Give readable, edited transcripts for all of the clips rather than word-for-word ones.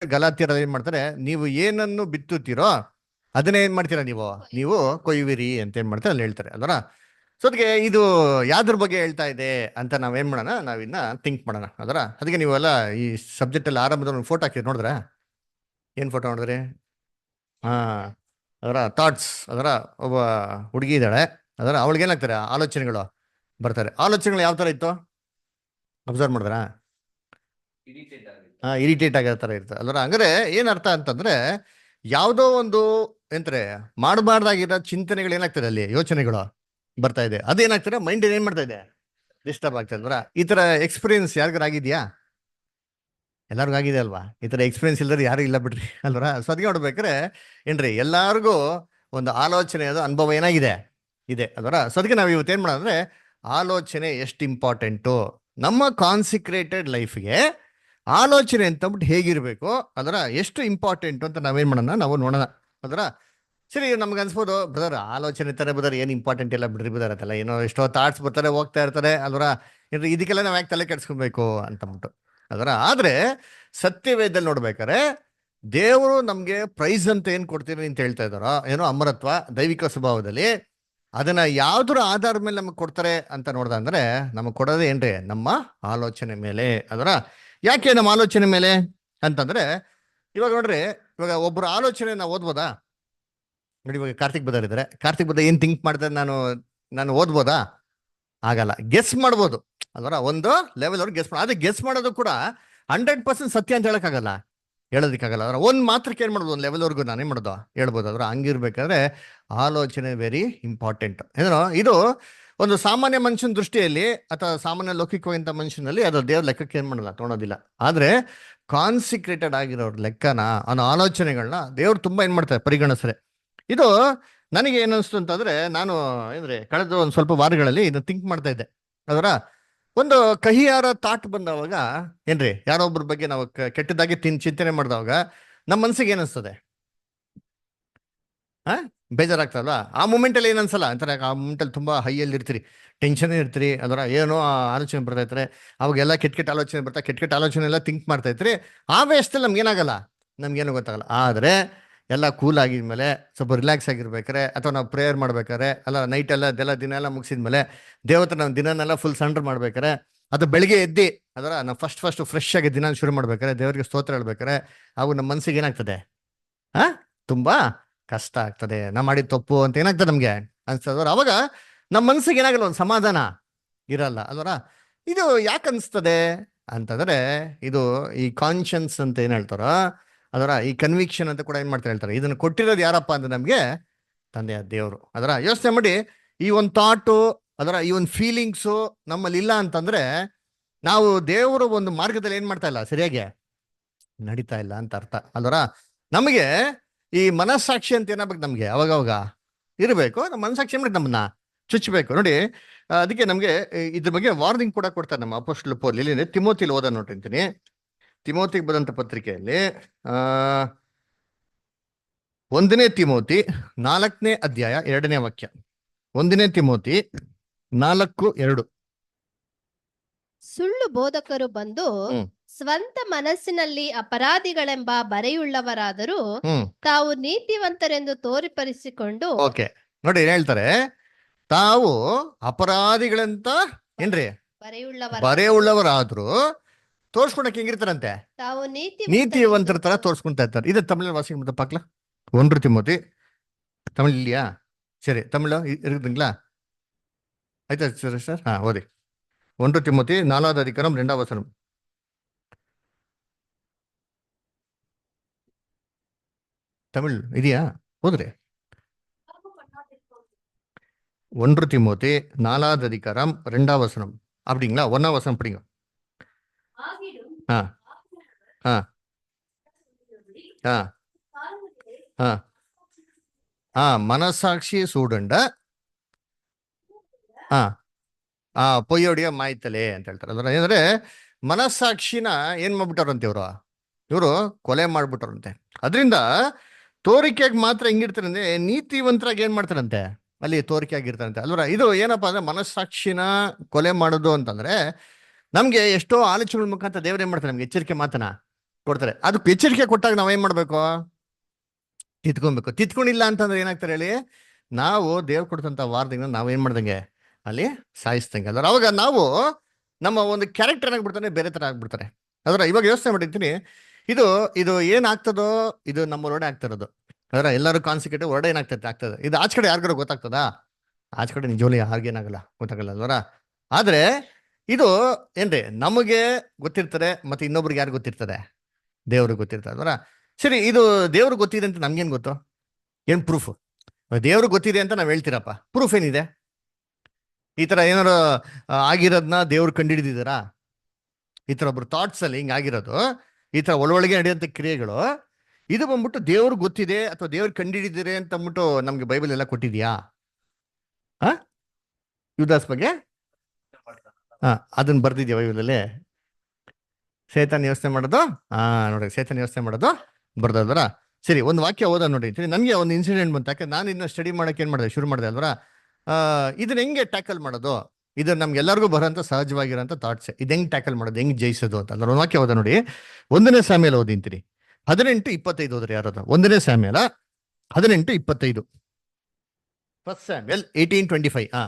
ಗಲಾತ್ಯರಲ್ಲಿ ಏನ್ ಮಾಡ್ತಾರೆ, ನೀವು ಏನನ್ನು ಬಿತ್ತುತ್ತೀರೋ ಅದನ್ನೇ ಏನ್ ಮಾಡ್ತೀರಾ ನೀವು ನೀವು ಕೊಯ್ಯುವಿರಿ ಅಂತ ಏನ್ ಮಾಡ್ತಾರೆ ಅಲ್ಲಿ ಹೇಳ್ತಾರೆ ಅಲ್ವರ. ಸೊ ಅದಕ್ಕೆ ಇದು ಯಾವ್ದ್ರ ಬಗ್ಗೆ ಹೇಳ್ತಾ ಇದೆ ಅಂತ ನಾವೇನ್ ಮಾಡೋಣ, ನಾವಿನ್ನ ಥಿಂಕ್ ಮಾಡೋಣ ಅದರ. ಅದಕ್ಕೆ ನೀವೆಲ್ಲ ಈ ಸಬ್ಜೆಕ್ಟ್ ಅಲ್ಲಿ ಆರಂಭದ ಫೋಟೋ ಹಾಕಿ ನೋಡಿದ್ರ, ಏನ್ ಫೋಟೋ ನೋಡಿದ್ರಿ? ಹಾ, ಅದರ ಥಾಟ್ಸ್, ಅದರ ಒಬ್ಬ ಹುಡುಗಿ ಇದ್ದಾಳೆ, ಅದರ ಅವಳಿಗೆ ಏನಾಗ್ತಾರೆ ಆಲೋಚನೆಗಳು ಬರ್ತಾರೆ. ಆಲೋಚನೆಗಳು ಯಾವ ತರ ಇತ್ತು ಅಬ್ಸರ್ವ್ ಮಾಡಿದ್ರಾ? ಇರಿಟೇಟ್ ಆಗೋ ತರ ಇರ್ತದೆ ಅಲ್ವರ. ಹಂಗಾರೆ ಏನ್ ಅರ್ಥ ಅಂತಂದ್ರೆ, ಯಾವುದೋ ಒಂದು ಎಂತಾರೆ ಮಾಡಬಾರ್ದಾಗಿರೋ ಚಿಂತನೆಗಳು ಏನಾಗ್ತದೆ ಅಲ್ಲಿ, ಯೋಚನೆಗಳು ಬರ್ತಾ ಇದೆ, ಅದೇನಾಗ್ತದೆ ಮೈಂಡ್ ಏನ್ ಮಾಡ್ತಾ ಇದೆ, ಡಿಸ್ಟರ್ಬ್ ಆಗ್ತದೆ ಅಲ್ವರ. ಈ ತರ ಎಕ್ಸ್ಪೀರಿಯನ್ಸ್ ಯಾರಿಗಾರ ಆಗಿದ್ಯಾ? ಎಲ್ಲರಿಗೂ ಆಗಿದೆ ಅಲ್ವಾ? ಈ ತರ ಎಕ್ಸ್ಪೀರಿಯನ್ಸ್ ಇಲ್ಲದ್ರೆ ಯಾರು ಇಲ್ಲ ಬಿಡ್ರಿ ಅಲ್ವರ. ಸೊ ಅದಕ್ಕೆ ನೋಡ್ಬೇಕಾರೆ ಏನ್ರಿ, ಎಲ್ಲಾರ್ಗೂ ಒಂದು ಆಲೋಚನೆ ಅದು ಅನುಭವ ಏನಾಗಿದೆ ಇದೆ ಅಲ್ವರ. ಸೊ ಅದಕ್ಕೆ ನಾವು ಇವತ್ತು ಏನ್ ಮಾಡೋದಂದ್ರೆ, ಆಲೋಚನೆ ಎಷ್ಟು ಇಂಪಾರ್ಟೆಂಟು ನಮ್ಮ ಕಾನ್ಸಿಕ್ರೇಟೆಡ್ ಲೈಫ್ಗೆ, ಆಲೋಚನೆ ಅಂತಂದ್ಬಿಟ್ಟು ಹೇಗಿರ್ಬೇಕು ಅದರ ಎಷ್ಟು ಇಂಪಾರ್ಟೆಂಟ್ ಅಂತ ನಾವೇನ್ ಮಾಡೋಣ, ನಾವು ನೋಡೋಣ ಅದರ. ಸರಿ, ನಮ್ಗೆ ಅನ್ಸ್ಬೋದು ಬ್ರದರ್ ಆಲೋಚನೆ ತರ ಬ್ರದರ್ ಏನು ಇಂಪಾರ್ಟೆಂಟ್ ಇಲ್ಲ ಬಿಡ್ರಿ ಬ್ರದರ್ ಅದಲ್ಲ, ಏನೋ ಎಷ್ಟೋ ಥಾಟ್ಸ್ ಬರ್ತಾರೆ ಹೋಗ್ತಾ ಇರ್ತಾರೆ ಅಲ್ವರ. ಇದಕ್ಕೆಲ್ಲ ನಾವು ಯಾಕೆ ತಲೆ ಕೆಡ್ಸ್ಕೊಬೇಕು ಅಂತಂದ್ಬಿಟ್ಟು ಅದರ. ಆದ್ರೆ ಸತ್ಯವೇದದಲ್ಲಿ ನೋಡ್ಬೇಕಾರೆ ದೇವರು ನಮ್ಗೆ ಪ್ರೈಸ್ ಅಂತ ಏನ್ ಕೊಡ್ತೀರಿ ಅಂತ ಹೇಳ್ತಾ ಇದಾರೋ, ಏನೋ ಅಮರತ್ವ ದೈವಿಕ ಸ್ವಭಾವದಲ್ಲಿ, ಅದನ್ನ ಯಾವ್ದ್ರ ಆಧಾರದ ಮೇಲೆ ನಮಗೆ ಕೊಡ್ತಾರೆ ಅಂತ ನೋಡ್ದ ಅಂದ್ರೆ, ನಮಗೆ ಕೊಡೋದೇ ಏನ್ರಿ ನಮ್ಮ ಆಲೋಚನೆ ಮೇಲೆ ಅದರ. ಯಾಕೆ ನಮ್ಮ ಆಲೋಚನೆ ಮೇಲೆ ಅಂತಂದ್ರೆ, ಇವಾಗ ನೋಡ್ರಿ, ಇವಾಗ ಒಬ್ಬರ ಆಲೋಚನೆ ನಾವು ಓದ್ಬೋದಾ? ನೋಡಿ, ಇವಾಗ ಕಾರ್ತಿಕ್ ಬದರ್ ಇದ್ದಾರೆ, ಕಾರ್ತಿಕ್ ಬದರ್ ಏನ್ ಥಿಂಕ್ ಮಾಡ್ತಾರೆ ನಾನು ಓದ್ಬೋದಾ? ಆಗಲ್ಲ. ಗೆಸ್ ಮಾಡ್ಬೋದು ಅಲ್ವರ, ಒಂದು ಲೆವೆಲ್ ಅವ್ರಿಗೆ ಗೆಸ್ ಆದ್ರೆ ಗೆಸ್ ಮಾಡೋದು ಕೂಡ 100% ಸತ್ಯ ಅಂತ ಹೇಳಕ್ಕಾಗಲ್ಲ, ಹೇಳೋದಕ್ಕಾಗಲ್ಲ. ಅದರ ಒಂದ್ ಮಾತ್ರಕ್ಕೆ ಏನ್ ಮಾಡೋದು, ಒಂದು ಲೆವೆಲ್ ವರ್ಗು ನಾನೇ ಮಾಡೋದು ಹೇಳ್ಬೋದು. ಅದ್ರ ಹಂಗಿರ್ಬೇಕಾದ್ರೆ ಆಲೋಚನೆ ವೆರಿ ಇಂಪಾರ್ಟೆಂಟ್. ಏನೋ ಇದು ಒಂದು ಸಾಮಾನ್ಯ ಮನುಷ್ಯನ ದೃಷ್ಟಿಯಲ್ಲಿ ಅಥವಾ ಸಾಮಾನ್ಯ ಲೌಕಿಕವಾದಂಥ ಮನುಷ್ಯನಲ್ಲಿ ಅದು ದೇವ್ರ ಲೆಕ್ಕಕ್ಕೆ ಏನ್ ಮಾಡಲ್ಲ, ತೊಗೊಳೋದಿಲ್ಲ. ಆದ್ರೆ ಕಾನ್ಸಿಕ್ರೇಟೆಡ್ ಆಗಿರೋರ್ ಲೆಕ್ಕನ, ಅನ್ನೋ ಆಲೋಚನೆಗಳನ್ನ ದೇವ್ರು ತುಂಬಾ ಏನ್ ಮಾಡ್ತಾರೆ, ಪರಿಗಣಿಸ್ತಾರೆ. ಇದು ನನಗೆ ಏನನ್ಸ್ತು ಅಂತಂದ್ರೆ, ನಾನು ಏನ್ರಿ ಕಳೆದ ಒಂದು ಸ್ವಲ್ಪ ವಾರಗಳಲ್ಲಿ ಇದನ್ನ ಥಿಂಕ್ ಮಾಡ್ತಾ ಇದ್ದೆ ಅದರ. ಒಂದು ಕಹಿಯಾರ ಥಾಟ್ ಬಂದವಾಗ ಏನ್ರಿ, ಯಾರೊಬ್ಬರ ಬಗ್ಗೆ ನಾವು ಕೆಟ್ಟದಾಗಿ ಚಿಂತನೆ ಮಾಡಿದವಾಗ ನಮ್ಮ ಮನ್ಸಿಗೆ ಏನಿಸ್ತದೆ? ಬೇಜಾರಾಗ್ತದಲ್ವಾ? ಆ ಮೂಮೆಂಟ್ ಅಲ್ಲಿ ಏನನ್ಸಲ್ಲ ಅಂತಾರೆ, ಆ ಮೂಮೆಂಟ್ ಅಲ್ಲಿ ತುಂಬಾ ಹೈಯಲ್ಲಿ ಇರ್ತೀರಿ, ಟೆನ್ಷನ್ ಇರ್ತೀರಿ ಅದರ, ಏನೋ ಆಲೋಚನೆ ಬರ್ತಾ ಇರ್ತಾರೆ, ಅವಾಗೆಲ್ಲ ಕೆಟ್ಟ ಆಲೋಚನೆ ಬರ್ತಾ, ಕೆಟ್ಟ ಆಲೋಚನೆ ಎಲ್ಲ ಥಿಂಕ್ ಮಾಡ್ತಾ ಇರ್ತೀರಿ. ಆ ವೇಷದಲ್ಲಿ ನಮ್ಗೇನಾಗಲ್ಲ, ನಮ್ಗೇನು ಗೊತ್ತಾಗಲ್ಲ. ಆದ್ರೆ ಎಲ್ಲ ಕೂಲ್ ಆಗಿದ್ಮೇಲೆ, ಸ್ವಲ್ಪ ರಿಲ್ಯಾಕ್ಸ್ ಆಗಿರ್ಬೇಕಾರೆ, ಅಥವಾ ನಾವು ಪ್ರೇಯರ್ ಮಾಡ್ಬೇಕಾರೆ, ಅಲ್ಲ ನೈಟ್ ಎಲ್ಲ ಅದೆಲ್ಲ ದಿನ ಎಲ್ಲ ಮುಗಿಸಿದ್ಮೇಲೆ ದೇವತ್ರ ನಾವು ದಿನನೆಲ್ಲ ಫುಲ್ ಸರೆಂಡರ್ ಮಾಡ್ಬೇಕಾರೆ, ಅದು ಬೆಳಿಗ್ಗೆ ಎದ್ದಿ ಅದರ ನಾವು ಫಸ್ಟ್ ಫ್ರೆಶ್ ಆಗಿ ದಿನ ಶುರು ಮಾಡ್ಬೇಕಾರೆ, ದೇವರಿಗೆ ಸ್ತೋತ್ರ ಹೇಳ್ಬೇಕಾರೆ, ಅವು ನಮ್ಮ ಮನ್ಸಿಗೆ ಏನಾಗ್ತದೆ, ತುಂಬಾ ಕಷ್ಟ ಆಗ್ತದೆ. ನಾ ಮಾಡಿದ ತಪ್ಪು ಅಂತ ಏನಾಗ್ತದೆ ನಮ್ಗೆ ಅನ್ಸ್ತದವ್ರ. ಅವಾಗ ನಮ್ಮ ಮನ್ಸಿಗೆ ಏನಾಗಲ್ಲ, ಒಂದು ಸಮಾಧಾನ ಇರಲ್ಲ ಅಲ್ವರ. ಇದು ಯಾಕೆ ಅನ್ಸ್ತದೆ ಅಂತಂದ್ರೆ, ಇದು ಈ ಕಾನ್ಶಿಯನ್ಸ್ ಅಂತ ಏನ್ ಹೇಳ್ತಾರ ಅದರ, ಈ ಕನ್ವಿಕ್ಷನ್ ಅಂತ ಕೂಡ ಏನ್ ಮಾಡ್ತಾರೆ ಹೇಳ್ತಾರೆ, ಇದನ್ನ ಕೊಟ್ಟಿರೋದು ಯಾರಪ್ಪ ಅಂದ್ರೆ ನಮ್ಗೆ ತಂದೆಯ ದೇವರು. ಅದರ ಯೋಚನೆ ಮಾಡಿ, ಈ ಒಂದು ಥಾಟು ಅದರ ಈ ಒಂದು ಫೀಲಿಂಗ್ಸು ನಮ್ಮಲ್ಲಿ ಇಲ್ಲ ಅಂತಂದ್ರೆ, ನಾವು ದೇವರು ಒಂದು ಮಾರ್ಗದಲ್ಲಿ ಏನ್ ಮಾಡ್ತಾ ಇಲ್ಲ, ಸರಿಯಾಗಿ ನಡೀತಾ ಇಲ್ಲ ಅಂತ ಅರ್ಥ ಅಲ್ವರ. ನಮಗೆ ಈ ಮನಸ್ಸಾಕ್ಷಿ ಅಂತ ಏನಾಗಬೇಕು, ನಮ್ಗೆ ಅವಾಗವಾಗ ಇರಬೇಕು. ನಮ್ಮ ಮನಸ್ಸಾಕ್ಷಿ ನಮ್ಮನ್ನ ಚುಚ್ಚಬೇಕು ನೋಡಿ. ಅದಕ್ಕೆ ನಮ್ಗೆ ಇದ್ರ ಬಗ್ಗೆ ವಾರ್ನಿಂಗ್ ಕೂಡ ಕೊಡ್ತಾರೆ ನಮ್ಮ ಅಪೊಸ್ತಲ ಪೌಲ್. ಇಲ್ಲಿ ತಿಮೋತಿಲಿ ಓದ ನೋಡಿರ್ತೀನಿ, ತಿಮೋತಿಗೆ ಬದಂತ ಪತ್ರಿಕೆಯಲ್ಲಿ 1 ತಿಮೋತಿ 4ನೇ ಅಧ್ಯಾಯ 2ನೇ ವಾಕ್ಯ. 1 ತಿಮೋತಿ 4:2. ಸುಳ್ಳು ಬೋಧಕರು ಬಂದು ಸ್ವಂತ ಮನಸ್ಸಿನಲ್ಲಿ ಅಪರಾಧಿಗಳೆಂಬ ಬರೆಯುಳ್ಳವರಾದರೂ ತಾವು ನೀತಿವಂತರೆಂದು ತೋರಿಪಡಿಸಿಕೊಂಡು. ಓಕೆ, ನೋಡಿ ಏನ್ ಹೇಳ್ತಾರೆ, ತಾವು ಅಪರಾಧಿಗಳಂತ ಏನ್ರಿ ಬರೆಯುಳ್ಳವರಾದ್ರು ತೋರ್ಸ್ಕೊಳಕ್ ಹೆಂಗಿರ್ತಾರಂತೆ, ತಾವು ನೀತಿವಂತರ ತರ ತೋರ್ಸ್ಕೊಂತ ಇರ್ತಾರೆ. ಇದು ತಮಿಳಲ್ಲಿ ವಾಸಿಕ ಪಾಕ್ಲ 1 ತಿಮೋತಿ ತಮಿಳ್ ಇಲ್ಲಿಯಾ? ಸರಿ, ತಮಿಳು இருக்குதுங்களா? ಆಯ್ತಾ ಸರ್? ಓದಿ 1 ತಿಮೋತಿ 4வது அதிகாரம் 2வது வசனம். ತಮಿಳ್ ಇದೆಯಾ? ಹೋದ್ರಿ 1 ತಿಮೋತಿ 4வது அதிகாரம் 2வது வசனம். அப்படிங்களா? 1வது வசனம் படிங்க. ಮನಸ್ಸಾಕ್ಷಿ ಸೂಡುಂಡ ಪೊಯ್ಯೋಡಿಯ ಮಾಯ್ತಲೆ ಅಂತ ಹೇಳ್ತಾರೆ. ಅದರ ಏನಂದ್ರೆ, ಮನಸ್ಸಾಕ್ಷಿನ ಏನ್ ಮಾಡ್ಬಿಟ್ಟಾರಂತೆ ಇವರು ಕೊಲೆ ಮಾಡ್ಬಿಟ್ಟಾರಂತೆ. ಅದರಿಂದ ತೋರಿಕೆಯಾಗಿ ಮಾತ್ರ ಹೆಂಗಿರ್ತಾರಂತೆ, ನೀತಿವಂತರಾಗಿ ಏನ್ ಮಾಡ್ತಾರಂತೆ ಅಲ್ಲಿ ತೋರಿಕೆ ಆಗಿರ್ತಾರಂತೆ ಅಲ್ವರ. ಇದು ಏನಪ್ಪಾ ಅಂದ್ರೆ, ಮನಸ್ಸಾಕ್ಷಿನ ಕೊಲೆ ಮಾಡೋದು ಅಂತಂದ್ರೆ, ನಮ್ಗೆ ಎಷ್ಟೋ ಆಲೋಚನೆಗಳ ಮುಖಾಂತರ ದೇವ್ರ ಏನ್ ಮಾಡ್ತಾರೆ, ನಮ್ಗೆ ಎಚ್ಚರಿಕೆ ಮಾತನ ಕೊಡ್ತಾರೆ. ಅದಕ್ಕೆ ಎಚ್ಚರಿಕೆ ಕೊಟ್ಟಾಗ ನಾವೇನ್ ಮಾಡ್ಬೇಕು? ತಿತ್ಕೊಬೇಕು. ತಿತ್ಕೊಂಡಿಲ್ಲ ಅಂತಂದ್ರೆ ಏನಾಗ್ತಾರೆ ಹೇಳಿ, ನಾವು ದೇವ್ರು ಕೊಡ್ತಂತ ವಾರ್ದಿಂದ ನಾವೇನ್ ಮಾಡ್ದಂಗೆ ಅಲ್ಲಿ ಸಾಯಿಸ್ದಂಗೆ ಅಲ್ಲ. ಅವಾಗ ನಾವು ನಮ್ಮ ಒಂದು ಕ್ಯಾರೆಕ್ಟರ್ ಆಗ್ಬಿಡ್ತಾನೆ, ಬೇರೆ ತರ ಆಗ್ಬಿಡ್ತಾರೆ. ಅದರ ಇವಾಗ ಯೋಚನೆ ಮಾಡಿರ್ತೀನಿ, ಇದು ಇದು ಏನಾಗ್ತದೋ ಇದು ನಮ್ಮ ಹೊರಡೆ ಆಗ್ತಿರೋದು. ಅದರ ಎಲ್ಲರೂ ಕಾನ್ಸಿಕ್ಯೂಟಿವ್ ಹೊರಡೆ ಆಗ್ತದೆ. ಇದು ಆಚ ಕಡೆ ಯಾರಿಗಾರು ಗೊತ್ತಾಗ್ತದಾ? ಆಚ ಕಡೆ ನಿಜವಲ್ಲಿ ಯಾರಿಗೇನಾಗಲ್ಲ, ಗೊತ್ತಾಗಲ್ಲ ಅಲ್ವರ. ಆದ್ರೆ ಇದು ಏನ್ರಿ ನಮಗೆ ಗೊತ್ತಿರ್ತದೆ, ಮತ್ತೆ ಇನ್ನೊಬ್ರಿಗೆ ಯಾರು ಗೊತ್ತಿರ್ತದೆ? ದೇವ್ರಿಗೆ ಗೊತ್ತಿರ್ತದೆ ಅಲ್ವರ. ಸರಿ, ಇದು ದೇವ್ರಿಗೆ ಗೊತ್ತಿದೆ ಅಂತ ನಮ್ಗೇನ್ ಗೊತ್ತು? ಏನ್ ಪ್ರೂಫ್? ದೇವ್ರಿಗೆ ಗೊತ್ತಿದೆ ಅಂತ ನಾವ್ ಹೇಳ್ತೀರಪ್ಪ, ಪ್ರೂಫ್ ಏನಿದೆ? ಈ ತರ ಏನಾರು ಆಗಿರೋದನ್ನ ದೇವ್ರು ಕಂಡಿಡಿದಾರಾ? ಈ ತರ ಒಬ್ರು ಥಾಟ್ಸ್ ಅಲ್ಲಿ ಹಿಂಗ್ ಆಗಿರೋದು, ಈ ತರ ಒಳೊಳಗೆ ನಡೆಯುವಂತ ಕ್ರಿಯೆಗಳು, ಇದು ಬಂದ್ಬಿಟ್ಟು ದೇವ್ರಿಗೆ ಗೊತ್ತಿದೆ ಅಥವಾ ದೇವ್ರು ಕಂಡಿಡಿದಿರೆ ಅಂತ ಅಂದ್ಬಿಟ್ಟು ನಮ್ಗೆ ಬೈಬಲ್ ಎಲ್ಲ ಕೊಟ್ಟಿದ್ಯಾ? ಯುದಾಸ್ ಬಗ್ಗೆ ಅದನ್ನ ಬರ್ದಿದ್ಯಾ ಬೈಬಲಲ್ಲಿ? ಸೇತಾನ್ ಯೋಚನೆ ಮಾಡೋದು ನೋಡಿ, ಸೇತಾನ್ ಯೋಚನೆ ಮಾಡೋದು ಬರ್ದಲ್ವರ. ಸರಿ, ಒಂದು ವಾಕ್ಯ ಓದ ನೋಡಿ. ನನಗೆ ಒಂದು ಇನ್ಸಿಡೆಂಟ್ ಬಂತು. ಯಾಕೆ ನಾನು ಇದನ್ನ ಸ್ಟಡಿ ಮಾಡಕ್ಕೆ ಏನ್ ಮಾಡಿದೆ, ಶುರು ಮಾಡಿದೆ ಅಲ್ವರ. ಇದನ್ನ ಹೆಂಗೆ ಟ್ಯಾಕಲ್ ಮಾಡೋದು? ಇದು ನಮ್ಗೆಲ್ಲರಿಗೂ ಬರೋಂಥ ಸಹಜವಾಗಿರೋಂಥ ಥಾಟ್ಸ್. ಇದು ಹೆಂಗ್ ಟ್ಯಾಕಲ್ ಮಾಡೋದು, ಹೆಂಗ್ ಜಯಿಸೋದು ಅಂತ ಅಂದ್ರೆ ಒಂದು ವಾಕ್ಯ ಓದ ನೋಡಿ. 1ನೇ ಸಾಮ್ಯಲ ಓದಿಂತೀನಿ, 18:25 ಓದ್ರಿ ಯಾರದ. 1ನೇ ಸಾಮ್ಯಲ 18:25. First Samuel 18:25.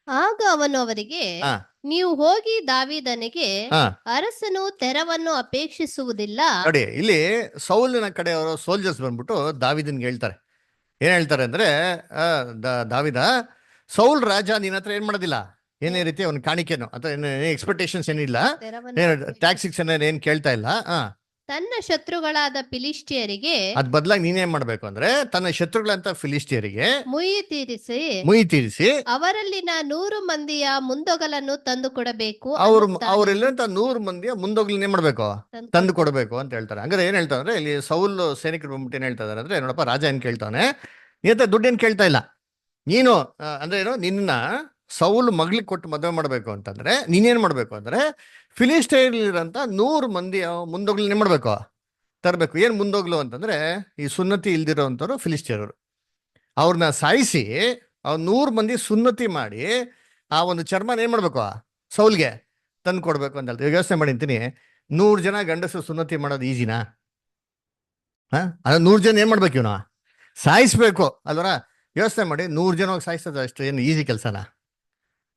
ಆಗ ಅವನು ಅವರಿಗೆ, ಹಾ ನೀವು ಹೋಗಿ ದಾವೀದನಿಗೆ, ಹಾ ಅರಸನು ತೆರವನ್ನು ಅಪೇಕ್ಷಿಸುವುದಿಲ್ಲ. ನೋಡಿ, ಇಲ್ಲಿ ಸೌಲಿನ ಕಡೆ ಅವರು ಸೋಲ್ಜರ್ಸ್ ಬಂದ್ಬಿಟ್ಟು ದಾವಿದನ್ಗೆ ಹೇಳ್ತಾರೆ. ಏನ್ ಹೇಳ್ತಾರೆ ಅಂದ್ರೆ, ದಾವಿದ, ಸೌಲ್ ರಾಜ ನಿನ್ನ ಹತ್ರ ಏನ್ ಮಾಡೋದಿಲ್ಲ, ಏನೇ ರೀತಿ ಅವ್ನ ಕಾಣಿಕೆನು ಅಥವಾ ಎಕ್ಸ್ಪೆಕ್ಟೇಷನ್ಸ್ ಏನಿಲ್ಲ, ಟ್ಯಾಕ್ಸಿಕ್ಸ್ ಏನ್ ಕೇಳ್ತಾ ಇಲ್ಲ. ತನ್ನ ಶತ್ರುಗಳಾದ ಫಿಲಿಷ್ಟಿಯರಿಗೆ ಅದ್ ಬದಲಾಗಿ ನೀನೇನ್ ಮಾಡ್ಬೇಕು ಅಂದ್ರೆ, ತನ್ನ ಶತ್ರುಗಳಂತ ಫಿಲಿಸ್ಟಿಯರಿಗೆ ಮುಯಿ ತೀರಿಸಿ ಅವರಲ್ಲಿನ 100 ಮಂದಿಯ ಮುಂದೊಗಲನ್ನು ತಂದು ಕೊಡಬೇಕು. ಅವ್ರೆಲ್ಲಂತ 100 ಮಂದಿಯ ಮುಂದೋಗ್ಲಿ ಏನ್ ಮಾಡ್ಬೇಕು, ತಂದು ಕೊಡಬೇಕು ಅಂತ ಹೇಳ್ತಾರೆ. ಹಂಗಾರೆ ಏನ್ ಹೇಳ್ತಾರೆ ಅಂದ್ರೆ, ಇಲ್ಲಿ ಸೌಲ್ ಸೈನಿಕರು ಬಂದ್ಬಿಟ್ಟು ಏನ್ ಹೇಳ್ತಾ ಇದಾರೆ ಅಂದ್ರೆ, ನೋಡಪ್ಪ ರಾಜ ಏನ್ ಕೇಳ್ತಾನೆ, ನೀತ ದುಡ್ಡೇನ್ ಕೇಳ್ತಾ ಇಲ್ಲ. ನೀನು ಅಂದ್ರೆ ಏನು, ನಿನ್ನ ಸೌಲ್ ಮಗ್ಲಿಗೆ ಕೊಟ್ಟು ಮದುವೆ ಮಾಡ್ಬೇಕು ಅಂತಂದ್ರೆ ನೀನೇನ್ ಮಾಡ್ಬೇಕು ಅಂದ್ರೆ, ಫಿಲಿಸ್ಟೈನ್ಲಿರಂತ 100 ಮಂದಿ ಮುಂದೋಗ್ಲಿ ಏನ್ ಮಾಡ್ಬೇಕು, ತರಬೇಕು. ಏನ್ ಮುಂದೋಗ್ಲು ಅಂತಂದ್ರೆ, ಈ ಸುನ್ನತಿ ಇಲ್ದಿರೋಂಥವ್ರು ಫಿಲಿಸ್ಟಿಯರು, ಅವ್ರನ್ನ ಸಾಯಿಸಿ 100 ಮಂದಿ ಸುನ್ನತಿ ಮಾಡಿ ಆ ಒಂದು ಚರ್ಮನ ಏನ್ ಮಾಡ್ಬೇಕು, ಸೌಲ್ಗೆ ತಂದು ಕೊಡ್ಬೇಕು ಅಂತ ಹೇಳ್ತಾರೆ. ಯೋಚನೆ ಮಾಡಿರ್ತೀನಿ, 100 ಜನ ಗಂಡಸರು ಸುನ್ನತಿ ಮಾಡೋದು ಈಜಿನಾ? ಅದ 100 ಜನ ಏನ್ ಮಾಡ್ಬೇಕು, ಇವನು ಸಾಯಿಸ್ಬೇಕು ಅಲ್ವರ. ಯೋಚನೆ ಮಾಡಿ, 100 ಜನ ಸಾಯಿಸೋದು ಅಷ್ಟು ಏನು ಈಸಿ ಕೆಲಸನಾ?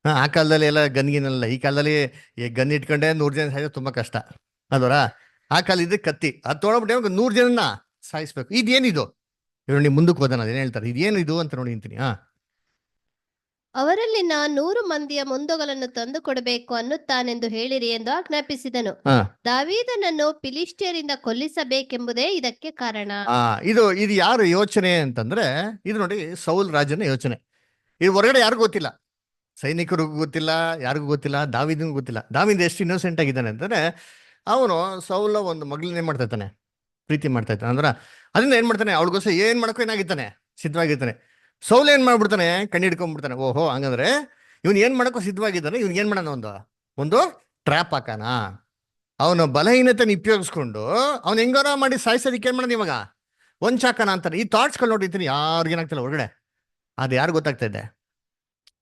ಆ ಕಾಲದಲ್ಲಿ ಎಲ್ಲ ಗನ್ಗಿನಲ್ಲ. ಈ ಕಾಲದಲ್ಲಿ ಗನ್ ಇಟ್ಕೊಂಡೆ 100 ಜನ ಸಾಯಿಸೋದು ತುಂಬಾ ಕಷ್ಟ ಅಲ್ವರ. ಆ ಕಾಲ ಇದ್ರೆ ಕತ್ತಿ, ಅದು ತೊಗೊಳ್ಬಿಟ್ಟೆ 100 ಜನನ ಸಾಯಿಸ್ಬೇಕು. ಇದೇನಿದು? ಇವ್ರು ನೀವು ಮುಂದಕ್ಕೆ ಹೋದನ ಏನ್ ಹೇಳ್ತಾರೆ, ಇದೇನಿದು ಅಂತ ನೋಡಿ ಅಂತೀನಿ. ಅವರಲ್ಲಿನ 100 ಮಂದಿಯ ಮುಂದೊಗಲನ್ನು ತಂದು ಕೊಡಬೇಕು ಅನ್ನುತ್ತಾನೆಂದು ಹೇಳಿರಿ ಎಂದು ಆಜ್ಞಾಪಿಸಿದನು. ದಾವೀದನನ್ನು ಫಿಲಿಷ್ಟಿಯರಿಂದ ಕೊಲ್ಲಿಸಬೇಕೆಂಬುದೇ ಇದಕ್ಕೆ ಕಾರಣ. ಇದು ಯಾರು ಯೋಚನೆ ಅಂತಂದ್ರೆ, ಇದು ನೋಡಿ ಸೌಲ್ ರಾಜನ ಯೋಚನೆ. ಇದು ಹೊರಗಡೆ ಯಾರಿಗೂ ಗೊತ್ತಿಲ್ಲ, ಸೈನಿಕರಿಗೂ ಗೊತ್ತಿಲ್ಲ, ಯಾರಿಗೂ ಗೊತ್ತಿಲ್ಲ, ದಾವೀದನಿಗೂ ಗೊತ್ತಿಲ್ಲ. ದಾವೀದ ಎಷ್ಟು ಇನ್ನೋಸೆಂಟ್ ಆಗಿದ್ದಾನೆ ಅಂತಂದ್ರೆ, ಅವನು ಸೌಲ ಒಂದು ಮಗಳನ್ನ ಏನ್ ಮಾಡ್ತಾ ಇದ್ದಾನೆ, ಪ್ರೀತಿ ಮಾಡ್ತಾ ಇದ್ದಾನೆ. ಅಂದ್ರ ಅದನ್ನ ಏನ್ ಮಾಡ್ತಾನೆ, ಅವಳಿಗೋಸ್ಕರ ಏನ್ ಮಾಡಕ್ಕೋ ಏನಾಗಿದ್ದಾನೆ, ಸಿದ್ಧವಾಗಿರ್ತಾನೆ. ಸೌಲ್ ಏನ್ ಮಾಡ್ಬಿಡ್ತಾನೆ, ಕಣ್ಣಿಡ್ಕೊಂಡ್ಬಿಡ್ತಾನೆ. ಓಹೋ, ಹಂಗಂದ್ರೆ ಇವ್ನು ಏನ್ ಮಾಡಕ್ಕೋ ಸಿದ್ಧವಾಗಿದ್ದಾನೆ, ಇವ್ನ್ ಏನ್ ಮಾಡೋಣ, ಒಂದು ಟ್ರ್ಯಾಪ್ ಹಾಕಾನ. ಅವನು ಬಲಹೀನತೆನ ಉಪಯೋಗಿಸ್ಕೊಂಡು ಅವ್ನು ಹೆಂಗಾರ ಮಾಡಿ ಸಾಯಿಸೋದಕ್ಕೆ ಏನ್ ಮಾಡೋದು, ಇವಾಗ ಒಂಚಾಕನ ಅಂತಾನೆ. ಈ ಥಾಟ್ಸ್ಗಳು ನೋಡಿರ್ತೀನಿ, ಯಾರಿಗೇನಾಗ್ತಿಲ್ಲ ಹೊರಗಡೆ, ಅದು ಯಾರು ಗೊತ್ತಾಗ್ತಾ ಇದೆ.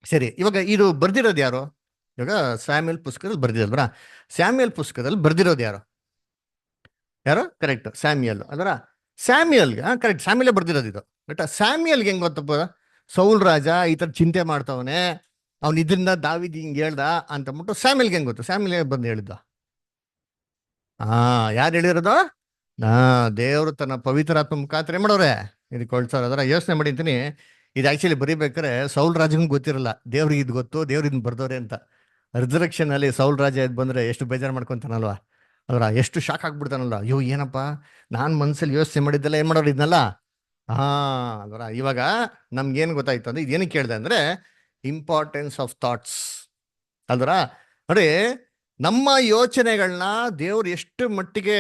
ಸರಿ, ಇವಾಗ ಇದು ಬರ್ದಿರೋದು ಯಾರು? ಇವಾಗ ಸ್ಯಾಮ್ಯಲ್ ಪುಸ್ತಕದಲ್ಲಿ ಬರ್ದಿರಲ್ವರ. ಸ್ಯಾಮ್ಯಲ್ ಪುಸ್ತಕದಲ್ಲಿ ಬರ್ದಿರೋದು ಯಾರು? ಕರೆಕ್ಟ್, ಸ್ಯಾಮ್ಯಲ್ ಅಲ್ವರ. ಸ್ಯಾಮ್ಯಲ್ಗೆ ಕರೆಕ್ಟ್, ಸ್ಯಾಮ್ಯಲೇ ಬರ್ದಿರೋದು ಇದು. ಬಟ್ ಸ್ಯಾಮ್ಯಲ್ಗೆ ಹೆಂಗ್ ಗೊತ್ತಪ್ಪ, ಸೌಲ್ ರಾಜ ಈ ತರ ಚಿಂತೆ ಮಾಡ್ತವನೆ, ಅವ್ನ ಇದರಿಂದ ದಾವೀದ್ ಹಿಂಗ್ ಹೇಳ್ದ ಅಂತಂದ್ಬಿಟ್ಟು ಸ್ಯಾಮ್ಯಲ್ಗೆ ಹೆಂಗ್ ಗೊತ್ತು? ಸ್ಯಾಮ್ಯಲ್ ಬಂದು ಹೇಳಿದ್ದ? ಯಾರು ಹೇಳಿರೋದು? ದೇವರು ತನ್ನ ಪವಿತ್ರಾತ್ಮ ಮುಖಾಂತರ ಮಾಡೋರೆ ಇದಕ್ಕೆ ಕೊಳ್ಸೋರು. ಅದರ ಯೋಚನೆ ಮಾಡಿರ್ತೀನಿ, ಇದು ಆಕ್ಚುಲಿ ಬರೀಬೇಕಾರೆ ಸೌಲ್ ರಾಜಂಗೂ ಗೊತ್ತಿರಲ್ಲ, ದೇವ್ರಿಗೆ ಇದು ಗೊತ್ತು, ದೇವ್ರು ಇದನ್ನ ಬರ್ದವ್ರೆ ಅಂತ. ರಿಸರ್ವೆಕ್ಷನ್ ಅಲ್ಲಿ ಸೌಲ್ ರಾಜ ಎದ್ದು ಬಂದ್ರೆ ಎಷ್ಟು ಬೇಜಾರು ಮಾಡ್ಕೊಂತಾನಲ್ವಾ, ಅದರ ಎಷ್ಟು ಶಾಕ್ ಆಗ್ಬಿಡ್ತಾನಲ್ವ. ಅಯ್ಯೋ ಏನಪ್ಪ, ನಾನ್ ಮನ್ಸಲ್ಲಿ ಯೋಚನೆ ಮಾಡಿದ್ದೆಲ್ಲ ಏನ್ ಮಾಡೋರು ಇದನ್ನಲ್ಲ. ಅದರ ಇವಾಗ ನಮ್ಗೇನ್ ಗೊತ್ತಾಯ್ತು ಅಂದ್ರೆ, ಇದೇನಕ್ಕೆ ಕೇಳಿದೆ ಅಂದ್ರೆ, ಇಂಪಾರ್ಟೆನ್ಸ್ ಆಫ್ ಥಾಟ್ಸ್ ಅಲ್ವರ. ನೋಡಿ, ನಮ್ಮ ಯೋಚನೆಗಳನ್ನ ದೇವ್ರು ಎಷ್ಟು ಮಟ್ಟಿಗೆ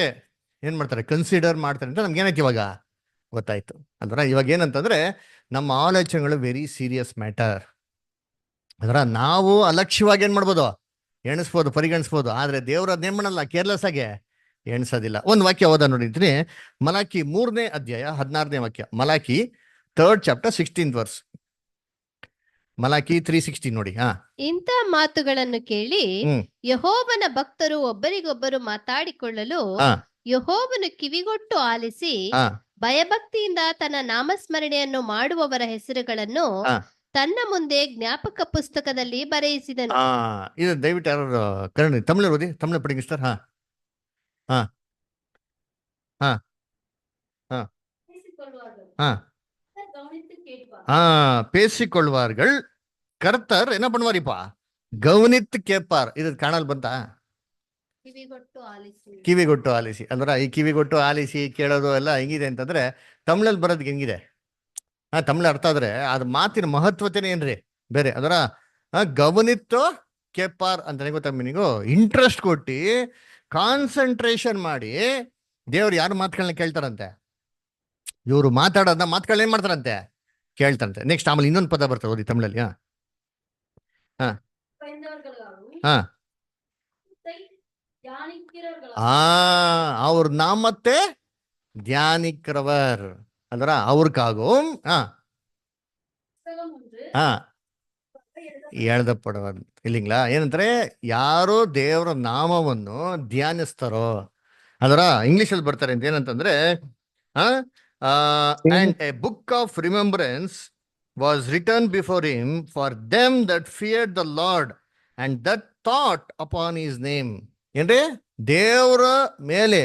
ಏನ್ ಮಾಡ್ತಾರೆ, ಕನ್ಸಿಡರ್ ಮಾಡ್ತಾರೆ ಅಂತ ನಮ್ಗೇನಾಯ್ತು ಇವಾಗ ಗೊತ್ತಾಯ್ತು ಅಲ್ವರ. ಇವಾಗ ಏನಂತಂದ್ರೆ, ನಮ್ಮ ಆಲೋಚನೆಗಳು ವೆರಿ ಸೀರಿಯಸ್ ಮ್ಯಾಟರ್. ಅದರ ನಾವು ಅಲಕ್ಷ್ಯವಾಗಿ ಏನ್ ಮಾಡ್ಬೋದು, ಎಣಿಸ್ಬೋದು, ಪರಿಗಣಿಸ್ಬೋದು. ಆದ್ರೆ ದೇವ್ರು ಅದನ್ನೇನ್ ಮಾಡಲ್ಲ, ಕೇರ್ಲೆಸ್ ಆಗಿ ಎಣಿಸೋದಿಲ್ಲ. ಒಂದು ವಾಕ್ಯ ಓದ ನೋಡಿದ್ರಿ, ಮಲಾಕಿ 3ನೇ ಅಧ್ಯಾಯ 16ನೇ ವಾಕ್ಯ. Malachi 3rd chapter 16th verse. Malachi 3:16 ನೋಡಿ. ಇಂಥ ಮಾತುಗಳನ್ನು ಕೇಳಿ ಯೆಹೋವನ ಭಕ್ತರು ಒಬ್ಬರಿಗೊಬ್ಬರು ಮಾತಾಡಿಕೊಳ್ಳಲು ಯೆಹೋವನು ಕಿವಿಗೊಟ್ಟು ಆಲಿಸಿ ಹಾ ಭಯಭಕ್ತಿಯಿಂದ ತನ್ನ ನಾಮಸ್ಮರಣೆಯನ್ನು ಮಾಡುವವರ ಹೆಸರುಗಳನ್ನು ಹಾ ತನ್ನ ಮುಂದೆ ಜ್ಞಾಪಕ ಪುಸ್ತಕದಲ್ಲಿ ಬರೆಯಿಸಿದನು. ಹಾ ಇದು ದಯವಿಟ್ಟು ಯಾರು ಕನ್ನಡ ತಮಿಳು ಓದಿ, ತಮಿಳು ಪಡಿಂಗ್ ಸರ್. ಹಾ ಹಾ ಹಾ ಹಾ ಹಾ ஆ பேசிக்கொள்வார்கள், கர்த்தர் என்ன பண்ணுவாரிப்பா, கவனித்து கேட்பார். ಇದು ಕಾಣಲ್ ಬಂತಾ? ಕಿವಿಗೊಟ್ಟು ಆಲಿಸಿ. ಕಿವಿಗೊಟ್ಟು ಆಲಿಸಿ ಅಂದ್ರ ಈ ಕಿವಿಗೊಟ್ಟು ಆಲಿಸಿ ಕೇಳೋದು ಎಲ್ಲ ಹೆಂಗಿದೆ ಅಂತಂದ್ರೆ ತಮಿಳಲ್ಲಿ ಬರೋದಕ್ಕೆ ಹೆಂಗಿದೆ, ತಮಿಳು ಅರ್ಥ ಆದ್ರೆ ಅದ್ ಮಾತಿನ ಮಹತ್ವತೆನೇ ಏನ್ರಿ ಬೇರೆ. ಅದರ ಗವನಿತ್ತು ಕೇಪಾರ್ ಅಂತಾನೆ ಗೊತ್ತಾ ಮೀನಿಂಗು. ಇಂಟ್ರೆಸ್ಟ್ ಕೊಟ್ಟು ಕಾನ್ಸಂಟ್ರೇಷನ್ ಮಾಡಿ ದೇವ್ರು ಯಾರು ಮಾತುಗಳನ್ನ ಕೇಳ್ತಾರಂತೆ, ಇವರು ಮಾತಾಡೋದನ್ನ ಮಾತುಗಳನ್ನ ಏನ್ ಮಾಡ್ತಾರಂತೆ, ಕೇಳ್ತಾರಂತೆ. ನೆಕ್ಸ್ಟ್ ಆಮೇಲೆ ಇನ್ನೊಂದು ಪದ ಬರ್ತದೆ ಓದಿ ತಮಿಳಲ್ಲಿ. ಹಾ ಹಾ ಅವ್ರ ನಾಮತ್ತೆ தியானிக்கிறவர் ಅಂದ್ರ ಅವ್ರಿಗಾகும் எழுதப்படுவர் இல்லைங்களா. ಏನಂದ್ರೆ ಯಾರು ದೇವರ ನಾಮವನ್ನು ಧ್ಯಾನಿಸ್ತಾರೋ ಅದರ ಇಂಗ್ಲಿಷ್ ಅಲ್ಲಿ ಬರ್ತಾರೆ ಅಂತ ಏನಂತಂದ್ರೆ and a book of remembrance was written before him for them that feared the Lord and that thought upon his name. ಏನ್ರಿ ದೇವರ ಮೇಲೆ,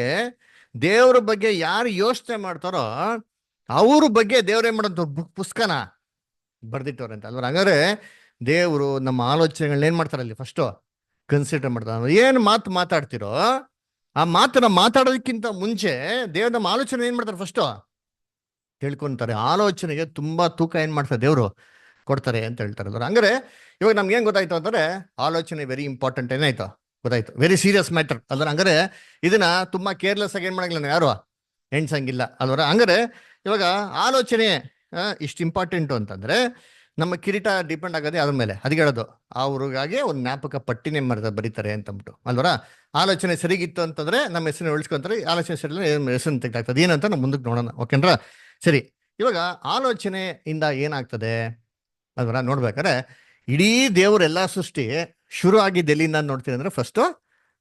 ದೇವ್ರ ಬಗ್ಗೆ ಯಾರು ಯೋಚನೆ ಮಾಡ್ತಾರೋ ಅವ್ರ ಬಗ್ಗೆ ದೇವ್ರ ಏನ್ ಮಾಡಂತ ಪುಸ್ತಕನ ಬರ್ದಿಟ್ಟವ್ರಂತ ಅಲ್ವ. ಹಂಗಾರೆ ದೇವರು ನಮ್ಮ ಆಲೋಚನೆಗಳನ್ನ ಏನ್ ಮಾಡ್ತಾರಲ್ಲಿ ಫಸ್ಟ್ ಕನ್ಸಿಡರ್ ಮಾಡ್ತಾರೆ. ಏನ್ ಮಾತಾಡ್ತಿರೋ ಆ ಮಾತನ್ನ ಮಾತಾಡೋದಕ್ಕಿಂತ ಮುಂಚೆ ದೇವ್ರ ನಮ್ಮ ಆಲೋಚನೆ ಏನ್ ಮಾಡ್ತಾರೆ ಫಸ್ಟ್ ತಿಳ್ಕೊಂತಾರೆ. ಆಲೋಚನೆಗೆ ತುಂಬಾ ತೂಕ ಏನ್ ಮಾಡ್ತಾರೆ ದೇವ್ರು ಕೊಡ್ತಾರೆ ಅಂತ ಹೇಳ್ತಾರೆ ಅಲ್ವ. ಹಂಗಾರೆ ಇವಾಗ ನಮ್ಗೆ ಏನ್ ಗೊತ್ತಾಯ್ತು ಅಂದ್ರೆ ಆಲೋಚನೆ ವೆರಿ ಇಂಪಾರ್ಟೆಂಟ್ ಏನಾಯ್ತು ಗೊತ್ತಾಯ್ತು, ವೆರಿ ಸೀರಿಯಸ್ ಮ್ಯಾಟರ್ ಅಲ್ವ. ಹಂಗಾರೆ ಇದನ್ನ ತುಂಬಾ ಕೇರ್ಲೆಸ್ ಆಗಿ ಏನ್ ಮಾಡಂಗಿಲ್ಲ ಯಾರು ಎಣ್ಸಂಗಿಲ್ಲ ಅಲ್ವರ. ಹಂಗಾರೆ ಇವಾಗ ಆಲೋಚನೆ ಇಷ್ಟು ಇಂಪಾರ್ಟೆಂಟು ಅಂತಂದ್ರೆ ನಮ್ಮ ಕಿರೀಟ ಡಿಪೆಂಡ್ ಆಗೋದೇ ಅದ್ರ ಮೇಲೆ. ಅದಕ್ಕೆ ಹೇಳೋದು ಅವ್ರಿಗಾಗಿ ಒಂದು ಜ್ಞಾಪಕ ಪಟ್ಟಿನೇ ಬರೀತಾರೆ ಅಂತಂದ್ಬಿಟ್ಟು ಅಲ್ವರ. ಆಲೋಚನೆ ಸರಿಗಿತ್ತು ಅಂತಂದ್ರೆ ನಮ್ಮ ಹೆಸರನ್ನ ಉಳಿಸ್ಕೊಂತಾರೆ, ಆಲೋಚನೆ ಸರಿ ಹೆಸರನ್ನ ತೆಗ್ದಾಗ್ತದೆ ಏನಂತ ನಾವು ಮುಂದಕ್ಕೆ ನೋಡೋಣ. ಓಕೆನ್ರ ಸರಿ. ಇವಾಗ ಆಲೋಚನೆಯಿಂದ ಏನಾಗ್ತದೆ ಅಲ್ವರ ನೋಡ್ಬೇಕಾದ್ರೆ ಇಡೀ ದೇವರೆಲ್ಲ ಸೃಷ್ಟಿ ಶುರು ಆಗಿದ್ದು ಎಲ್ಲಿಂದ ನೋಡ್ತೀನಿ ಅಂದ್ರೆ ಫಸ್ಟ್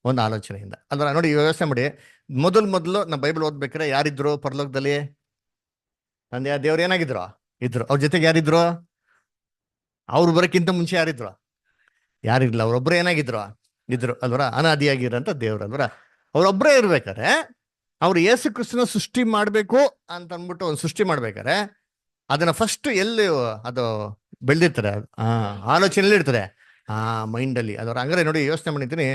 ಒಂದು ಆಲೋಚನೆಯಿಂದ ಅಲ್ವರ. ನೋಡಿ ವ್ಯವಸ್ಥೆ ಮಾಡಿ, ಮೊದಲು ನಮ್ಮ ಬೈಬಲ್ ಓದ್ಬೇಕಾರೆ ಯಾರಿದ್ರು ಪರಲೋಕದಲ್ಲಿ? ತಂದೆ ದೇವ್ರು ಏನಾಗಿದ್ರು ಇದ್ರು. ಅವ್ರ ಜೊತೆಗೆ ಯಾರಿದ್ರು? ಅವ್ರು ಬರೋಕ್ಕಿಂತ ಮುಂಚೆ ಯಾರಿದ್ರು? ಯಾರಿರ್ಲಿಲ್ಲ, ಅವ್ರೊಬ್ರು ಏನಾಗಿದ್ರು ಇದ್ರು ಅಲ್ವರ. ಅನಾದಿಯಾಗಿರಂತ ದೇವ್ರು ಅಲ್ವರ. ಅವ್ರೊಬ್ರೇ ಇರ್ಬೇಕಾರೆ ಅವ್ರು ಯೇಸು ಕ್ರಿಸ್ತನ ಸೃಷ್ಟಿ ಮಾಡ್ಬೇಕು ಅಂತ ಅಂದ್ಬಿಟ್ಟು ಒಂದು ಸೃಷ್ಟಿ ಮಾಡ್ಬೇಕಾರೆ ಅದನ್ನ ಫಸ್ಟ್ ಎಲ್ಲಿ ಅದು ಬೆಳೆದಿರ್ತಾರೆ, ಆಲೋಚನೆಯಲ್ಲಿ ಇರ್ತದೆ, ಮೈಂಡ್ ಅಲ್ಲಿ ಅದರ. ಹಂಗಾರೆ ನೋಡಿ ಯೋಚನೆ ಮಾಡಿದ್ದೀನಿ,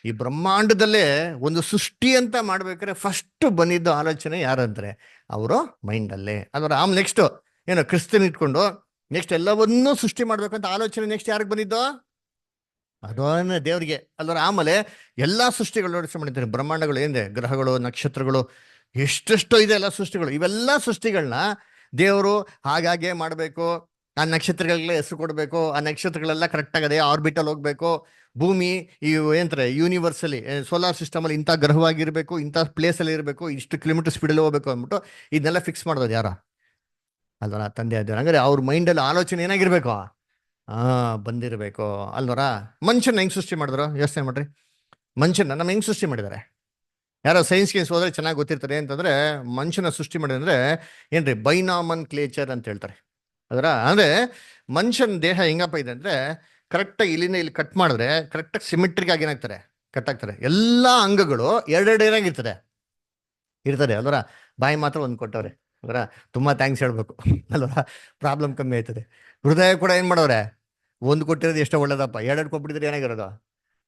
ಈ ಬ್ರಹ್ಮಾಂಡದಲ್ಲೇ ಒಂದು ಸೃಷ್ಟಿ ಅಂತ ಮಾಡ್ಬೇಕಾದ್ರೆ ಫಸ್ಟ್ ಬಂದಿದ್ದು ಆಲೋಚನೆ ಯಾರಂದ್ರೆ ಅವರು ಮೈಂಡ್ ಅಲ್ಲೇ ಅದರ. ಆಮೇಲೆ ನೆಕ್ಸ್ಟ್ ಏನೋ ಕ್ರಿಸ್ತನ್ ಇಟ್ಕೊಂಡು ನೆಕ್ಸ್ಟ್ ಎಲ್ಲವನ್ನೂ ಸೃಷ್ಟಿ ಮಾಡ್ಬೇಕಂತ ಆಲೋಚನೆ ನೆಕ್ಸ್ಟ್ ಯಾರಿಗೆ ಬಂದಿದ್ದು? ಅದನ್ನ ದೇವ್ರಿಗೆ ಅಲ್ವರ. ಆಮೇಲೆ ಎಲ್ಲಾ ಸೃಷ್ಟಿಗಳು ನೋಡಿಸಿ ಮಾಡಿದ್ದೀನಿ, ಬ್ರಹ್ಮಾಂಡಗಳು ಏನಿದೆ, ಗ್ರಹಗಳು, ನಕ್ಷತ್ರಗಳು, ಎಷ್ಟೆಷ್ಟೋ ಇದೆ ಎಲ್ಲ ಸೃಷ್ಟಿಗಳು. ಇವೆಲ್ಲ ಸೃಷ್ಟಿಗಳನ್ನ ದೇವರು ಹಾಗಾಗೆ ಮಾಡಬೇಕು, ಆ ನಕ್ಷತ್ರಗಳಿಗೆಲ್ಲ ಹೆಸರು ಕೊಡಬೇಕು, ಆ ನಕ್ಷತ್ರಗಳೆಲ್ಲ ಕರೆಕ್ಟ್ ಆಗದೆ ಆರ್ಬಿಟಲ್ ಹೋಗ್ಬೇಕು, ಭೂಮಿ ಈ ಏನಂತಾರೆ ಯೂನಿವರ್ಸ್ ಅಲ್ಲಿ ಸೋಲಾರ್ ಸಿಸ್ಟಮ್ ಅಲ್ಲಿ ಇಂಥ ಗ್ರಹವಾಗಿರ್ಬೇಕು, ಇಂಥ ಪ್ಲೇಸ್ ಅಲ್ಲಿ ಇರಬೇಕು, ಇಷ್ಟು ಕಿಲೋಮೀಟರ್ ಸ್ಪೀಡಲ್ಲಿ ಹೋಗ್ಬೇಕು ಅಂದ್ಬಿಟ್ಟು ಇದನ್ನೆಲ್ಲ ಫಿಕ್ಸ್ ಮಾಡೋದು ಯಾರ ಅಲ್ವರ? ತಂದೆ ಆದ್ಯವ್ರು. ಹಂಗಾರೆ ಅವ್ರ ಮೈಂಡಲ್ಲಿ ಆಲೋಚನೆ ಏನಾಗಿರ್ಬೇಕು? ಬಂದಿರಬೇಕು ಅಲ್ವರ. ಮನುಷ್ಯನ ಹೆಂಗ್ ಸೃಷ್ಟಿ ಮಾಡಿದ್ರು ಯೋಚನೆ ಮಾಡ್ರಿ. ಮನುಷ್ಯನ ನಮ್ಮ ಹೆಂಗ್ ಸೃಷ್ಟಿ ಮಾಡಿದ್ದಾರೆ? ಯಾರೋ ಸೈನ್ಸ್ಗೆ ಹೋದ್ರೆ ಚೆನ್ನಾಗಿ ಗೊತ್ತಿರ್ತಾರೆ ಅಂತಂದ್ರೆ ಮನುಷ್ಯನ ಸೃಷ್ಟಿ ಮಾಡಿದ್ರೆ ಏನ್ರಿ ಬೈನಾಮನ್ ಕ್ಲೇಚರ್ ಅಂತ ಹೇಳ್ತಾರೆ ಅದರ. ಅಂದ್ರೆ ಮನುಷ್ಯನ ದೇಹ ಹೆಂಗಪ್ಪ ಇದೆ ಅಂದ್ರೆ ಕರೆಕ್ಟಾಗಿ ಇಲ್ಲಿಂದ ಇಲ್ಲಿ ಕಟ್ ಮಾಡಿದ್ರೆ ಕರೆಕ್ಟಾಗಿ ಸಿಮೆಟ್ರಿಕ್ ಆಗಿ ಏನಾಗ್ತಾರೆ ಕಟ್ ಆಗ್ತಾರೆ. ಎಲ್ಲಾ ಅಂಗಗಳು ಎರಡೆರಡು ಏನಾಗಿರ್ತದೆ ಇರ್ತದೆ ಅಲ್ವರ. ಬಾಯಿ ಮಾತ್ರ ಒಂದು ಕೊಟ್ಟವ್ರೆ ಅಲ್ವರ, ತುಂಬಾ ಥ್ಯಾಂಕ್ಸ್ ಹೇಳ್ಬೇಕು ಅಲ್ವರ, ಪ್ರಾಬ್ಲಮ್ ಕಮ್ಮಿ ಆಯ್ತದೆ. ಹೃದಯ ಕೂಡ ಏನ್ ಮಾಡೋರೆ, ಒಂದು ಕೊಟ್ಟಿರೋದು ಎಷ್ಟೋ ಒಳ್ಳೇದಪ್ಪ, ಎರಡೆರಡು ಕೊಟ್ಬಿಟ್ಟಿದ್ರೆ ಏನಾಗಿರೋದು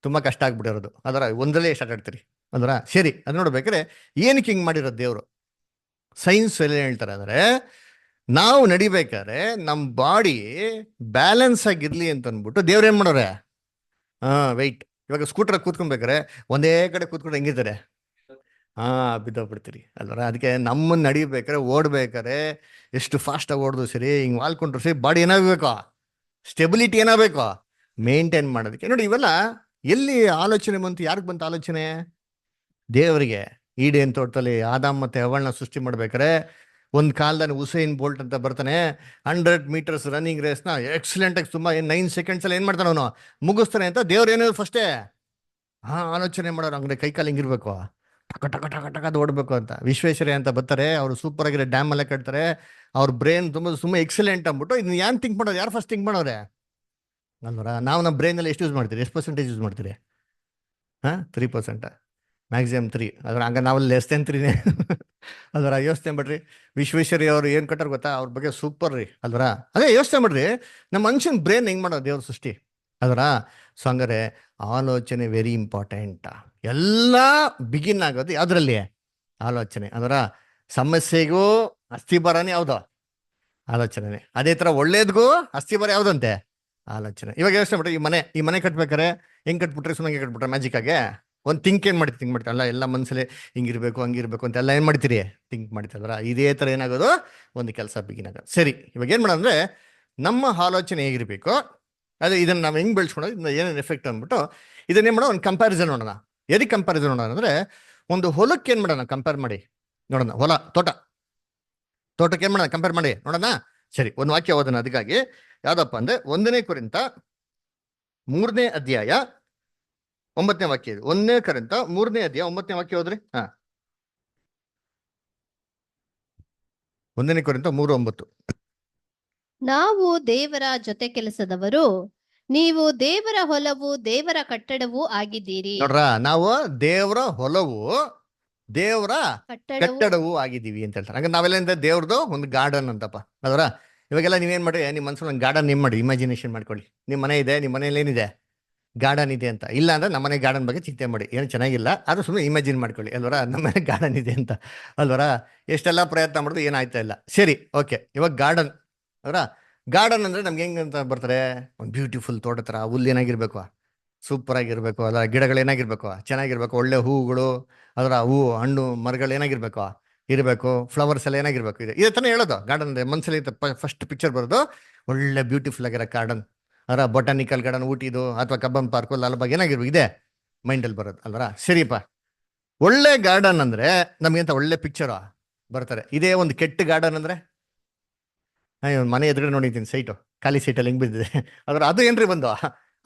ತುಂಬಾ ಕಷ್ಟ ಆಗ್ಬಿಟ್ಟಿರೋದು ಅದರ. ಒಂದರಲ್ಲೇ ಎಷ್ಟು ಆಟಾಡ್ತೀರಿ ಅಲ್ವರ. ಸರಿ, ಅದು ನೋಡ್ಬೇಕಾದ್ರೆ ಏನಕ್ಕೆ ಹಿಂಗ್ ಮಾಡಿರೋದು ದೇವ್ರು? ಸೈನ್ಸ್ ಎಲ್ಲ ಹೇಳ್ತಾರೆ ಅಂದ್ರೆ ನಾವು ನಡಿಬೇಕಾದ್ರೆ ನಮ್ಮ ಬಾಡಿ ಬ್ಯಾಲೆನ್ಸ್ ಆಗಿರ್ಲಿ ಅಂತ ಅಂದ್ಬಿಟ್ಟು ದೇವ್ರು ಏನ್ ಮಾಡೋರೆ, ವೆಯ್ಟ್. ಇವಾಗ ಸ್ಕೂಟರ್ ಕೂತ್ಕೊಬೇಕಾರೆ ಒಂದೇ ಕಡೆ ಕೂತ್ಕೊಂಡು ಹೆಂಗಿರ್ತಾರೆ, ಬಿದ್ದೋಗ್ಬಿಡ್ತೀರಿ ಅಲ್ವರ. ಅದಕ್ಕೆ ನಮ್ಮನ್ನ ನಡಿಬೇಕಾರೆ ಓಡ್ಬೇಕಾರೆ ಎಷ್ಟು ಫಾಸ್ಟಾಗಿ ಓಡ್ದು ಸರಿ, ಹಿಂಗೆ ವಾಲ್ಕೊಂಡ್ರು ಸರಿ, ಬಾಡಿ ಏನಾಗಬೇಕು, ಸ್ಟೆಬಿಲಿಟಿ ಏನಾಗಬೇಕು, ಮೇಂಟೈನ್ ಮಾಡೋದಕ್ಕೆ. ನೋಡಿ ಇವೆಲ್ಲ ಎಲ್ಲಿ ಆಲೋಚನೆ ಬಂತು? ಯಾರಿಗೆ ಬಂತು ಆಲೋಚನೆ? ದೇವರಿಗೆ. ಈಡೇನ್ ತೋಟದಲ್ಲಿ ಆದಾಮ್ ಮತ್ತೆ ಹವ್ವಳನ್ನ ಸೃಷ್ಟಿ ಮಾಡ್ಬೇಕಾರೆ ಒಂದು ಕಾಲದಲ್ಲಿ ಉಸೈನ್ ಬೋಲ್ಟ್ ಅಂತ ಬರ್ತಾನೆ, 100 meters ರನ್ನಿಂಗ್ ರೇಸ್ನ ಎಕ್ಸಲೆಂಟ್ ಆಗಿ ತುಂಬಾ 9 seconds ಅಲ್ಲಿ ಏನ್ ಮಾಡ್ತಾನೆ ಅವನು ಮುಗಿಸ್ತಾನೆ ಅಂತ ದೇವ್ರು ಏನಾದ್ರು ಫಸ್ಟೇ ಆಲೋಚನೆ ಮಾಡೋರು. ಹಂಗ್ರೆ ಕೈ ಕಾಲು ಹಿಂಗಿರ್ಬೇಕು, ಟಕ ಟಕ ಟಕ ಟಕ ಅಂತ ಓಡಬೇಕು ಅಂತ. ವಿಶ್ವೇಶ್ವರಯ್ಯ ಅಂತ ಬರ್ತಾರೆ, ಅವರು ಸೂಪರ್ ಆಗಿರೋ ಡ್ಯಾಮ್ ಎಲ್ಲ ಕಟ್ತಾರೆ, ಅವ್ರ ಬ್ರೈನ್ ತುಂಬ ಸುಮ್ಮನೆ ಎಕ್ಸಲೆಂಟ್ ಅಂದ್ಬಿಟ್ಟು ಇದನ್ನ ಯಾರು ಥಿಂಕ್ ಮಾಡೋದು, ಯಾರು ಫಸ್ಟ್ ಥಿಂಕ್ ಮಾಡೋರೆ ಅಲ್ವರ? ನಾವು ನಮ್ಮ ಬ್ರೈನಲ್ಲಿ ಎಷ್ಟು ಯೂಸ್ ಮಾಡ್ತೀರಿ, ಎಷ್ಟು ಪರ್ಸೆಂಟೇಜ್ ಯೂಸ್ ಮಾಡ್ತೀರಿ? 3%, ಮ್ಯಾಕ್ಸಿಮಮ್ 3. ಅದ್ರ ಹಂಗ ನಾವು ಲೆಸ್ ದೆನ್ 3ನೇ ಅಲ್ವರ? ಯೋಚನೆ ಮಾಡ್ರಿ, ವಿಶ್ವೇಶ್ವರಯ್ಯ ಅವರು ಏನು ಕಟ್ಟಾರ ಗೊತ್ತಾ, ಅವ್ರ ಬಗ್ಗೆ ಸೂಪರ್ ರೀ ಅಲ್ವರ? ಅದೇ ಯೋಚನೆ ಮಾಡ್ರಿ, ನಮ್ಮ ಮನುಷ್ಯನ ಬ್ರೈನ್ ಹೆಂಗ್ ಮಾಡೋದು ದೇವ್ರ ಸೃಷ್ಟಿ ಅಲ್ವರ? ಸೊ ಹಂಗಾರೆ ಆಲೋಚನೆ ವೆರಿ ಇಂಪಾರ್ಟೆಂಟ್. ಎಲ್ಲ ಬಿಗಿನ್ ಆಗೋದು ಯಾವ್ದ್ರಲ್ಲಿ? ಆಲೋಚನೆ ಅಲ್ವರ? ಸಮಸ್ಯೆಗೂ ಅಸ್ಥಿಬರನೇ ಯಾವ್ದು? ಆಲೋಚನೆ. ಅದೇ ತರ ಒಳ್ಳೇದ್ಗೂ ಅಸ್ಥಿಬರ ಯಾವ್ದಂತೆ? ಆಲೋಚನೆ. ಇವಾಗ ಯೋಚನೆ ಮಾಡ್ರಿ, ಈ ಮನೆ ಕಟ್ಬೇಕಾರೆ ಹೆಂಗ್ ಕಟ್ಬಿಟ್ರೆ, ಸುಮ್ಮನೆ ಕಟ್ಬಿಟ್ರೆ ಮ್ಯಾಜಿಕ್ ಆಗೆ ಒಂದು ಥಿಂಕ್ ಮಾಡ್ತೀರಿ ಅಲ್ಲ, ಎಲ್ಲ ಮನಸ್ಸಲ್ಲಿ ಹಿಂಗಿರ್ಬೇಕು ಹಂಗಿರ್ಬೇಕು ಅಂತ ಎಲ್ಲ ಏನು ಮಾಡ್ತೀರಿ, ಥಿಂಕ್ ಮಾಡ್ತಿದ್ರ. ಇದೇ ಥರ ಏನಾಗೋದು, ಒಂದು ಕೆಲಸ ಬಿಗಿನ್ ಆಗೋದು. ಸರಿ, ಇವಾಗ ಏನು ಮಾಡೋದಂದ್ರೆ, ನಮ್ಮ ಆಲೋಚನೆ ಹೇಗಿರ್ಬೇಕು, ಅದೇ ಇದನ್ನು ನಾವು ಹೆಂಗೆ ಬೆಳೆಸ್ಕೊಳೋದು, ಇದನ್ನ ಏನೇನು ಎಫೆಕ್ಟ್ ಅಂದ್ಬಿಟ್ಟು ಇದನ್ನೇನು ಮಾಡೋ ಒಂದು ಕಂಪ್ಯಾರಿಸನ್ ನೋಡೋಣ. ಎದಕ್ಕೆ ಕಂಪ್ಯಾರಿಸನ್ ನೋಡೋಣ ಅಂದರೆ, ಒಂದು ಹೊಲಕ್ಕೆ ಏನು ಮಾಡೋಣ ಕಂಪೇರ್ ಮಾಡಿ ನೋಡೋಣ. ತೋಟಕ್ಕೆ ಏನು ಮಾಡೋಣ ಕಂಪೇರ್ ಮಾಡಿ ನೋಡೋಣ. ಸರಿ, ಒಂದು ವಾಕ್ಯ ಓದೋಣ. ಅದಕ್ಕಾಗಿ ಯಾವ್ದಪ್ಪ ಅಂದ್ರೆ 1 ಕೊರಿಂಥ 3ನೇ ಅಧ್ಯಾಯ 9ನೇ ವಾಕ್ಯ ಇದು. 1 ಕೊರಿಂಥ 3ನೇ ಅಧ್ಯಾಯ 9ನೇ ವಾಕ್ಯ ಹೋದ್ರಿ. 1 ಕೊರಿಂಥ 3:9. ನಾವು ದೇವರ ಜೊತೆ ಕೆಲಸದವರು, ನೀವು ದೇವರ ಹೊಲವು ದೇವರ ಕಟ್ಟಡವೂ ಆಗಿದ್ದೀರಿ. ನೋಡ್ರ, ನಾವು ದೇವರ ಹೊಲವು ದೇವರ ಕಟ್ಟಡವೂ ಆಗಿದ್ದೀವಿ ಅಂತ ಹೇಳ್ತಾರೆ. ಹಂಗ ನಾವೆಲ್ಲ ದೇವ್ರದ್ದು ಒಂದು ಗಾರ್ಡನ್ ಅಂತಪ್ಪ ಅದರ. ಇವಾಗೆಲ್ಲ ನೀವೇನ್ ಮಾಡಿ, ನಿಮ್ಮ ಮನಸ್ಸಲ್ಲಿ ಒಂದು ಗಾರ್ಡನ್ ನೇಮ್ ಮಾಡಿ, ಇಮ್ಯಾಜಿನೇಷನ್ ಮಾಡ್ಕೊಳ್ಳಿ. ನಿಮ್ಮ ಮನೆ ಇದೆ, ನಿಮ್ಮ ಮನೇಲಿ ಏನಿದೆ, ಗಾರ್ಡನ್ ಇದೆ ಅಂತ. ಇಲ್ಲ ಅಂದ್ರೆ ನಮ್ಮ ಮನೆ ಗಾರ್ಡನ್ ಬಗ್ಗೆ ಚಿಂತೆ ಮಾಡಿ, ಏನು ಚೆನ್ನಾಗಿಲ್ಲ, ಅದು ಸುಮ್ಮನೆ ಇಮ್ಯಾಜಿನ್ ಮಾಡ್ಕೊಳ್ಳಿ ಅಲ್ವರ, ನಮ್ಮ ಮನೆ ಗಾರ್ಡನ್ ಇದೆ ಅಂತ ಅಲ್ವರ. ಎಷ್ಟೆಲ್ಲ ಪ್ರಯತ್ನ ಮಾಡೋದು ಏನಾಯ್ತಾ ಇಲ್ಲ. ಸರಿ, ಓಕೆ. ಇವಾಗ ಗಾರ್ಡನ್ ಅವರ ಗಾರ್ಡನ್ ಅಂದ್ರೆ ನಮ್ಗೆ ಹೆಂಗ್ ಅಂತ ಬರ್ತಾರೆ, ಒಂದು ಬ್ಯೂಟಿಫುಲ್ ತೋಟ ಥರ, ಹುಲ್ಲು ಏನಾಗಿರ್ಬೇಕು, ಸೂಪರ್ ಆಗಿರ್ಬೇಕು, ಅದರ ಗಿಡಗಳು ಏನಾಗಿರ್ಬೇಕು, ಚೆನ್ನಾಗಿರ್ಬೇಕು, ಒಳ್ಳೆ ಹೂಗಳು, ಅದರ ಹೂ ಹಣ್ಣು ಮರಗಳು ಏನಾಗಿರ್ಬೇಕು ಇರಬೇಕು, ಫ್ಲವರ್ಸ್ ಎಲ್ಲ ಏನಾಗಿರ್ಬೇಕು. ಇದೇ ತಾನೇ ಹೇಳೋದು ಗಾರ್ಡನ್ ಅಂದ್ರೆ. ಮನಸ್ಸಲ್ಲಿ ಫಸ್ಟ್ ಪಿಕ್ಚರ್ ಬರೋದು ಒಳ್ಳೆ ಬ್ಯೂಟಿಫುಲ್ ಆಗಿರೋ ಗಾರ್ಡನ್, ಅದರ ಬೊಟಾನಿಕಲ್ ಗಾರ್ಡನ್ ಊಟಿದು ಅಥವಾ ಕಬ್ಬನ್ ಪಾರ್ಕು ಲಾಲ್ಬಾಗ್ ಏನಾಗಿರ್ಬೇಕು, ಇದೆ ಮೈಂಡಲ್ಲಿ ಬರೋದು ಅಲ್ವರ. ಸರಿಪ್ಪ, ಒಳ್ಳೆ ಗಾರ್ಡನ್ ಅಂದ್ರೆ ನಮ್ಗೆಂತ ಒಳ್ಳೆ ಪಿಕ್ಚರ್ ಬರ್ತಾರೆ. ಇದೇ ಒಂದು ಕೆಟ್ಟ ಗಾರ್ಡನ್ ಅಂದ್ರೆ, ಮನೆ ಎದುರುಗಡೆ ನೋಡಿದ್ದೀನಿ ಸೈಟು, ಖಾಲಿ ಸೈಟಲ್ಲಿ ಹೆಂಗ್ ಬಿದ್ದಿದೆ ಅದ್ರ, ಅದು ಏನ್ರಿ ಬಂದು,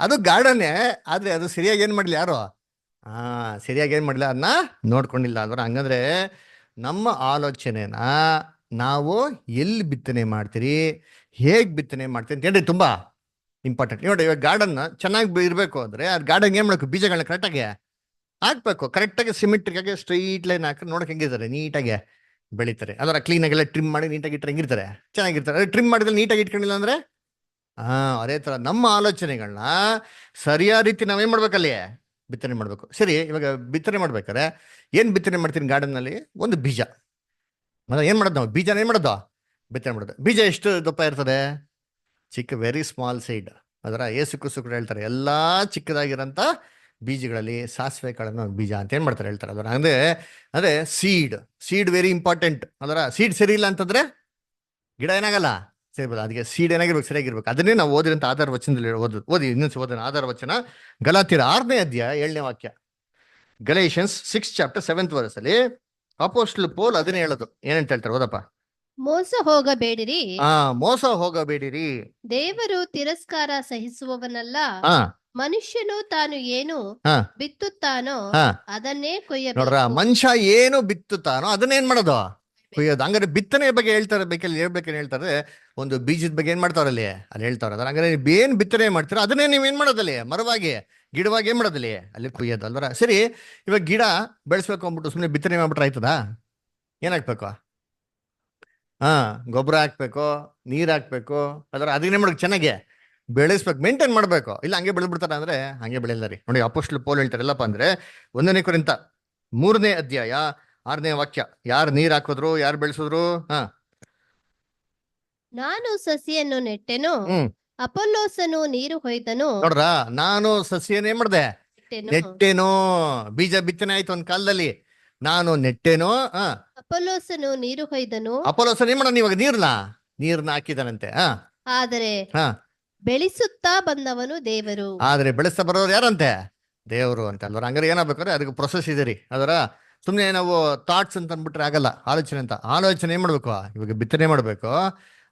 ಅದು ಗಾರ್ಡನ್ನೇ. ಆದ್ರೆ ಅದು ಸರಿಯಾಗಿ ಏನ್ ಮಾಡ್ಲಿ ಯಾರು, ಸರಿಯಾಗಿ ಏನ್ ಮಾಡ್ಲಿಲ್ಲ, ಅದನ್ನ ನೋಡ್ಕೊಂಡಿಲ್ಲ ಅಲ್ವರ. ಹಂಗಂದ್ರೆ ನಮ್ಮ ಆಲೋಚನೆನ ನಾವು ಎಲ್ಲಿ ಬಿತ್ತನೆ ಮಾಡ್ತೀರಿ, ಹೇಗ್ ಬಿತ್ತನೆ ಮಾಡ್ತೀರಿ ಅಂತ ಹೇಳಿ ತುಂಬಾ ಇಂಪಾರ್ಟೆಂಟ್. ನೋಡಿ, ಇವಾಗ ಗಾರ್ಡನ್ ಚೆನ್ನಾಗಿ ಇರಬೇಕು ಅಂದ್ರೆ ಆ ಗಾರ್ಡನ್ ಏನ್ ಮಾಡಬೇಕು, ಬೀಜಗಳನ್ನ ಕರೆಕ್ಟಾಗಿ ಹಾಕ್ಬೇಕು. ಕರೆಕ್ಟಾಗಿ ಸಿಮೆಟ್ರಿಕ್ ಆಗಿ ಸ್ಟ್ರೈಟ್ ಲೈನ್ ಹಾಕಿ ನೋಡಕ್ ಹೆಂಗಿರ್ತಾರೆ, ನೀಟಾಗಿ ಬೆಳಿತಾರೆ. ಅದರ ಕ್ಲೀನಾಗೆಲ್ಲ ಟ್ರಿಮ್ ಮಾಡಿ ನೀಟಾಗಿ ಇಟ್ಟರೆ ಹೆಂಗಿರ್ತಾರೆ, ಚೆನ್ನಾಗಿರ್ತಾರೆ. ಅದೇ ಟ್ರಿಮ್ ಮಾಡಿದ್ರೆ ನೀಟಾಗಿ ಇಟ್ಕೊಂಡಿಲ್ಲ ಅಂದ್ರೆ ಅದೇ ತರ ನಮ್ಮ ಆಲೋಚನೆಗಳನ್ನ ಸರಿಯಾದ ರೀತಿ ನಾವೇನ್ ಮಾಡ್ಬೇಕಲ್ಲಿ ಬಿತ್ತನೆ ಮಾಡ್ಬೇಕು. ಸರಿ, ಇವಾಗ ಬಿತ್ತನೆ ಮಾಡ್ಬೇಕಾರೆ ಏನ್ ಬಿತ್ತನೆ ಮಾಡ್ತೀನಿ ಗಾರ್ಡನ್ ಅಲ್ಲಿ, ಒಂದು ಬೀಜ. ಏನ್ ಮಾಡೋದು ನಾವು, ಬೀಜನ ಏನ್ ಮಾಡೋದು, ಬಿತ್ತನೆ ಮಾಡೋದು. ಬೀಜ ಎಷ್ಟು ದಪ್ಪ ಇರ್ತದೆ, ಚಿಕ್ಕ, ವೆರಿ ಸ್ಮಾಲ್ ಸೈಡ್. ಅದರ ಏಸು ಕುಸು ಕೂಡ ಹೇಳ್ತಾರೆ, ಎಲ್ಲಾ ಚಿಕ್ಕದಾಗಿರೋಂಥ ಬೀಜಗಳಲ್ಲಿ ಸಾಸಿವೆ ಕಾಳನ್ನು ಬೀಜ ಅಂತ ಏನ್ ಮಾಡ್ತಾರೆ ಹೇಳ್ತಾರೆ. ಅದರ ಅದೇ ಸೀಡ್ ವೆರಿ ಇಂಪಾರ್ಟೆಂಟ್. ಅದರ ಸೀಡ್ ಸರಿ ಇಲ್ಲ ಅಂತಂದ್ರೆ ಗಿಡ ಏನಾಗಲ್ಲ, ಸರಿ ಬಲ್ಲ. ಅದಕ್ಕೆ ಸೀಡ್ ಏನಾಗಿರ್ಬೇಕು, ಸರಿಯಾಗಿರ್ಬೇಕು. ಅದನ್ನೇ ನಾವು ಓದಿರಂತ ಆಧಾರ ವಚನದಲ್ಲಿ ಓದಿ ಇನ್ನೊಂದು ಓದೋಣ. ಆಧಾರ ವಚನ ಗಲಾತ್ಯರ 6ನೇ ಅಧ್ಯಾಯ 7ನೇ ವಾಕ್ಯ. ಗಲೇಷಿಯನ್ಸ್ 6 ಚಾಪ್ಟರ್ 7th ವರ್ಸ್ ಅಲ್ಲಿ ಅಪೊಸ್ತಲ ಪೌಲ್ ಅದನ್ನೇ ಹೇಳೋದು. ಏನಂತ ಹೇಳ್ತಾರೆ ಓದಪ್ಪ. ಮೋಸ ಹೋಗಬೇಡಿರಿ, ಮೋಸ ಹೋಗಬೇಡಿರಿ. ದೇವರು ತಿರಸ್ಕಾರ ಸಹಿಸುವವನಲ್ಲ, ಮನುಷ್ಯನು ತಾನು ಏನು ಬಿತ್ತುತ್ತಾನೋ ಅದನ್ನೇ ಕೊಯ್ಯಬೇಕು. ನೋಡ್ರ, ಮನುಷ್ಯ ಏನು ಬಿತ್ತುತ್ತಾನೋ ಅದನ್ನೇನ್ ಮಾಡೋದು, ಕೊಯ್ಯೋದು. ಹಂಗಾರೆ ಬಿತ್ತನೆ ಬಗ್ಗೆ ಹೇಳ್ತಾರೆ, ಹೇಳ್ಬೇಕೇನು ಹೇಳ್ತಾರೆ, ಒಂದು ಬೀಜದ ಬಗ್ಗೆ ಏನ್ ಮಾಡ್ತಾರಲ್ಲಿ ಅಲ್ಲಿ ಹೇಳ್ತಾರ. ಅದ್ರ ಹಂಗಾರೆ ಏನ್ ಬಿತ್ತನೆ ಮಾಡ್ತೀರೋ ಅದನ್ನೇ ನೀವೇನ್ ಮಾಡೋದಲ್ಲಿ, ಮರವಾಗಿ ಗಿಡವಾಗಿ ಏನ್ ಮಾಡೋದಲ್ಲಿ ಅಲ್ಲಿ ಕೊಯ್ಯೋದು ಅಲ್ವರ. ಸರಿ, ಇವಾಗ ಗಿಡ ಬೆಳೆಸ್ಬೇಕು ಅಂದ್ಬಿಟ್ಟು ಸುಮ್ಮನೆ ಬಿತ್ತನೆ ಮಾಡ್ಬಿಟ್ರೆ ಆಯ್ತದ? ಏನ್ ಹಾಕ್ಬೇಕು, ಗೊಬ್ಬರ ಹಾಕ್ಬೇಕು, ನೀರ್ ಹಾಕ್ಬೇಕು, ಅದನ್ನೇ ಮಾಡಬೇಕು, ಚೆನ್ನಾಗಿ ಬೆಳೆಸ್ಬೇಕು, ಮೇಂಟೈನ್ ಮಾಡ್ಬೇಕು. ಇಲ್ಲ ಹಂಗೆ ಬೆಳೆದ್ಬಿಡ್ತಾರ ಅಂದ್ರೆ ಹಂಗೆ ಬೆಳೆಯಲ್ಲ ರೀ. ನೋಡಿ, ಅಪೊಸ್ತಲ ಪೌಲ್ ಹೇಳ್ತಾರೆ ಎಲ್ಲಪ್ಪ ಅಂದ್ರೆ 1 ಕೊರಿಂಥ 3ನೇ ಅಧ್ಯಾಯ 6ನೇ ವಾಕ್ಯ. ಯಾರು ನೀರ್ ಹಾಕಿದ್ರು, ಯಾರು ಬೆಳೆಸಿದ್ರು, ನಾನು ಸಸಿಯನ್ನು ನೆಟ್ಟೆನು, ಅಪೊಲ್ಲೋಸನು ನೀರು ಹೊಯ್ದನು. ನೋಡ್ರ, ನಾನು ಸಸಿಯನ್ನೇ ಮಾಡ್ದೆ, ನೆಟ್ಟೇನೋ. ಬೀಜ ಬಿತ್ತನೆ ಆಯ್ತು ಒಂದ್ ಕಾಲದಲ್ಲಿ, ನಾನು ನೆಟ್ಟೇನೋ, ಅಪೊಲ್ಲೋಸನು ನೀರು ಹೊಯ್ದನು. ಅಪೊಲ್ಲೋಸನ್ ಏನ್ ಮಾಡ, ಇವಾಗ ನೀರ್ನ ಹಾಕಿದಾನಂತೆ. ಆದರೆ ಬೆಳೆಸುತ್ತಾ ಬಂದವನು ದೇವರು. ಆದ್ರೆ ಬೆಳೆಸ್ತಾ ಬರೋರು ಯಾರಂತೆ, ದೇವರು ಅಂತ ಅಲ್ವರ. ಹಂಗಾರೆ ಏನಾಗ್ಬೇಕಾದ್ರೆ ಅದಕ್ಕೆ ಪ್ರೊಸೆಸ್ ಇದೆ ರೀ. ಅದರ ಸುಮ್ನೆ ನಾವು ಥಾಟ್ಸ್ ಅಂತ ಅಂದ್ಬಿಟ್ರೆ ಆಗಲ್ಲ. ಆಲೋಚನೆ ಅಂತ, ಆಲೋಚನೆ ಏನ್ ಮಾಡ್ಬೇಕು, ಇವಾಗ ಬಿತ್ತನೆ ಮಾಡ್ಬೇಕು.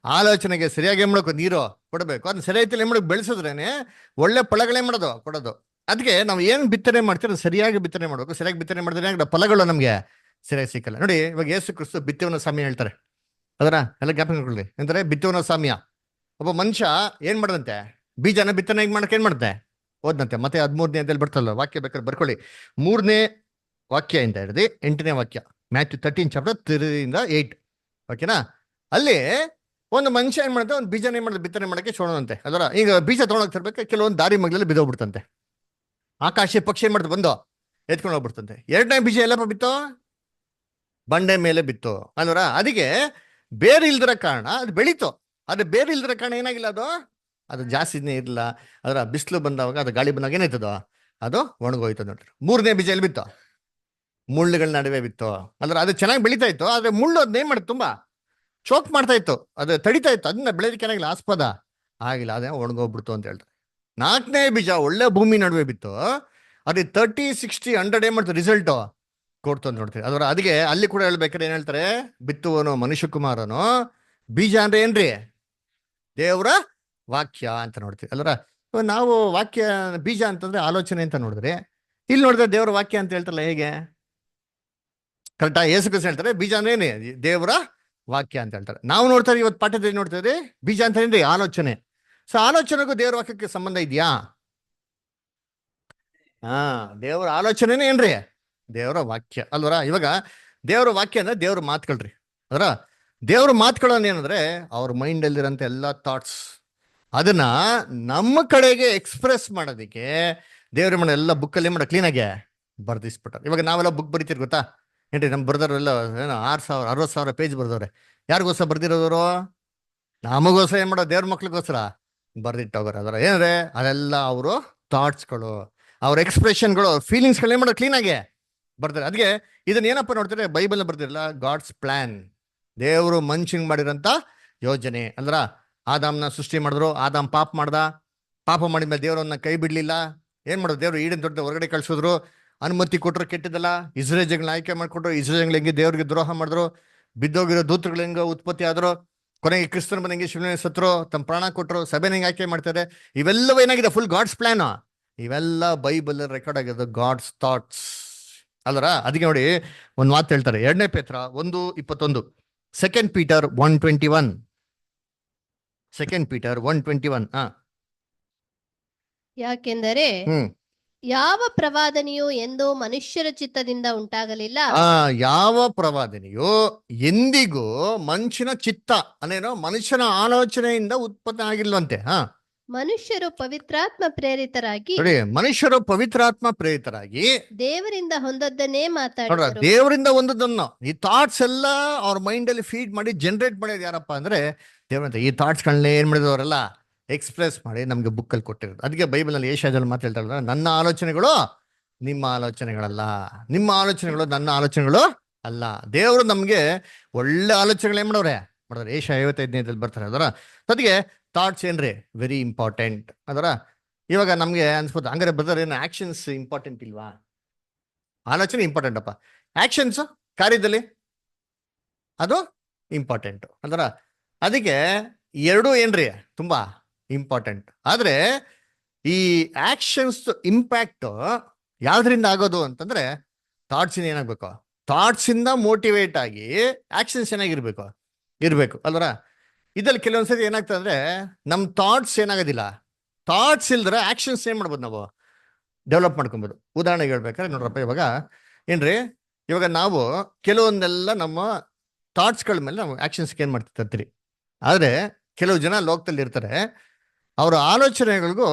ಆಲೋಚನೆಗೆ ಸರಿಯಾಗಿ ಏನ್ ಮಾಡ್ಬೇಕು, ನೀರು ಕೊಡಬೇಕು. ಅದನ್ನ ಸರಿಯಾಗಿ ಏನ್ ಮಾಡ್ಬೇಕು, ಬೆಳೆಸಿದ್ರೇನೆ ಒಳ್ಳೆ ಫಳಗಳೇ ಮಾಡೋದು, ಕೊಡೋದು. ಅದಕ್ಕೆ ನಾವು ಏನು ಬಿತ್ತನೆ ಮಾಡ್ತೀವಿ ಅದು ಸರಿಯಾಗಿ ಬಿತ್ತನೆ ಮಾಡಬೇಕು. ಸರಿಯಾಗಿ ಬಿತ್ತನೆ ಮಾಡಿದ್ರೆ ಫಲಗಳು ನಮಗೆ ಸರಿಯಾಗಿ ಸಿಕ್ಕಲ್ಲ. ನೋಡಿ, ಇವಾಗ ಯೇಸು ಕ್ರಿಸ್ತು ಬಿತ್ತುವನ ಸಾಮ್ಯ ಹೇಳ್ತಾರೆ, ಅದರ ಎಲ್ಲ ಜ್ಞಾಪಕ ಇಟ್ಕೊಳ್ಳಿ. ಅಂದ್ರೆ ಬಿತ್ತುವನ ಸಾಮ್ಯ, ಒಬ್ಬ ಮನುಷ್ಯ ಏನ್ ಮಾಡದಂತೆ, ಬೀಜನ ಬಿತ್ತನೆ ಮಾಡಕ್ಕೆ ಏನ್ ಮಾಡುತ್ತೆ, ಓದ್ನಂತೆ. ಮತ್ತೆ 13ನೇ ಅಧ್ಯಾಯದಲ್ಲಿ ಬರ್ತಲ್ಲ ವಾಕ್ಯ, ಬೇಕಾದ್ರೆ ಬರ್ಕೊಳ್ಳಿ. 3ನೇ ವಾಕ್ಯ ಇಂದ ಹಿಡಿದು 8ನೇ ವಾಕ್ಯ, ಮ್ಯಾಥ್ಯೂ 13 ಚಾಪ್ಟರ್ 3-8. ಓಕೆನಾ? ಅಲ್ಲಿ ಒಂದು ಮನುಷ್ಯ ಏನ್ ಮಾಡುತ್ತೆ, ಒಂದು ಬೀಜನ ಏನ್ ಮಾಡುತ್ತೆ, ಬಿತ್ತನೆ ಮಾಡಕ್ಕೆ ಶೋಣಂತೆ. ಅದರ ಈಗ ಬೀಜ ತೊಗೊಂಡೋಗ್ತಿರ್ಬೇಕು, ಕೆಲವೊಂದು ದಾರಿ ಮಗ್ಲಲ್ಲಿ ಬಿದ್ದೋಗ್ಬಿಡ್ತಂತೆ. ಆಕಾಶ ಪಕ್ಷಿ ಏನ್ ಮಾಡ್ತು, ಬಂದು ಎತ್ಕೊಂಡು ಹೋಗ್ಬಿಡ್ತಂತೆ. 2ನೇ ಬೀಜ ಎಲ್ಲಪ್ಪ ಬಿತ್ತೋ, ಬಂಡೆ ಮೇಲೆ ಬಿತ್ತು ಅಲ್ವರ. ಅದಕ್ಕೆ ಬೇರೆ ಇಲ್ದಿರ ಕಾರಣ ಅದು ಬೆಳೀತು. ಅದು ಬೇರೆ ಇಲ್ದಿರ ಕಾರಣ ಏನಾಗಿಲ್ಲ, ಅದು ಜಾಸ್ತಿನೇ ಇರಲಿಲ್ಲ. ಅದರ ಬಿಸಿಲು ಬಂದಾಗ, ಅದು ಗಾಳಿ ಬಂದಾಗ ಏನಾಯ್ತದೋ, ಅದು ಒಣಗೋಯ್ತು ನೋಡ್ರಿ. 3ನೇ ಬೀಜ ಎಲ್ಲಿ ಬಿತ್ತು, ಮುಳ್ಳುಗಳ ನಡುವೆ ಬಿತ್ತು. ಅಂದ್ರೆ ಅದು ಚೆನ್ನಾಗಿ ಬೆಳೀತಾ ಇತ್ತು, ಆದ್ರೆ ಮುಳ್ಳು ಅದನ್ನ ಏನ್ ಮಾಡುತ್ತೆ, ತುಂಬಾ ಚೋಕ್ ಮಾಡ್ತಾ ಇತ್ತು, ಅದು ತಡಿತಾ ಇತ್ತು, ಅದನ್ನ ಬೆಳೆದಕ್ಕೆ ಏನಾಗಿಲ್ಲ, ಆಸ್ಪದ ಆಗಿಲ್ಲ, ಅದೇ ಒಣಗೋಗ್ಬಿಡ್ತು ಅಂತ ಹೇಳ್ತಾರೆ. 4ನೇ ಬೀಜ ಒಳ್ಳೆ ಭೂಮಿ ನಡುವೆ ಬಿತ್ತು, ಅದು 30, 60, 100 ಏನ್ ಮಾಡ್ತಾರೆ, ರಿಸಲ್ಟ್ ಕೊಡ್ತು ನೋಡ್ತೀವಿ. ಅದರ ಅದಕ್ಕೆ ಅಲ್ಲಿ ಕೂಡ ಹೇಳ್ಬೇಕಾದ್ರೆ ಏನ್ ಹೇಳ್ತಾರೆ, ಬಿತ್ತುವನು ಮನುಷ್ಯ ಕುಮಾರನು, ಬೀಜ ಅಂದ್ರೆ ಏನ್ರಿ, ದೇವರ ವಾಕ್ಯ ಅಂತ ನೋಡ್ತೀವಿ ಅಲ್ರ. ನಾವು ವಾಕ್ಯ ಬೀಜ ಅಂತಂದ್ರೆ ಆಲೋಚನೆ ಅಂತ ನೋಡಿದ್ರೆ, ಇಲ್ಲಿ ನೋಡಿದ್ರೆ ದೇವರ ವಾಕ್ಯ ಅಂತ ಹೇಳ್ತಾರಲ್ಲ, ಹೇಗೆ ಕರೆಕ್ಟಾ? ಯೇಸು ಕ್ರಿಸ್ತ ಹೇಳ್ತಾರೆ ಬೀಜ ಅಂದ್ರೆ ಏನೇ, ದೇವರ ವಾಕ್ಯ ಅಂತ ಹೇಳ್ತಾರೆ. ನಾವು ನೋಡ್ತಾರೆ ಇವತ್ತು ಪಾಠದಲ್ಲಿ ನೋಡ್ತಾರೆ ಬೀಜ ಅಂತ ಏನ್ರಿ, ಆಲೋಚನೆ. ಸೊ ಆಲೋಚನೆಗೂ ದೇವರ ವಾಕ್ಯಕ್ಕೆ ಸಂಬಂಧ ಇದೆಯಾ? ದೇವರ ಆಲೋಚನೆನೇ ಏನ್ರಿ, ದೇವರ ವಾಕ್ಯ ಅಲ್ವರ. ಇವಾಗ ದೇವರ ವಾಕ್ಯ ಅಂದ್ರೆ ದೇವ್ರ ಮಾತುಗಳ್ರಿ. ಅದರ ದೇವ್ರ ಮಾತುಗಳನ್ನ ಏನಂದ್ರೆ ಅವ್ರ ಮೈಂಡ್ ಅಲ್ಲಿರೋಂಥ ಎಲ್ಲ ಥಾಟ್ಸ್, ಅದನ್ನ ನಮ್ಮ ಕಡೆಗೆ ಎಕ್ಸ್ಪ್ರೆಸ್ ಮಾಡೋದಕ್ಕೆ ದೇವ್ರ ಮನೆ ಎಲ್ಲ ಬುಕ್ಕಲ್ಲಿ ಮಾಡೋ ಕ್ಲೀನಾಗೆ ಬರ್ದಿಸ್ಬಿಟ್ಟಾರೆ. ಇವಾಗ ನಾವೆಲ್ಲ ಬುಕ್ ಬರಿತೀರಿ ಗೊತ್ತಾ ಏನ್ರಿ, ನಮ್ಮ ಬರ್ದವ್ರೆಲ್ಲ ಏನೋ 6,000 60,000 ಪೇಜ್ ಬರ್ದವ್ರೆ. ಯಾರಿಗೋಸ್ಕರ ಬರ್ದಿರೋದವರು? ನಮಗೋಸ್ಕರ. ಏನ್ ಮಾಡೋ, ದೇವ್ರ ಮಕ್ಳಿಗೋಸ್ಕರ ಬರ್ದಿಟ್ಟೋಗ್ರೆ. ಅದರ ಏನಂದ್ರೆ ಅದೆಲ್ಲ ಅವರು ಥಾಟ್ಸ್ಗಳು, ಅವ್ರ ಎಕ್ಸ್ಪ್ರೆಷನ್ಗಳು, ಫೀಲಿಂಗ್ಸ್ಗಳು ಏನ್ ಮಾಡೋ ಕ್ಲೀನಾಗೆ ಬರ್ತಾರೆ. ಅದಕ್ಕೆ ಇದನ್ನ ಏನಪ್ಪ ನೋಡ್ತಾರೆ, ಬೈಬಲ್ ಬರ್ದಿರಲ್ಲ, ಗಾಡ್ಸ್ ಪ್ಲಾನ್, ದೇವರು ಮನುಷ್ಯಂಗ್ ಮಾಡಿರೋಂಥ ಯೋಜನೆ. ಅಂದ್ರ ಆದಾಮ್ನ ಸೃಷ್ಟಿ ಮಾಡಿದ್ರು, ಆದಾಮ್ ಪಾಪ ಮಾಡಿದ್ಮೇಲೆ ದೇವರನ್ನ ಕೈ ಬಿಡ್ಲಿಲ್ಲ. ಏನ್ ಮಾಡೋದು, ದೇವ್ರು ಈಡನ್ ದೊಡ್ಡ ಹೊರಗಡೆ ಕಳ್ಸಿದ್ರು, ಅನುಮತಿ ಕೊಟ್ಟರು, ಕೆಟ್ಟಿದ್ದಲ್ಲ. ಇಸ್ರೇಲ್ಗಳನ್ನ ಆಯ್ಕೆ ಮಾಡ್ಕೊಟ್ರು, ಇಸ್ರೇಲ್ ಹೆಂಗೆ ದೇವ್ರಿಗೆ ದ್ರೋಹ ಮಾಡಿದ್ರು, ಬಿದ್ದೋಗಿರೋ ದೂತಗಳು ಹೆಂಗ ಉತ್ಪತ್ತಿ ಆದ್ರು, ಕೊನೆಗೆ ಕ್ರಿಸ್ತನ ಬಂದಂಗೆ ಶಿವನ ಸತ್ರು, ತಮ್ಮ ಪ್ರಾಣ ಕೊಟ್ಟರು, ಸಭೆನ ಹೆಂಗೆ ಆಯ್ಕೆ ಮಾಡ್ತಾರೆ. ಇವೆಲ್ಲವೂ ಏನಾಗಿದೆ, ಫುಲ್ ಗಾಡ್ಸ್ ಪ್ಲಾನ್. ಇವೆಲ್ಲ ಬೈಬಲ್ ರೆಕಾರ್ಡ್ ಆಗಿರೋದು, ಗಾಡ್ಸ್ ಥಾಟ್ಸ್ ಅಲ್ವರ. ಅದಕ್ಕೆ ನೋಡಿ ಒಂದು ಮಾತು ಹೇಳ್ತಾರೆ, 2ನೇ ಪೇತ್ರ 1:21, 2 Peter 1:21, 2 Peter 1:21. ಯಾಕೆಂದರೆ ಯಾವ ಪ್ರವಾದನೆಯು ಎಂದೂ ಮನುಷ್ಯರ ಚಿತ್ತದಿಂದ ಉಂಟಾಗಲಿಲ್ಲ. ಯಾವ ಪ್ರವಾದನೆಯು ಎಂದಿಗೂ ಮನುಷ್ಯನ ಚಿತ್ತ ಅನ್ನೇನೋ, ಮನುಷ್ಯನ ಆಲೋಚನೆಯಿಂದ ಉತ್ಪತ್ತಿ ಆಗಿಲ್ವಂತೆ. ಮನುಷ್ಯರು ಪವಿತ್ರಾತ್ಮ ಪ್ರೇರಿತರಾಗಿ, ಮನುಷ್ಯರು ಪವಿತ್ರಾತ್ಮ ಪ್ರೇರಿತರಾಗಿ ದೇವರಿಂದ ಹೊಂದದ್ದನ್ನೇ ಮಾತಾಡಿದರು. ದೇವರಿಂದ ಒಂದನ್ನು, ಈ ಥಾಟ್ಸ್ ಎಲ್ಲ ಅವ್ರ ಮೈಂಡ್ ಅಲ್ಲಿ ಫೀಡ್ ಮಾಡಿ ಜನರೇಟ್ ಮಾಡೋದು ಯಾರಪ್ಪ ಅಂದ್ರೆ ದೇವರಂತ. ಈ ಥಾಟ್ಸ್ಗಳನ್ನ ಏನ್ ಮಾಡಿದವರೆಲ್ಲ ಎಕ್ಸ್ಪ್ರೆಸ್ ಮಾಡಿ ನಮ್ಗೆ ಬುಕ್ಕಲ್ಲಿ ಕೊಟ್ಟಿರೋದು. ಅದಕ್ಕೆ ಬೈಬಲ್ ನಲ್ಲಿ ಏಷ್ಯಾದಲ್ಲಿ ಮಾತಾಡ್ತಾರಲ್ಲ, ನನ್ನ ಆಲೋಚನೆಗಳು ನಿಮ್ಮ ಆಲೋಚನೆಗಳಲ್ಲ, ನಿಮ್ಮ ಆಲೋಚನೆಗಳು ನನ್ನ ಆಲೋಚನೆಗಳು ಅಲ್ಲ. ದೇವರು ನಮ್ಗೆ ಒಳ್ಳೆ ಆಲೋಚನೆಗಳು ಏನ್ ಮಾಡೋರೆ. ಏಷ್ಯಾ 55ನೇದಲ್ಲಿ ಬರ್ತಾರೆ. ಅದರ ಅದಕ್ಕೆ ಥಾಟ್ಸ್ ಏನ್ರಿ ವೆರಿ ಇಂಪಾರ್ಟೆಂಟ್. ಅದರ ಇವಾಗ ನಮ್ಗೆ ಅನ್ಸ್ಬೋದು, ಹಂಗಾರೆ ಬ್ರದರ್ ಏನು ಆಕ್ಷನ್ಸ್ ಇಂಪಾರ್ಟೆಂಟ್ ಇಲ್ವಾ? ಆಲೋಚನೆ ಇಂಪಾರ್ಟೆಂಟ್ ಅಪ್ಪ, ಆಕ್ಷನ್ಸ್ ಕಾರ್ಯದಲ್ಲಿ ಅದು ಇಂಪಾರ್ಟೆಂಟ್. ಅದರ ಅದಕ್ಕೆ ಎರಡೂ ಏನ್ರಿ ತುಂಬಾ ಇಂಪಾರ್ಟೆಂಟ್. ಆದ್ರೆ ಈ ಆಕ್ಷನ್ಸ್ ಇಂಪ್ಯಾಕ್ಟ್ ಯಾವ್ದ್ರಿಂದ ಆಗೋದು ಅಂತಂದ್ರೆ, ಥಾಟ್ಸ್ ಏನಾಗ್ಬೇಕು, ಥಾಟ್ಸ್ ಇಂದ ಮೋಟಿವೇಟ್ ಆಗಿ ಆಕ್ಷನ್ಸ್ ಏನಾಗಿರ್ಬೇಕು ಇರ್ಬೇಕು ಅಲ್ವರ. ಇದ್ರಲ್ಲಿ ಕೆಲವೊಂದ್ಸರಿ ಏನಾಗ್ತದೆ ಅಂದ್ರೆ, ನಮ್ ಥಾಟ್ಸ್ ಏನಾಗೋದಿಲ್ಲ, ಥಾಟ್ಸ್ ಇಲ್ದ್ರೆ ಆಕ್ಷನ್ಸ್ ಏನ್ ಮಾಡ್ಬೋದು, ನಾವು ಡೆವಲಪ್ ಮಾಡ್ಕೊಬೋದು. ಉದಾಹರಣೆಗೆ ಹೇಳ್ಬೇಕಾದ್ರೆ ನೋಡ್ರಪ್ಪ, ಇವಾಗ ಏನ್ರಿ, ಇವಾಗ ನಾವು ಕೆಲವೊಂದೆಲ್ಲ ನಮ್ಮ ಥಾಟ್ಸ್ಗಳ ಮೇಲೆ ನಾವು ಆಕ್ಷನ್ಸ್ಗೆ ಏನ್ ಮಾಡ್ತಿರ್ತೀರಿ. ಆದ್ರೆ ಕೆಲವು ಜನ ಲೋಕದಲ್ಲಿ ಇರ್ತಾರೆ, ಅವರ ಆಲೋಚನೆಗಳಿಗೂ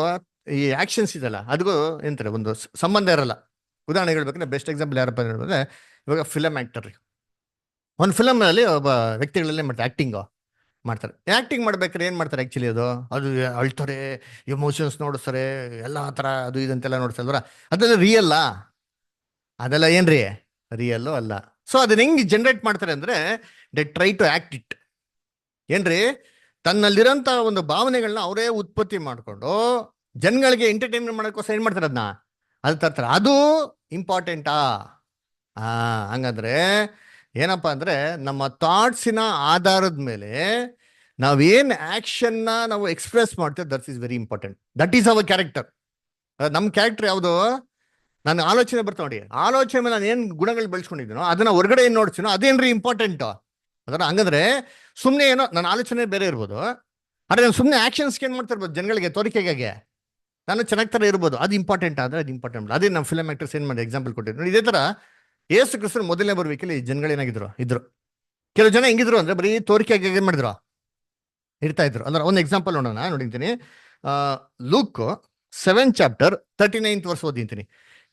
ಈ ಆಕ್ಷನ್ಸ್ ಇದೆಲ್ಲ ಅದಕ್ಕೂ ಎಂತಾರೆ ಒಂದು ಸಂಬಂಧ ಇರಲ್ಲ. ಉದಾಹರಣೆ ಹೇಳ್ಬೇಕಂದ್ರೆ ಬೆಸ್ಟ್ ಎಕ್ಸಾಂಪಲ್ ಯಾರಪ್ಪ ಅಂದ್ರೆ, ಇವಾಗ ಫಿಲಮ್ ಆಕ್ಟರ್. ಒಂದು ಫಿಲಮ್ ಅಲ್ಲಿ ಒಬ್ಬ ವ್ಯಕ್ತಿಗಳಲ್ಲೇ ಮಾಡ್ತಾರೆ, ಆಕ್ಟಿಂಗ್ ಮಾಡ್ತಾರೆ. ಆಕ್ಟಿಂಗ್ ಮಾಡ್ಬೇಕಾದ್ರೆ ಏನ್ ಮಾಡ್ತಾರೆ, ಆಕ್ಚುಲಿ ಅದು ಅಳ್ತಾರೆ, ಎಮೋಷನ್ಸ್ ನೋಡಿಸ್ತಾರೆ, ಎಲ್ಲ ತರ ಅದು ಇದಂತೆಲ್ಲ ನೋಡ್ತಾರಲ್ವ. ಅದೆಲ್ಲ ರಿಯಲ್ಲ, ಅದೆಲ್ಲ ಏನ್ರಿ ರಿಯಲ್ಲು ಅಲ್ಲ. ಸೊ ಅದನ್ನ ಹೆಂಗ್ ಜನರೇಟ್ ಮಾಡ್ತಾರೆ ಅಂದ್ರೆ, they try to act it. ಏನ್ರಿ, ತನ್ನಲ್ಲಿರೋಂಥ ಒಂದು ಭಾವನೆಗಳನ್ನ ಅವರೇ ಉತ್ಪತ್ತಿ ಮಾಡ್ಕೊಂಡು ಜನಗಳಿಗೆ ಎಂಟರ್ಟೈನ್ಮೆಂಟ್ ಮಾಡೋಕ್ಕೋಸ್ಕರ ಏನ್ ಮಾಡ್ತಾರೆ, ಅದನ್ನ ಅದು ತರ್ತಾರೆ. ಅದು ಇಂಪಾರ್ಟೆಂಟಾ? ಹಂಗಂದ್ರೆ ಏನಪ್ಪಾ ಅಂದ್ರೆ, ನಮ್ಮ ಥಾಟ್ಸಿನ ಆಧಾರದ ಮೇಲೆ ನಾವೇನ್ ಆಕ್ಷನ್ನ ನಾವು ಎಕ್ಸ್ಪ್ರೆಸ್ ಮಾಡ್ತೇವೆ, that is very important. That is our character. ನಮ್ಮ ಕ್ಯಾರೆಕ್ಟರ್ ಯಾವುದು? ನಾನು ಆಲೋಚನೆ ಬರ್ತಾ ನೋಡಿ, ಆಲೋಚನೆ ಮೇಲೆ ನಾನು ಏನು ಗುಣಗಳು ಬೆಳೆಸ್ಕೊಂಡಿದ್ದೀನೋ ಅದನ್ನ ಹೊರಗಡೆ ಏನು ನೋಡ್ತೀನೋ ಅದೇನ್ರಿ ಇಂಪಾರ್ಟೆಂಟು. ಅದರ ಹಂಗಂದ್ರೆ ಸುಮ್ಮನೆ ಏನೋ ನನ್ನ ಆಲೋಚನೆ ಬೇರೆ ಇರ್ಬೋದು, ಆದರೆ ನಾನು ಸುಮ್ಮನೆ ಆಕ್ಷನ್ಸ್ಗೆ ಏನು ಮಾಡ್ತಾ ಇರ್ಬೋದು, ಜನಗಳಿಗೆ ತೋರಿಕೆಗೆ ನಾನು ಚೆನ್ನಾಗಿ ಥರ ಇರ್ಬೋದು, ಅದು ಇಂಪಾರ್ಟೆಂಟ್ ಆದರೆ ಅದು ಇಂಪಾರ್ಟೆಂಟ್. ಅದೇ ನಮ್ಮ ಫಿಲಮ್ ಆಕ್ಟರ್ಸ್ ಏನು ಮಾಡಿ ಎಕ್ಸಾಂಪಲ್ ಕೊಟ್ಟಿದ್ರು ನೋಡಿ. ಇದೇ ಥರ ಯೇಸು ಕ್ರಿಸ್ತನ ಮೊದಲನೇ ಬರುವಿಕೆಯಲ್ಲಿ ಜನಗಳೇನಾಗಿದ್ರು ಇದ್ರು. ಕೆಲವು ಜನ ಹೆಂಗಿದ್ರು ಅಂದರೆ ಬರೀ ತೋರಿಕೆಗೆ ಏನು ಮಾಡಿದ್ರು ಇರ್ತಾ ಇದ್ರು. ಅಂದ್ರೆ ಒಂದು ಎಕ್ಸಾಂಪಲ್ ನೋಡೋಣ, ನೋಡಿದ್ದೀನಿ. ಲೂಕ್ 7 ಚಾಪ್ಟರ್ 39 ವರ್ಷ ಓದಿಂತೀನಿ.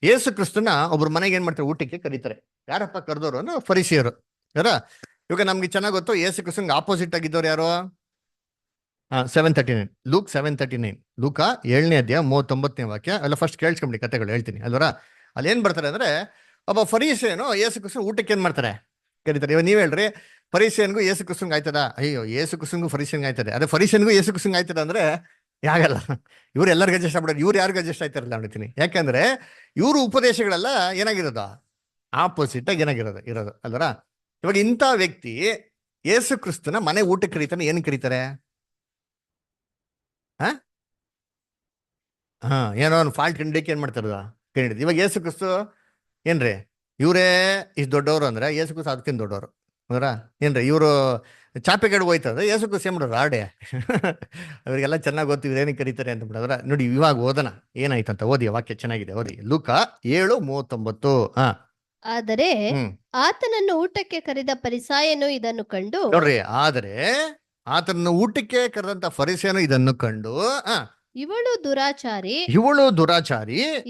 ಯೇಸು ಕ್ರಿಸ್ತನ ಒಬ್ರು ಮನೆಗೆ ಏನ್ ಮಾಡ್ತಾರೆ, ಊಟಕ್ಕೆ ಕರೀತಾರೆ. ಯಾರಪ್ಪ ಕರೆದವರು ಅಂದ್ರೆ ಫರಿಸಿಯರು. ಯಾರ? ಇವಾಗ ನಮ್ಗೆ ಚೆನ್ನಾಗಿ ಗೊತ್ತು, ಯೇಸು ಕ್ರಿಸ್ತನ್ಗೆ ಆಪೋಸಿಟ್ ಆಗಿದ್ದವ್ರು ಯಾರು? 7:39 ಲೂಕ್ 7:39 ಲೂಕ 7ನೇ ಅಧ್ಯಾಯ 39ನೇ ವಾಕ್ಯ. ಎಲ್ಲ ಫಸ್ಟ್ ಕೇಳಿಸ್ಕೊಂಬಿಡಿ, ಕತೆಗಳು ಹೇಳ್ತೀನಿ ಅಲ್ವರ. ಅಲ್ಲಿ ಏನ್ ಬರ್ತಾರೆ ಅಂದ್ರೆ, ಒಬ್ಬ ಫರಿಸಿಯನು ಯೇಸು ಕ್ರಿಸ್ತನ ಊಟಕ್ಕೆ ಏನ್ ಮಾಡ್ತಾರೆ, ಕರೀತಾರೆ. ಇವಾಗ ನೀವ್ ಹೇಳ್ರಿ, ಫರಿಸಿಯನ್ಗೂ ಯೇಸು ಕ್ರಿಸ್ತನ್ಗೆ ಆಯ್ತದ? ಅಯ್ಯೋ, ಯೇಸು ಕ್ರಿಸ್ತನ್ಗೂ ಫರಿಸಿಯನ್ಗೆ ಆಯ್ತದೆ. ಅದೇ ಫರಿಸಿಯನ್ಗೂ ಯೇಸು ಕ್ರಿಸ್ತನ್ಗೆ ಆಯ್ತದ ಅಂದ್ರೆ ಯಾಗಲ್ಲ. ಇವ್ರು ಎಲ್ಲರಿಗೂ ಅಡ್ಜಸ್ಟ್ ಆಗ್ಬಿಡೋದು, ಇವ್ರು ಯಾರಿಗೂ ಅಡ್ಜಸ್ಟ್ ಆಯ್ತಾರಲ್ಲ ನೋಡ್ತೀನಿ. ಯಾಕಂದ್ರೆ ಇವ್ರ ಉಪದೇಶಗಳೆಲ್ಲ ಏನಾಗಿರೋದು, ಆಪೋಸಿಟ್ ಆಗಿ ಇರೋದು ಅಲ್ವರ. ಇವಾಗ ಇಂಥ ವ್ಯಕ್ತಿ ಯೇಸು ಕ್ರಿಸ್ತನ ಮನೆ ಊಟಕ್ಕೆ ಕರೀತಾನೆ, ಏನ್ ಕರೀತಾರೆ? ಏನೋ ಒಂದು ಫಾಲ್ಟ್ ಕಂಡಿಕ್ಕೆ ಏನ್ ಮಾಡ್ತಾರದ ಕಂಡಿದ್ದು. ಇವಾಗ ಯೇಸು ಕ್ರಿಸ್ತು ಏನ್ರಿ, ಇವರೇ ಇಷ್ಟು ದೊಡ್ಡವರು ಅಂದ್ರೆ ಯೇಸು ಕ್ರಿಸ್ತು ಅದಕ್ಕಿಂತ ದೊಡ್ಡವರು ಅಂದ್ರ ಏನ್ರಿ. ಇವರು ಚಾಪೆಗಡೆ ಹೋಯ್ತಂದ್ರೆ ಯೇಸು ಕ್ರಿಸ್ತು ಏನ್ ಮಾಡೋರು, ಆಡೆ. ಅವ್ರಿಗೆಲ್ಲ ಚೆನ್ನಾಗಿ ಗೊತ್ತು ಇವ್ರೇನಕ್ಕೆ ಕರೀತಾರೆ ಅಂತ ಬಿಡೋದ್ರ. ನೋಡಿ ಇವಾಗ ಓದನ ಏನಾಯ್ತಂತ, ಓದಿ ವಾಕ್ಯ ಚೆನ್ನಾಗಿದೆ, ಓದಿ. ಲೂಕ 7:39. ಆದರೆ ಆತನನ್ನು ಊಟಕ್ಕೆ ಕರೆದ ಫರಿಸಾಯನು ಇದನ್ನು ಕಂಡು, ನೋಡ್ರಿ, ಆದರೆ ಆತನನ್ನು ಊಟಕ್ಕೆ ಕರೆದಂತ ಫರಿಸಾಯನು ಇದನ್ನು ಕಂಡು, ಇವಳು ದುರಾಚಾರಿ,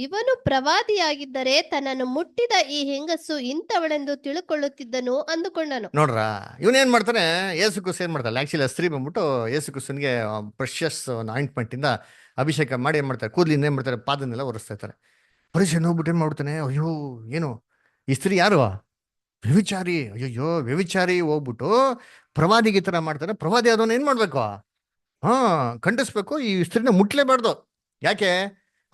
ಇವನು ಪ್ರವಾದಿಯಾಗಿದ್ದರೆ ತನ್ನನ್ನು ಮುಟ್ಟಿದ ಈ ಹೆಂಗಸು ಇಂಥವಳೆಂದು ತಿಳ್ಕೊಳ್ಳುತ್ತಿದ್ದನು ಅಂದುಕೊಂಡನು. ನೋಡ್ರ, ಇವನೇನ್ ಮಾಡ್ತಾನೆ, ಯೇಸು ಕ್ರಿಸ್ತು ಏನ್ ಮಾಡ್ತಾನೆ, ಆಕ್ಚುಲಿ ಸ್ತ್ರೀ ಬಂದ್ಬಿಟ್ಟು ಯೇಸು ಕ್ರಿಸ್ತನ್ಗೆ ಪ್ರೆಷಸ್ ಆಯಿಂಟ್ಮೆಂಟ್ ಇಂದ ಅಭಿಷೇಕ ಮಾಡಿ ಏನ್ ಮಾಡ್ತಾರೆ, ಕೂದಲಿಂದ ಏನ್ ಮಾಡ್ತಾರೆ, ಪಾದನೆಲ್ಲ ಒರೆಸ್ತಾ ಇರ್ತಾರೆ. ಫರಿಸಾಯನು ಹೋಗ್ಬಿಟ್ಟು ಏನ್ ಮಾಡ್ತಾನೆ, ಅಯ್ಯೋ ಏನು ಈ ಸ್ತ್ರೀ ಯಾರು, ವ್ಯಭಿಚಾರಿ, ಅಯ್ಯೋ ವ್ಯಭಿಚಾರಿ ಹೋಗ್ಬಿಟ್ಟು ಪ್ರವಾದಿಗೆ ಈ ತರ ಮಾಡ್ತಾರೆ. ಪ್ರವಾದಿ ಅದನ್ನ ಏನ್ ಮಾಡ್ಬೇಕು, ಖಂಡಿಸ್ಬೇಕು, ಈ ಸ್ತ್ರೀನ ಮುಟ್ಲೇಬಾರ್ದು. ಯಾಕೆ?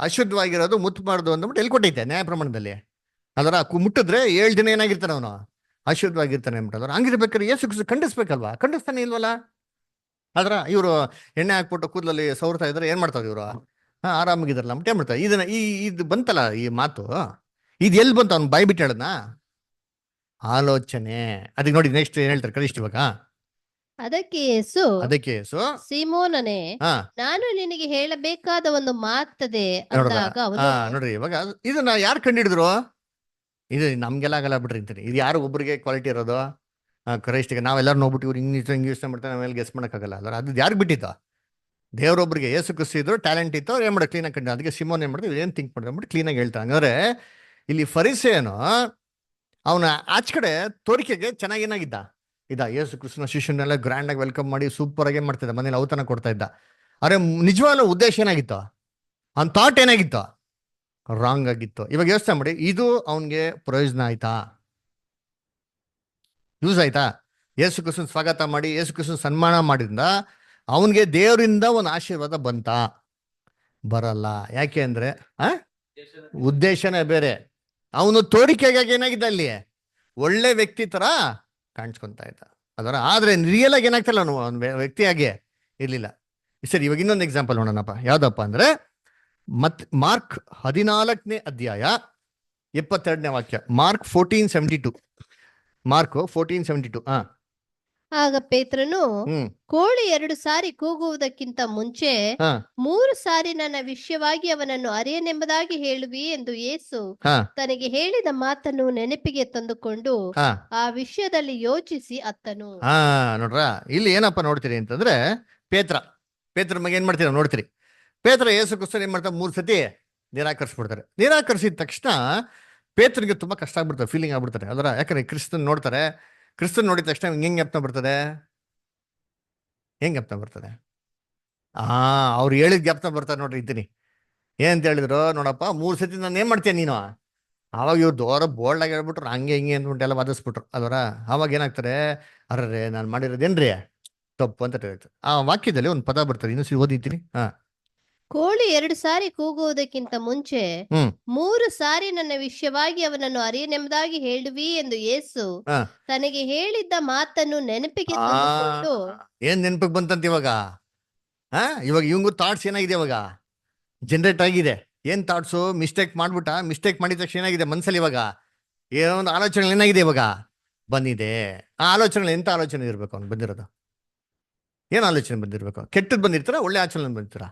ಅಶುದ್ಧವಾಗಿರೋದು ಮುಟ್ಟಬಾರ್ದು ಅಂದ್ಬಿಟ್ಟು ಎಲ್ಲಿ ಕೊಟ್ಟೈತೆ ನ್ಯಾಯ ಪ್ರಮಾಣದಲ್ಲಿ. ಅದರ ಮುಟ್ಟಿದ್ರೆ 7 ದಿನ ಏನಾಗಿರ್ತಾನೆ ಅವನು, ಅಶುದ್ಧವಾಗಿರ್ತಾನೆ ಅಂದ್ಬಿಟ್ಟು. ಅದ್ರ ಹಂಗಿರ್ಬೇಕಾದ್ರೆ ಯೇಸು ಕ್ರಿಸ್ತು ಖಂಡಿಸ್ಬೇಕಲ್ವಾ, ಖಂಡಿಸ್ತಾನೆ ಇಲ್ವಲ್ಲ. ಆದ್ರ ಇವರು ಎಣ್ಣೆ ಹಾಕ್ಬಿಟ್ಟು ಕೂದಲಲ್ಲಿ ಸವರ್ತಾ ಇದ್ರೆ ಏನ್ ಮಾಡ್ತಾರೆ ಇವರು, ಆರಾಮಾಗಿದ್ರಲ್ಲ ಅಂದ್ಬಿಟ್ಟು ಏನ್ ಮಾಡ್ತಾರೆ. ಇದನ್ನ ಇದು ಬಂತಲ್ಲ ಈ ಮಾತು, ಇದು ಎಲ್ಲಿ ಬಂತು, ಅವ್ನು ಬಾಯ್ ಬಿಟ್ಟು ಹೇಳದ್ನ ಆಲೋಚನೆ. ಅದಕ್ಕೆ ನೋಡಿ ನೆಕ್ಸ್ಟ್ ಏನ್ ಹೇಳ್ತಾರೆ ಕನಿಷ್ಠ ಇವಾಗ. ಅದಕ್ಕೆ ಯೇಸು, ಸೀಮೋನನೇ, ನಾನು ನಿನಗೆ ಹೇಳಬೇಕಾದ ಒಂದು ಮಾತದೆ ಅಂದಾಗ ಅವನು, ನೋಡ್ರಿ ಇವಾಗ ಇದನ್ನ ಯಾರು ಕಂಡಿಡಿದ್ರು? ಇದು ನಮ್ಗೆಲ್ಲ ಆಗಲ್ಲ ಬಿಡ್ರಿ ಅಂತೀನಿ. ಇದು ಯಾರು ಒಬ್ಬರಿಗೆ ಕ್ವಾಲಿಟಿ ಇರೋದು, ಕ್ರೈಸ್ಟಿಗೆ ನಾವೆಲ್ಲರೂ ನೋಡ್ಬಿಟ್ಟು ಇವ್ರು ಇಂಗ್ಲೀಷ್ ಮಾಡ್ತಾರೆ, ನಾವೆಲ್ಲ ಗೆಸ್ ಮಾಡೋಕ್ಕಾಗಲ್ಲ ಅಲ್ಲ. ಅದು ಯಾರಿಗೆ ಬಿಟ್ಟಿತ್ತು? ದೇವರೊಬ್ಬರಿಗೆ ಯೇಸು ಕ್ರಿಸ್ತು ಇದ್ರು, ಟ್ಯಾಲೆಂಟ್ ಇತ್ತು, ಅವ್ರು ಏನ್ ಮಾಡೋದು ಕ್ಲೀನಾಗಿ ಕಂಡು. ಅದಕ್ಕೆ ಸಿಮೋನ್ ಏನ್ ಮಾಡಿದ್ರು, ಏನ್ ಥಿಂಕ್ ಮಾಡಿದ್ರು ಅಂದ್ಬಿಟ್ಟು ಕ್ಲೀನಾಗಿ ಹೇಳ್ತಾರೆ. ಹಂಗಾದ್ರೆ ಇಲ್ಲಿ ಫರಿಸಾಯನು ಅವನ ಆಚ ಕಡೆ ತೋರಿಕೆಗೆ ಚೆನ್ನಾಗೇನಾಗಿದ್ದ ಇದ, ಯೇಸು ಕ್ರಿಸ್ತನ ಶಿಷ್ಯನೆಲ್ಲ ಗ್ರ್ಯಾಂಡ್ ಆಗಿ ವೆಲ್ಕಮ್ ಮಾಡಿ ಸೂಪರ್ ಆಗಿ ಏನ್ ಮಾಡ್ತಿದ್ದ, ಮನೇಲಿ ಔತಣ ಕೊಡ್ತಾ ಇದ್ದ. ಅರೆ ನಿಜವಾಗ್ಲೂ ಉದ್ದೇಶ ಏನಾಗಿತ್ತು, ಅವ್ನ ಥಾಟ್ ಏನಾಗಿತ್ತು, ರಾಂಗ್ ಆಗಿತ್ತು. ಇವಾಗ ಯೋಚನೆ ಮಾಡಿ, ಇದು ಅವನ್ಗೆ ಪ್ರಯೋಜನ ಆಯ್ತಾ, ಯೂಸ್ ಆಯ್ತಾ? ಯೇಸು ಕ್ರಿಸ್ತನ ಸ್ವಾಗತ ಮಾಡಿ ಯೇಸು ಕ್ರಿಸ್ತನ ಸನ್ಮಾನ ಮಾಡಿದ್ರಿಂದ ಅವನ್ಗೆ ದೇವರಿಂದ ಒಂದು ಆಶೀರ್ವಾದ ಬಂತ? ಬರಲ್ಲ. ಯಾಕೆ ಅಂದ್ರೆ ಉದ್ದೇಶನೇ ಬೇರೆ. ಅವನು ತೋರಿಕೆಗಾಗಿ ಏನಾಗಿದ್ದ, ಅಲ್ಲಿ ಒಳ್ಳೆ ವ್ಯಕ್ತಿ ತರ ಕಾಣಿಸ್ಕೊಂತ ಇದ್ದ ಅದರ. ಆದ್ರೆ ರಿಯಲ್ ಆಗಿ ಏನಾಗ್ತಿಲ್ಲ, ಅವನು ವ್ಯಕ್ತಿಯಾಗಿ ಇರ್ಲಿಲ್ಲ. ಸರಿ, ಇವಾಗ ಇನ್ನೊಂದು ಎಕ್ಸಾಂಪಲ್ ನೋಡೋಣಪ್ಪ. ಯಾವ್ದಪ್ಪ ಅಂದ್ರೆ ಮಾರ್ಕ್ 14ನೇ ಅಧ್ಯಾಯ 22ನೇ ವಾಕ್ಯ. ಮಾರ್ಕ್ 14:72. ಮಾರ್ಕ್ 14:72. ಆಗ ಪೇತ್ರನು, ಕೋಳಿ 2 ಸಾರಿ ಕೂಗುವುದಕ್ಕಿಂತ ಮುಂಚೆ 3 ಸಾರಿ ನನ್ನ ವಿಷಯವಾಗಿ ಅವನನ್ನು ಅರಿಯನೆಂಬುದಾಗಿ ಹೇಳುವಿ ಎಂದು ಯೇಸು ತನಗೆ ಹೇಳಿದ ಮಾತನ್ನು ನೆನಪಿಗೆ ತಂದುಕೊಂಡು ಆ ವಿಷಯದಲ್ಲಿ ಯೋಚಿಸಿ ಅತ್ತನು. ನೋಡ್ರ, ಇಲ್ಲಿ ಏನಪ್ಪ ನೋಡ್ತೀರಿ ಅಂತಂದ್ರೆ, ಪೇತ್ರ ಮಗ ಏನ್ ಮಾಡ್ತೀರ ನೋಡ್ತೀರಿ. ಪೇತ್ರ ಯೇಸು ಕ್ರಿಸ್ತನ ಏನ್ ಮಾಡ್ತಾರೆ, 3 ಸತಿ ನಿರಾಕರಿಸ್ಬಿಡ್ತಾರೆ. ನಿರಾಕರಿಸಿದ ತಕ್ಷಣ ಪೇತ್ರನಿಗೆ ತುಂಬಾ ಕಷ್ಟ ಆಗ್ಬಿಡ್ತಾರೆ, ಫೀಲಿಂಗ್ ಆಗ್ಬಿಡ್ತಾರೆ ಅದರ. ಯಾಕಂದ್ರೆ ಕ್ರಿಸ್ತನ್ ನೋಡ್ತಾರೆ, ಕ್ರಿಸ್ತನ್ ನೋಡಿದ ತಕ್ಷಣ ಹೆಂಗ್ ಜ್ಞಾಪನ ಬರ್ತದೆ, ಅವ್ರು ಹೇಳಿದ ಜ್ಞಾಪನ ಬರ್ತಾರೆ. ನೋಡ್ರಿ ಇದ್ದೀನಿ ಏನಂತ ಹೇಳಿದ್ರು, ನೋಡಪ್ಪ 3 ಸತಿ ನಾನು ಏನ್ ಮಾಡ್ತೇನೆ ನೀನು. ಆವಾಗ ಇವ್ರು ದೋರ ಬೋಲ್ಡ್ ಆಗಿ ಹೇಳ್ಬಿಟ್ರು, ಹಂಗೆ ಹಿಂಗೆ ಅಂದ್ಬಿಟ್ಟು ಎಲ್ಲ ವಾದಿಸ್ಬಿಟ್ರು ಅದರ. ಆವಾಗ ಏನಾಗ್ತಾರೆ, ಅರ್ರೆ ನಾನು ಮಾಡಿರೋದೇನ್ರಿ ತಪ್ಪು ಅಂತ ಹೇಳ್ತಾರೆ. ಆ ವಾಕ್ಯದಲ್ಲಿ ಒಂದು ಪದ ಬರ್ತದೆ, ಇನ್ನೊಂದ್ಸರಿ ಓದಿದ್ದೀನಿ. ಕೋಳಿ 2 ಸಾರಿ ಕೂಗುವುದಕ್ಕಿಂತ ಮುಂಚೆ 3 ಸಾರಿ ನನ್ನ ವಿಷಯವಾಗಿ ಅವನನ್ನು ಅರಿಯನೆಂಬುದಾಗಿ ಹೇಳುವಿ ಎಂದು ಯೇಸು ತನಗೆ ಹೇಳಿದ್ದ ಮಾತನ್ನು ನೆನಪಿಗೆ ತಂದುಕೊಂಡು. ಏನ್ ನೆನಪಿಗೆ ಬಂತಂತ ಇವಾಗ? ಇವಾಗ ಇವಂಗೂ ಥಾಟ್ಸ್ ಏನಾಗಿದೆ, ಇವಾಗ ಜನರೇಟ್ ಆಗಿದೆ. ಏನ್ ಥಾಟ್ಸು? ಮಿಸ್ಟೇಕ್ ಮಾಡಿದ ತಕ್ಷಣ ಏನಾಗಿದೆ ಮನ್ಸಲ್ಲಿ ಇವಾಗ? ಏನೋ ಒಂದು ಆಲೋಚನೆ ಏನಾಗಿದೆ ಇವಾಗ ಬಂದಿದೆ. ಆ ಆಲೋಚನೆಗಳು ಎಂತ ಆಲೋಚನೆ ಇರ್ಬೇಕು ಅವ್ನು ಬಂದಿರೋದು? ಏನ್ ಆಲೋಚನೆ ಬಂದಿರ್ಬೇಕು? ಕೆಟ್ಟದ್ ಬಂದಿರ್ತಾರ, ಒಳ್ಳೆ ಆಲೋಚನೆ ಬಂದಿರ್ತಾರ?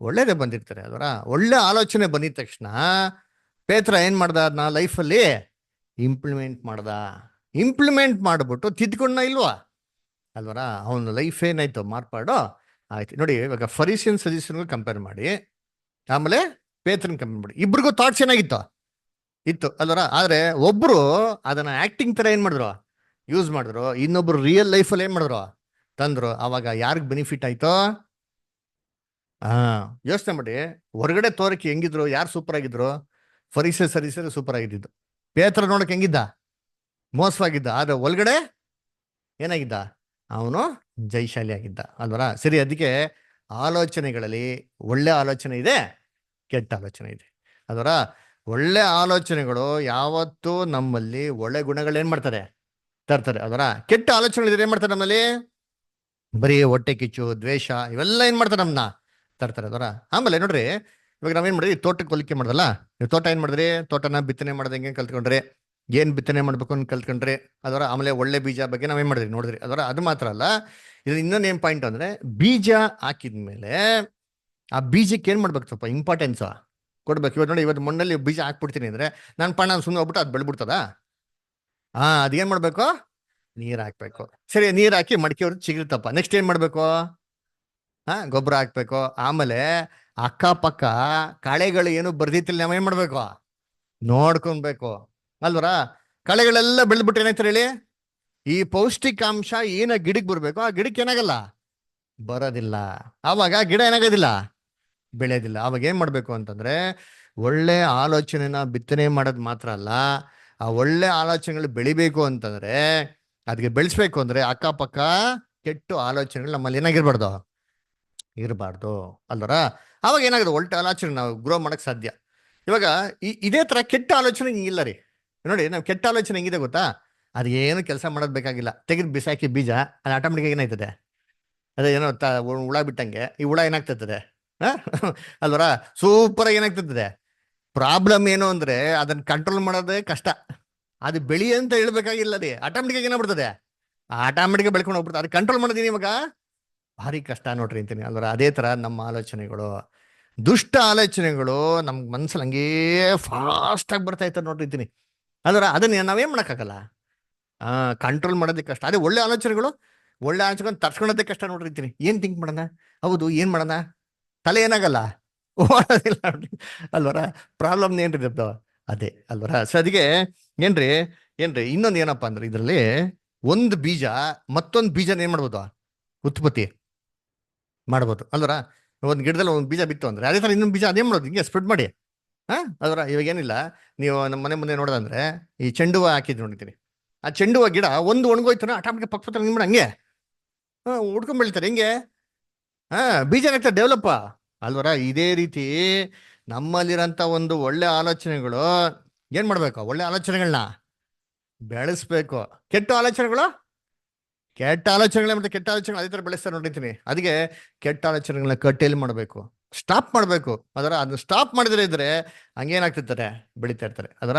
ಒಳ್ಳೇದೇ ಬಂದಿರ್ತಾರೆ. ಅದರ ಒಳ್ಳೆ ಆಲೋಚನೆ ಬಂದಿದ ತಕ್ಷಣ ಪೇತ್ರ ಏನ್ ಮಾಡ್ದ? ಅದನ್ನ ಲೈಫಲ್ಲಿ ಇಂಪ್ಲಿಮೆಂಟ್ ಮಾಡ್ಬಿಟ್ಟು ತಿದ್ಕೊಂಡ ಇಲ್ವಾ ಅಲ್ವರ? ಅವನ ಲೈಫ್ ಏನಾಯ್ತು? ಮಾರ್ಪಾಡು ಆಯ್ತು. ನೋಡಿ ಇವಾಗ ಫರಿಸಿಯನ್ ಸಜೆಷನ್ಗೂ ಕಂಪೇರ್ ಮಾಡಿ, ಆಮೇಲೆ ಪೇತ್ರನ್ ಕಂಪೇರ್ ಮಾಡಿ, ಇಬ್ರಿಗೂ ಥಾಟ್ಸ್ ಏನಾಗಿತ್ತು? ಇತ್ತು ಅಲ್ವರ? ಆದ್ರೆ ಒಬ್ರು ಅದನ್ನ ಆಕ್ಟಿಂಗ್ ತರ ಏನ್ ಮಾಡಿದ್ರು? ಯೂಸ್ ಮಾಡಿದ್ರು. ಇನ್ನೊಬ್ರು ರಿಯಲ್ ಲೈಫಲ್ಲಿ ಏನ್ ಮಾಡಿದ್ರು? ತಂದ್ರು. ಅವಾಗ ಯಾರಿಗ್ ಬೆನಿಫಿಟ್ ಆಯ್ತು? ಯೋಚನೆ ಮಾಡಿ. ಹೊರಗಡೆ ತೋರಕ್ಕೆ ಹೆಂಗಿದ್ರು? ಯಾರು ಸೂಪರ್ ಆಗಿದ್ರು? ಫರಿಸಿಯರು ಸೂಪರ್ ಆಗಿದ್ದು. ಪೇತ್ರ ನೋಡಕ್ ಹೆಂಗಿದ್ದ? ಮೋಸವಾಗಿದ್ದ. ಆದ್ರೆ ಒಳಗಡೆ ಏನಾಗಿದ್ದ? ಅವನು ಜೈಶಾಲಿ ಆಗಿದ್ದ ಅಲ್ವರ? ಸರಿ, ಅದಕ್ಕೆ ಆಲೋಚನೆಗಳಲ್ಲಿ ಒಳ್ಳೆ ಆಲೋಚನೆ ಇದೆ, ಕೆಟ್ಟ ಆಲೋಚನೆ ಇದೆ ಅಲ್ವರ? ಒಳ್ಳೆ ಆಲೋಚನೆಗಳು ಯಾವತ್ತೂ ನಮ್ಮಲ್ಲಿ ಒಳ್ಳೆ ಗುಣಗಳು ಏನ್ ಮಾಡ್ತಾರೆ? ತರ್ತಾರೆ ಅಲ್ವರ? ಕೆಟ್ಟ ಆಲೋಚನೆಗಳು ಏನ್ ಮಾಡ್ತಾರೆ ನಮ್ಮಲ್ಲಿ? ಬರೀ ಹೊಟ್ಟೆ ಕಿಚ್ಚು, ದ್ವೇಷ, ಇವೆಲ್ಲ ಏನ್ ಮಾಡ್ತಾರೆ? ನಮ್ಮನ್ನ ತರ್ತಾರೆ ಅದರ. ಆಮೇಲೆ ನೋಡ್ರಿ, ಇವಾಗ ನಾವೇನ್ ಮಾಡಿದ್ರಿ? ತೋಟಕ್ಕೆ ಹೋಲಿಕೆ ಮಾಡ್ದಲ್ಲ, ನೀವು ತೋಟ ಏನ್ ಮಾಡಿದ್ರಿ? ತೋಟನ ಬಿತ್ತನೆ ಮಾಡೋದು ಹೆಂಗೆ ಕಲ್ತ್ಕೊಂಡ್ರಿ, ಏನ್ ಬಿತ್ತನೆ ಮಾಡ್ಬೇಕು ಅಂತ ಕಲ್ತ್ಕೊಂಡ್ರಿ ಅದರ. ಆಮೇಲೆ ಒಳ್ಳೆ ಬೀಜ ಬಗ್ಗೆ ನಾವೇನ್ ಮಾಡಿದ್ರಿ ನೋಡಿದ್ರಿ ಅದರ. ಅದು ಮಾತ್ರ ಅಲ್ಲ, ಇದು ಇನ್ನೊಂದು ಏನ್ ಪಾಯಿಂಟ್ ಅಂದ್ರೆ, ಬೀಜ ಹಾಕಿದ್ಮೇಲೆ ಆ ಬೀಜಕ್ಕೆ ಏನ್ ಮಾಡ್ಬೇಕು? ಸ್ವಲ್ಪ ಇಂಪಾರ್ಟೆನ್ಸ್ ಕೊಡ್ಬೇಕು. ಇವತ್ತು ನೋಡಿ, ಇವತ್ತು ಮಣ್ಣಲ್ಲಿ ಬೀಜ ಹಾಕ್ಬಿಡ್ತೀನಿ ಅಂದ್ರೆ ನಾನು ಪಣ ಸುಮ್ಮನೆ ಹೋಗ್ಬಿಟ್ಟು ಅದು ಬೆಳ್ಬಿಡ್ತದ? ಅದೇನ್ ಮಾಡ್ಬೇಕು? ನೀರ್ ಹಾಕ್ಬೇಕು. ಸರಿ, ನೀರ್ ಹಾಕಿ ಮಡಿಕೆ ಹೊಡೆದು ಚಿಗುರ್ತಪ್ಪ. ನೆಕ್ಸ್ಟ್ ಏನ್ ಮಾಡ್ಬೇಕು? ಗೊಬ್ಬರ ಹಾಕ್ಬೇಕು. ಆಮೇಲೆ ಅಕ್ಕಪಕ್ಕ ಕಳೆಗಳು ಏನು ಬರ್ದಿತ್ತಿಲ್ಲ, ನಾವೇನ್ ಮಾಡ್ಬೇಕು? ನೋಡ್ಕೊಬೇಕು ಅಲ್ವರ? ಕಳೆಗಳೆಲ್ಲ ಬೆಳೆದ್ಬಿಟ್ಟು ಏನಾಯ್ತಾರೆ ಹೇಳಿ? ಈ ಪೌಷ್ಟಿಕಾಂಶ ಏನ ಗಿಡಕ್ಕೆ ಬರ್ಬೇಕು, ಆ ಗಿಡಕ್ಕೆ ಏನಾಗಲ್ಲ? ಬರೋದಿಲ್ಲ. ಆವಾಗ ಗಿಡ ಏನಾಗೋದಿಲ್ಲ? ಬೆಳೆಯೋದಿಲ್ಲ. ಅವಾಗ ಏನ್ ಮಾಡ್ಬೇಕು ಅಂತಂದ್ರೆ, ಒಳ್ಳೆ ಆಲೋಚನೆನ ಬಿತ್ತನೆ ಮಾಡೋದು ಮಾತ್ರ ಅಲ್ಲ, ಆ ಒಳ್ಳೆ ಆಲೋಚನೆಗಳು ಬೆಳಿಬೇಕು ಅಂತಂದ್ರೆ, ಅದಕ್ಕೆ ಬೆಳೆಸ್ಬೇಕು ಅಂದ್ರೆ ಅಕ್ಕಪಕ್ಕ ಕೆಟ್ಟು ಆಲೋಚನೆಗಳು ನಮ್ಮಲ್ಲಿ ಏನಾಗಿರ್ಬಾರ್ದು? ಇರಬಾರ್ದು ಅಲ್ವರ? ಅವಾಗ ಏನಾಗುತ್ತೆ? ಒಳ್ಳೆ ಆಲೋಚನೆ ನಾವು ಗ್ರೋ ಮಾಡಕ್ ಸಾಧ್ಯ. ಇವಾಗ ಇದೇ ತರ ಕೆಟ್ಟ ಆಲೋಚನೆ ಹಿಂಗಿಲ್ಲ ರೀ. ನೋಡಿ, ನಾವು ಕೆಟ್ಟ ಆಲೋಚನೆ ಹೆಂಗಿದೆ ಗೊತ್ತಾ? ಅದೇನು ಕೆಲಸ ಮಾಡೋದ್ ಬೇಕಾಗಿಲ್ಲ. ತೆಗೆದು ಬಿಸಾಕಿ ಬೀಜ, ಅದು ಆಟೋಮೆಟಿಕ್ ಏನಾಯ್ತದೆ? ಅದೇ ಏನೋ ಹುಳ ಬಿಟ್ಟಂಗೆ ಈ ಹುಳ ಏನಾಗ್ತದೆ ಅಲ್ವರ? ಸೂಪರ್ ಆಗಿ ಏನಾಗ್ತದೆ? ಪ್ರಾಬ್ಲಮ್ ಏನು ಅಂದ್ರೆ ಅದನ್ನ ಕಂಟ್ರೋಲ್ ಮಾಡೋದೇ ಕಷ್ಟ. ಅದು ಬೆಳಿ ಅಂತ ಹೇಳ್ಬೇಕಾಗಿಲ್ಲ ರೀ, ಆಟೋಮೆಟಿಕ್ ಏನಾಗ್ಬಿಡ್ತದೆ? ಆಟೋಮೆಟಿಕ್ ಬೆಳ್ಕೊಂಡು ಹೋಗ್ಬಿಡ್ತದೆ. ಅದು ಕಂಟ್ರೋಲ್ ಮಾಡೋದೀನಿ ಇವಾಗ ಭಾರಿ ಕಷ್ಟ ನೋಡ್ರಿ ಅಂತೀನಿ ಅಲ್ವರ? ಅದೇ ತರ ನಮ್ಮ ಆಲೋಚನೆಗಳು, ದುಷ್ಟ ಆಲೋಚನೆಗಳು ನಮ್ ಮನ್ಸಲ್ಲಿ ಹಂಗೇ ಫಾಸ್ಟ್ ಆಗಿ ಬರ್ತಾ ಇರ್ತಾರೆ ನೋಡ್ರಿ ಅಂತೀನಿ ಅಲ್ವರ? ಅದನ್ನ ನಾವೇನ್ ಮಾಡಕ್ಕಾಗಲ್ಲ, ಕಂಟ್ರೋಲ್ ಮಾಡೋದಕ್ಕೆ ಕಷ್ಟ. ಅದೇ ಒಳ್ಳೆ ಆಲೋಚನೆಗಳು ತರ್ಸ್ಕೊಳೋದೇ ಕಷ್ಟ ನೋಡ್ರಿ ಅಂತೀನಿ. ಏನ್ ಥಿಂಕ್ ಮಾಡೋಣ? ಹೌದು, ಏನ್ ಮಾಡೋಣ? ತಲೆ ಏನಾಗಲ್ಲ, ಓಡೋದಿಲ್ಲ ನೋಡ್ರಿ ಅಲ್ವರ? ಪ್ರಾಬ್ಲಮ್ ಏನ್ರಿ ಅದು? ಅದೇ ಅಲ್ವರ? ಸೊ ಅದಕ್ಕೆ ಏನ್ರಿ ಇನ್ನೊಂದು ಏನಪ್ಪಾ ಅಂದ್ರೆ, ಇದ್ರಲ್ಲಿ ಒಂದು ಬೀಜ ಮತ್ತೊಂದು ಬೀಜನ ಏನ್ ಮಾಡ್ಬೋದು? ಉತ್ಪತ್ತಿ ಮಾಡ್ಬೋದು ಅಲ್ವರ? ಒಂದು ಗಿಡದಲ್ಲಿ ಒಂದು ಬೀಜ ಬಿತ್ತು ಅಂದ್ರೆ ಅದೇ ತರ ಇನ್ನೊಂದು ಬೀಜ ಅದೇ ಮಾಡೋದು, ಹಿಂಗೆ ಸ್ಪ್ರೆಡ್ ಮಾಡಿ. ಅಲ್ವರ? ಇವಾಗ ಏನಿಲ್ಲ, ನೀವು ನಮ್ಮ ಮನೆ ಮುಂದೆ ನೋಡೋದಂದ್ರೆ ಈ ಚೆಂಡು ಹೂವು ಹಾಕಿದ್ ನೋಡಿರ್ತೀನಿ. ಆ ಚೆಂಡು ಹೂವು ಗಿಡ ಒಂದು ಒಣಗೋಯ್ತಾನ ಆಟೋಮೆಟಿಕ್ ಪಕ್ಕ ನಿಮ್ಗೆ ಹಂಗೆ ಉಡ್ಕೊಂಡ್ ಬೆಳಿತಾರೆ. ಹೆಂಗೆ? ಬೀಜ ಏನಾಗ್ತದೆ? ಡೆವಲಪ್ ಅಲ್ವರ? ಇದೇ ರೀತಿ ನಮ್ಮಲ್ಲಿರೋಂಥ ಒಂದು ಒಳ್ಳೆ ಆಲೋಚನೆಗಳು ಏನ್ ಮಾಡ್ಬೇಕು? ಒಳ್ಳೆ ಆಲೋಚನೆಗಳನ್ನ ಬೆಳೆಸ್ಬೇಕು. ಕೆಟ್ಟ ಆಲೋಚನೆಗಳು ಮತ್ತೆ ಕೆಟ್ಟ ಆಲೋಚನೆಗಳು ಅದೇ ತರ ಬೆಳೆಸ್ತಾರೆ ನೋಡಿರ್ತೀನಿ. ಅದಕ್ಕೆ ಕೆಟ್ಟ ಆಲೋಚನೆಗಳನ್ನ ಕಟ್ಟೇಲಿ ಮಾಡ್ಬೇಕು, ಸ್ಟಾಪ್ ಮಾಡ್ಬೇಕು ಅದರ. ಅದನ್ನ ಸ್ಟಾಪ್ ಮಾಡಿದ್ರೆ ಇದ್ರೆ ಹಂಗೇನಾಗ್ತಿರ್ತಾರೆ? ಬೆಳಿತಾ ಇರ್ತಾರೆ ಅದರ.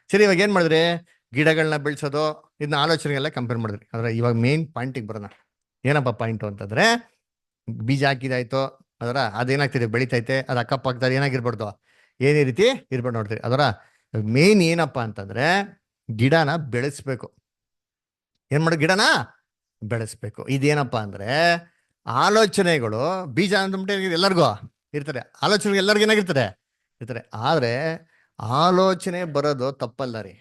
ಸರಿ, ಇವಾಗ ಏನ್ ಮಾಡಿದ್ರಿ? ಗಿಡಗಳನ್ನ ಬೆಳೆಸೋದು, ಇದನ್ನ ಆಲೋಚನೆಗೆಲ್ಲ ಕಂಪೇರ್ ಮಾಡಿದ್ರಿ ಅದರ. ಇವಾಗ ಮೇನ್ ಪಾಯಿಂಟಿಗೆ ಬರೋಣ. ಏನಪ್ಪ ಪಾಯಿಂಟು ಅಂತಂದ್ರೆ, ಬೀಜ ಹಾಕಿದಾಯ್ತು ಅದರ, ಅದೇನಾಗ್ತಿದೆ? ಬೆಳಿತೈತೆ. ಅದು ಅಕ್ಕಪಕ್ಕದಲ್ಲಿ ಏನಾಗಿರ್ಬಾರ್ದು? ಏನೇ ರೀತಿ ಇರ್ಬಾರ್ದು ನೋಡ್ತೀರಿ ಅದರ. ಮೇನ್ ಏನಪ್ಪ ಅಂತಂದ್ರೆ, ಗಿಡನ ಬೆಳೆಸ್ಬೇಕು. ಏನ್ ಮಾಡು? ಗಿಡನ ಬೆಳೆಸ್ಬೇಕು. ಇದೇನಪ್ಪ ಅಂದ್ರೆ, ಆಲೋಚನೆಗಳು ಬೀಜ ಅಂತ ಎಲ್ಲರಿಗೂ ಇರ್ತಾರೆ. ಆಲೋಚನೆ ಎಲ್ಲರಿಗೂ ಏನಾಗಿರ್ತಾರೆ? ಇರ್ತಾರೆ. ಆದ್ರೆ ಆಲೋಚನೆ ಬರೋದು ತಪ್ಪಲ್ಲ ರೀ.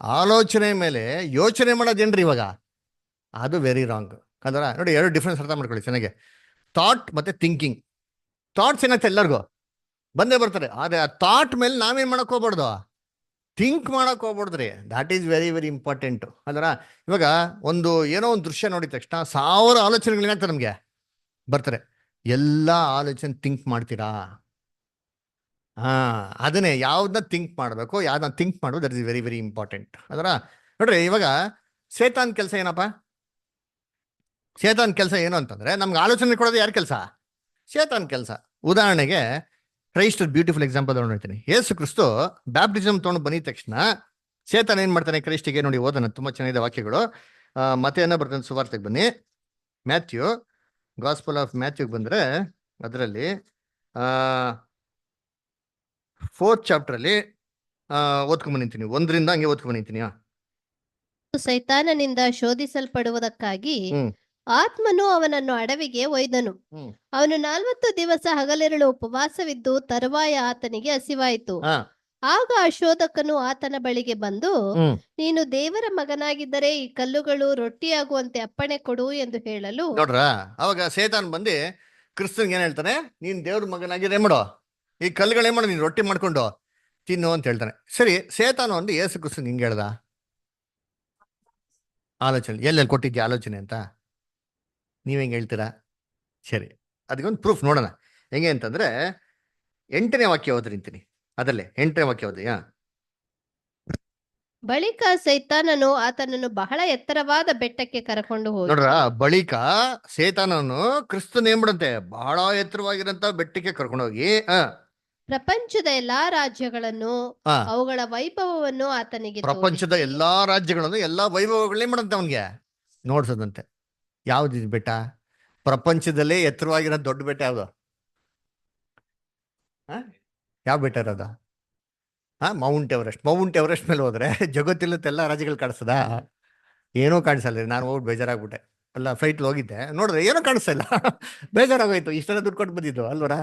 ಆಲೋಚನೆ ಮೇಲೆ ಯೋಚನೆ ಮಾಡೋದೇನ್ರಿ ಇವಾಗ? ಅದು ವೆರಿ ರಾಂಗ್ ಅದರ. ನೋಡಿ, ಎರಡು ಡಿಫ್ರೆನ್ಸ್ ಅರ್ಥ ಮಾಡ್ಕೊಳ್ಳಿ ಚೆನ್ನಾಗಿ. ಥಾಟ್ ಮತ್ತೆ ಥಿಂಕಿಂಗ್. ಥಾಟ್ಸ್ ಏನಾಗ್ತದೆ? ಎಲ್ಲರಿಗೂ ಬಂದೇ ಬರ್ತಾರೆ. ಆದ್ರೆ ಆ ಥಾಟ್ ಮೇಲೆ ನಾವೇನ್ ಮಾಡಕ್ ಹೋಗ್ಬಾರ್ದು? ಥಿಂಕ್ ಮಾಡಕ್ ಹೋಗ್ಬಾರ್ದ್ರಿ. That is very very important ಅದರ. ಇವಾಗ ಏನೋ ಒಂದು ದೃಶ್ಯ ನೋಡಿದ ತಕ್ಷಣ 1000 ಆಲೋಚನೆಗಳು ಏನಾಗ್ತದೆ ನಮ್ಗೆ ಬರ್ತಾರೆ. ಎಲ್ಲ ಆಲೋಚನೆ ಥಿಂಕ್ ಮಾಡ್ತೀರಾ? ಅದನ್ನೇ ಯಾವ್ದನ್ನ ಥಿಂಕ್ ಮಾಡಬೇಕು, ಯಾವ್ದನ್ನ ಥಿಂಕ್ ಮಾಡೋದು, that is very very important ಅದರ. ನೋಡ್ರಿ, ಇವಾಗ ಸೇತಾನ್ ಕೆಲಸ ಏನಪ್ಪ? ಸೇತಾನ್ ಕೆಲಸ ಏನು ಅಂತಂದ್ರೆ, ನಮ್ಗೆ ಆಲೋಚನೆ ಕೊಡೋದು ಯಾರ ಕೆಲಸ? ಸೇತಾನ್ ಕೆಲಸ. ಉದಾಹರಣೆಗೆ, ಕ್ರೈಸ್ಟ್ ಬ್ಯೂಟಿಫುಲ್ ಎಕ್ಸಾಂಪಲ್ ನೋಡ್ತೀನಿ. ಯೇಸು ಕ್ರಿಸ್ತು ಬ್ಯಾಪ್ಟಿಸಮ್ ತೊಗೊಂಡು ಬಂದಿದ ತಕ್ಷಣ ಸೇತಾನ ಏನ್ ಮಾಡ್ತಾನೆ ಕ್ರೈಸ್ಟಿಗೆ? ನೋಡಿ ಓದೋಣ, ತುಂಬಾ ಚೆನ್ನಾಗಿದೆ ವಾಕ್ಯಗಳು. ಮತ್ತೆ ಏನೋ ಬರ್ತಾನೆ, ಸುವಾರ್ತೆಗೆ ಬನ್ನಿ, ಮ್ಯಾಥ್ಯೂ, ಗಾಸ್ಪಲ್ ಆಫ್ ಮ್ಯಾಥ್ಯೂಗೆ ಬಂದ್ರೆ ಅದರಲ್ಲಿ 4th ಚಾಪ್ಟರ್ ಅಲ್ಲಿ ಓದ್ಕೊಂಡ್ಬಂದಿದ್ದೀನಿ, 1ರಿಂದ ಹಂಗೆ ಓದ್ಕೊಂಡ್ಬಂದಿದ್ದೀನಿ. ಸೈತಾನನಿಂದ ಶೋಧಿಸಲ್ಪಡುವುದಕ್ಕಾಗಿ ಆತ್ಮನು ಅವನನ್ನು ಅಡವಿಗೆ ಒಯ್ದನು. ಅವನು 40 ದಿವಸ ಹಗಲಿರುಳು ಉಪವಾಸವಿದ್ದು ತರುವಾಯ ಆತನಿಗೆ ಹಸಿವಾಯಿತು. ಆಗ ಆ ಶೋಧಕನು ಆತನ ಬಳಿಗೆ ಬಂದು, ನೀನು ದೇವರ ಮಗನಾಗಿದ್ದರೆ ಈ ಕಲ್ಲುಗಳು ರೊಟ್ಟಿಯಾಗುವಂತೆ ಅಪ್ಪಣೆ ಕೊಡು ಎಂದು ಹೇಳಲು, ನೋಡ್ರ ಅವಾಗ ಸೇತಾನ್ ಬಂದು ಕ್ರಿಸ್ತನ್ಗೆ ಏನ್ ಹೇಳ್ತಾನೆ? ನೀನ್ ದೇವ್ರ ಮಗನಾಗಿದ್ರೆ ಮಾಡೋ, ಈ ಕಲ್ಲುಗಳೇ ಮಾಡೋ, ನೀನ್ ರೊಟ್ಟಿ ಮಾಡ್ಕೊಂಡು ತಿನ್ನು ಅಂತ ಹೇಳ್ತಾನೆ. ಸರಿ, ಸೇತಾನು ಒಂದು ಯೇಸು ಕ್ರಿಸ್ತನ್ ಹಿಂಗೆ ಹೇಳ್ದ? ಆಲೋಚನೆ ಎಲ್ಲೆಲ್ಲಿ ಕೊಟ್ಟಿದ್ಯಾ ಆಲೋಚನೆ ಅಂತ ನೀವ್ ಹೆಂಗೆ ಹೇಳ್ತೀರಾ? ಸರಿ, ಅದಕ್ಕೊಂದು ಪ್ರೂಫ್ ನೋಡೋಣ. ಹೆಂಗೆ ಅಂತಂದ್ರೆ 8ನೇ ವಾಕ್ಯ ಓದ್ರಿಂತೀನಿ, ಅದಲ್ಲೇ 8ನೇ ವಾಕ್ಯ ಓದಿ. ಬಳಿಕ ಸೈತಾನನು ಆತನನ್ನು ಬಹಳ ಎತ್ತರವಾದ ಬೆಟ್ಟಕ್ಕೆ ಕರಕೊಂಡು ಹೋದ. ನೋಡ್ರ, ಬಳಿಕ ಸೇತಾನನು ಕ್ರಿಸ್ತನ್ ಏನ್ ಮಾಡಂತೆ? ಬಹಳ ಎತ್ತರವಾಗಿರಂತ ಬೆಟ್ಟಕ್ಕೆ ಕರ್ಕೊಂಡೋಗಿ ಪ್ರಪಂಚದ ಎಲ್ಲಾ ರಾಜ್ಯಗಳನ್ನು ಅವುಗಳ ವೈಭವವನ್ನು ಆತನಿಗೆ ಪ್ರಪಂಚದ ಎಲ್ಲಾ ರಾಜ್ಯಗಳನ್ನು ಎಲ್ಲಾ ವೈಭವಗಳನ್ನೇ ಮಾಡಂತೆ ಅವನ್ಗೆ ನೋಡ್ಸದಂತೆ. ಯಾವ್ದು ಬೆಟ್ಟ? ಪ್ರಪಂಚದಲ್ಲೇ ಎತ್ತರವಾಗಿರೋ ದೊಡ್ಡ ಬೆಟ್ಟ ಯಾವ್ದು? ಯಾವ ಬೆಟ್ಟ ಇರೋದು? Mount Everest. ಮೌಂಟ್ ಎವರೆಸ್ಟ್ ಮೇಲೆ ಹೋದ್ರೆ ಜಗತ್ತಿಲ್ಲತ್ತೆಲ್ಲ ರಾಜ್ಯಗಳು ಕಾಣಿಸ್ತದ? ಏನೋ ಕಾಣಿಸಲ್ಲ. ನಾನು ಹೋಗ್ಬಿಟ್ಟು ಬೇಜಾರಾಗ್ಬಿಟ್ಟೆ, ಅಲ್ಲ ಫ್ಲೈಟ್ ಹೋಗಿದ್ದೆ, ನೋಡಿದ್ರೆ ಏನೋ ಕಾಣಿಸ್ತಾ ಇಲ್ಲ. ಬೇಜಾರಾಗೋಯ್ತು, ಇಷ್ಟೆಲ್ಲ ದುಡ್ಡು ಕೊಟ್ಟು ಬಂದಿದ್ದು ಅಲ್ವರ,